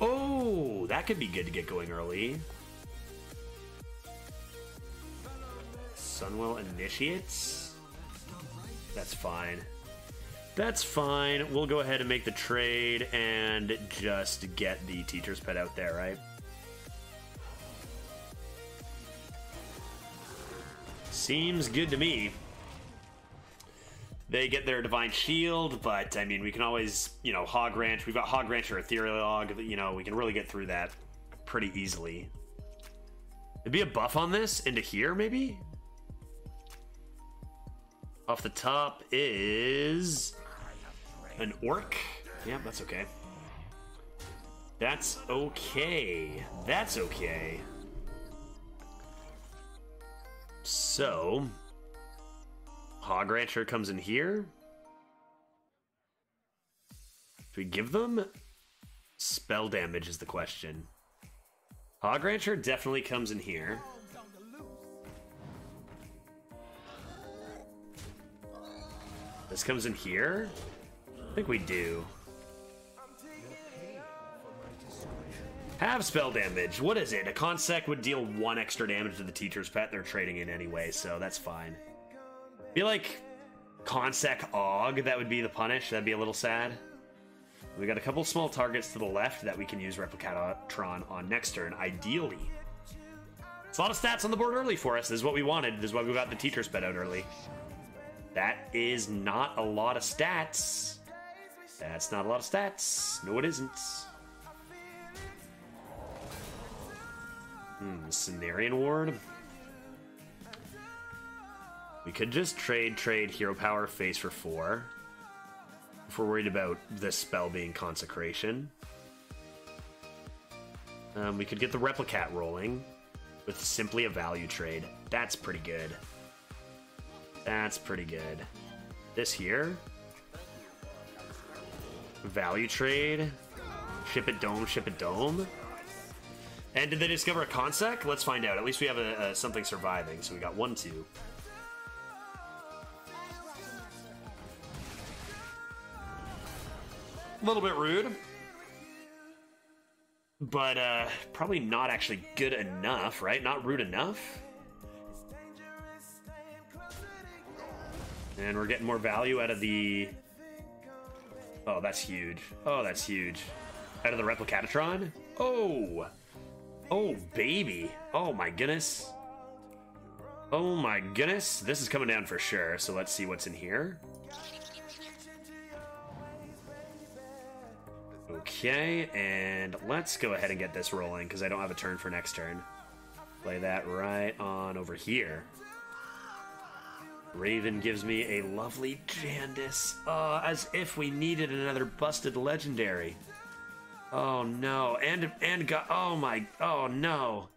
Oh, that could be good to get going early. Sunwell Initiates? That's fine. That's fine. We'll go ahead and make the trade and just get the Teacher's Pet out there, right? Seems good to me. They get their Divine Shield, but, I mean, we can always, you know, Hog Ranch. We've got Hog Ranch or Ethereal Log. You know, we can really get through that pretty easily. There'd be a buff on this into here, maybe? Off the top is an Orc. Yeah, that's okay. That's okay. That's okay. So, Hog Rancher comes in here. Do we give them? Spell damage is the question. Hog Rancher definitely comes in here. This comes in here? I think we do. Have spell damage. What is it? A Consec would deal 1 extra damage to the Teacher's Pet. They're trading in anyway, so that's fine. Be like Consec Og, that would be the punish. That'd be a little sad. We got a couple small targets to the left that we can use Replicat-o-tron on next turn, ideally. It's a lot of stats on the board early for us. This is what we wanted. This is why we got the Teacher's Pet out early. That is not a lot of stats. That's not a lot of stats. No, it isn't. Cenarian Ward. We could just trade Hero Power face for 4. If we're worried about this spell being Consecration. We could get the Replicat rolling with simply a value trade. That's pretty good. That's pretty good. This here. Value trade. Ship it dome, ship it dome. And did they discover a Consec? Let's find out. At least we have a something surviving. So we got 1, 2. A little bit rude. But probably not actually good enough, right? Not rude enough. And we're getting more value out of the... Oh, that's huge. Oh, that's huge. Out of the Replicat-o-tron? Oh! Oh, baby. Oh, my goodness. Oh, my goodness. This is coming down for sure, so let's see what's in here. Okay, and let's go ahead and get this rolling, because I don't have a turn for next turn. Play that right on over here. Raven gives me a lovely Jandis. Oh, as if we needed another busted legendary. Oh no, and God, oh my, oh no.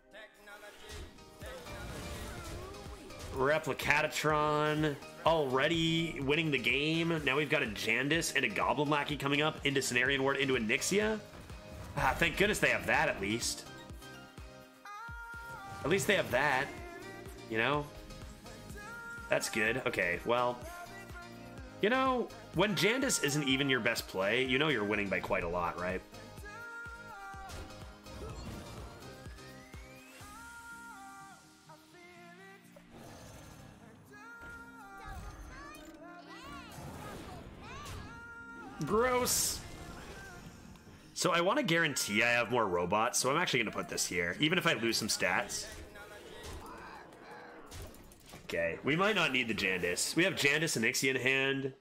Replicat-o-tron already winning the game. Now we've got a Jandis and a Goblin Lackey coming up into Cenarian Ward into Onyxia. Ah, thank goodness they have that at least. At least they have that, you know? That's good. Okay, well, you know, when Jandis isn't even your best play, you know you're winning by quite a lot, right? Gross. So I want to guarantee I have more robots, so I'm actually going to put this here, even if I lose some stats. Okay, we might not need the Jandis. We have Jandis and Onyxia in hand.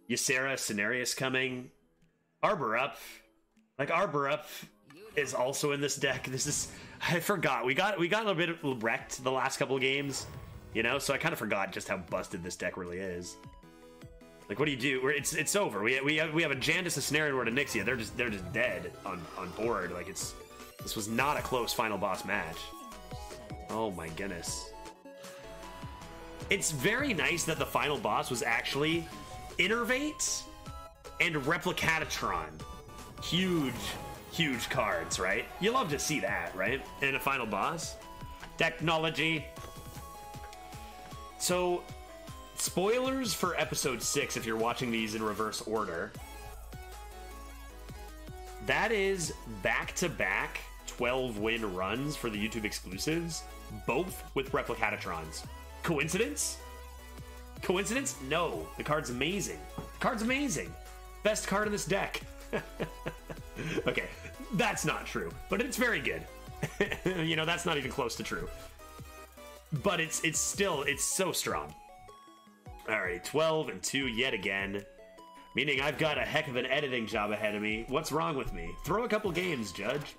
Ysera, Cenarius coming. Arbor up. Like, Arbor up is also in this deck. This is, I forgot. We got a little bit wrecked the last couple of games, you know. So I kind of forgot just how busted this deck really is. Like, what do you do? It's over. We have a Jandis, a Snare, and a Nixia. They're just dead on board. Like, this was not a close final boss match. Oh my goodness. It's very nice that the final boss was actually Innervate and Replicat-o-tron. Huge cards, right? You love to see that, right? In a final boss. Technology. So, spoilers for episode 6 if you're watching these in reverse order. That is back-to-back 12-win runs for the YouTube exclusives, both with Replicat-o-trons. Coincidence? Coincidence? No. The card's amazing. The card's amazing. Best card in this deck. Okay, that's not true, but it's very good. You know, that's not even close to true. But it's still so strong. Alright, 12 and 2 yet again. Meaning I've got a heck of an editing job ahead of me. What's wrong with me? Throw a couple games, Judge.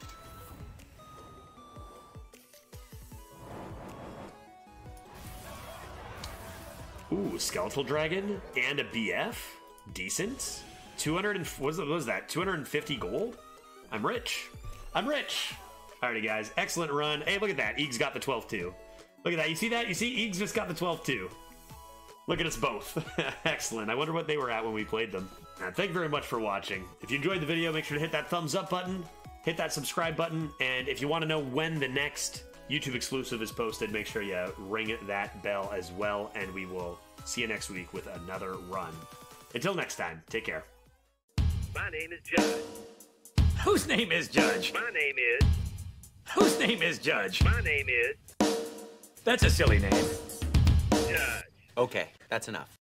Ooh, Skeletal Dragon and a BF. Decent. 200 and what was that? 250 gold? I'm rich. I'm rich. Alrighty, guys. Excellent run. Hey, look at that. Eag's got the 12 too. Look at that. You see that? You see Eag's just got the 12 too. Look at us both. Excellent. I wonder what they were at when we played them. Thank you very much for watching. If you enjoyed the video, make sure to hit that thumbs up button, hit that subscribe button, and if you want to know when the next YouTube exclusive is posted, make sure you ring that bell as well, and we will see you next week with another run. Until next time, take care. My name is Judge. Whose name is Judge? My name is. Whose name is Judge? My name is That's a silly name. Judge. Okay, that's enough.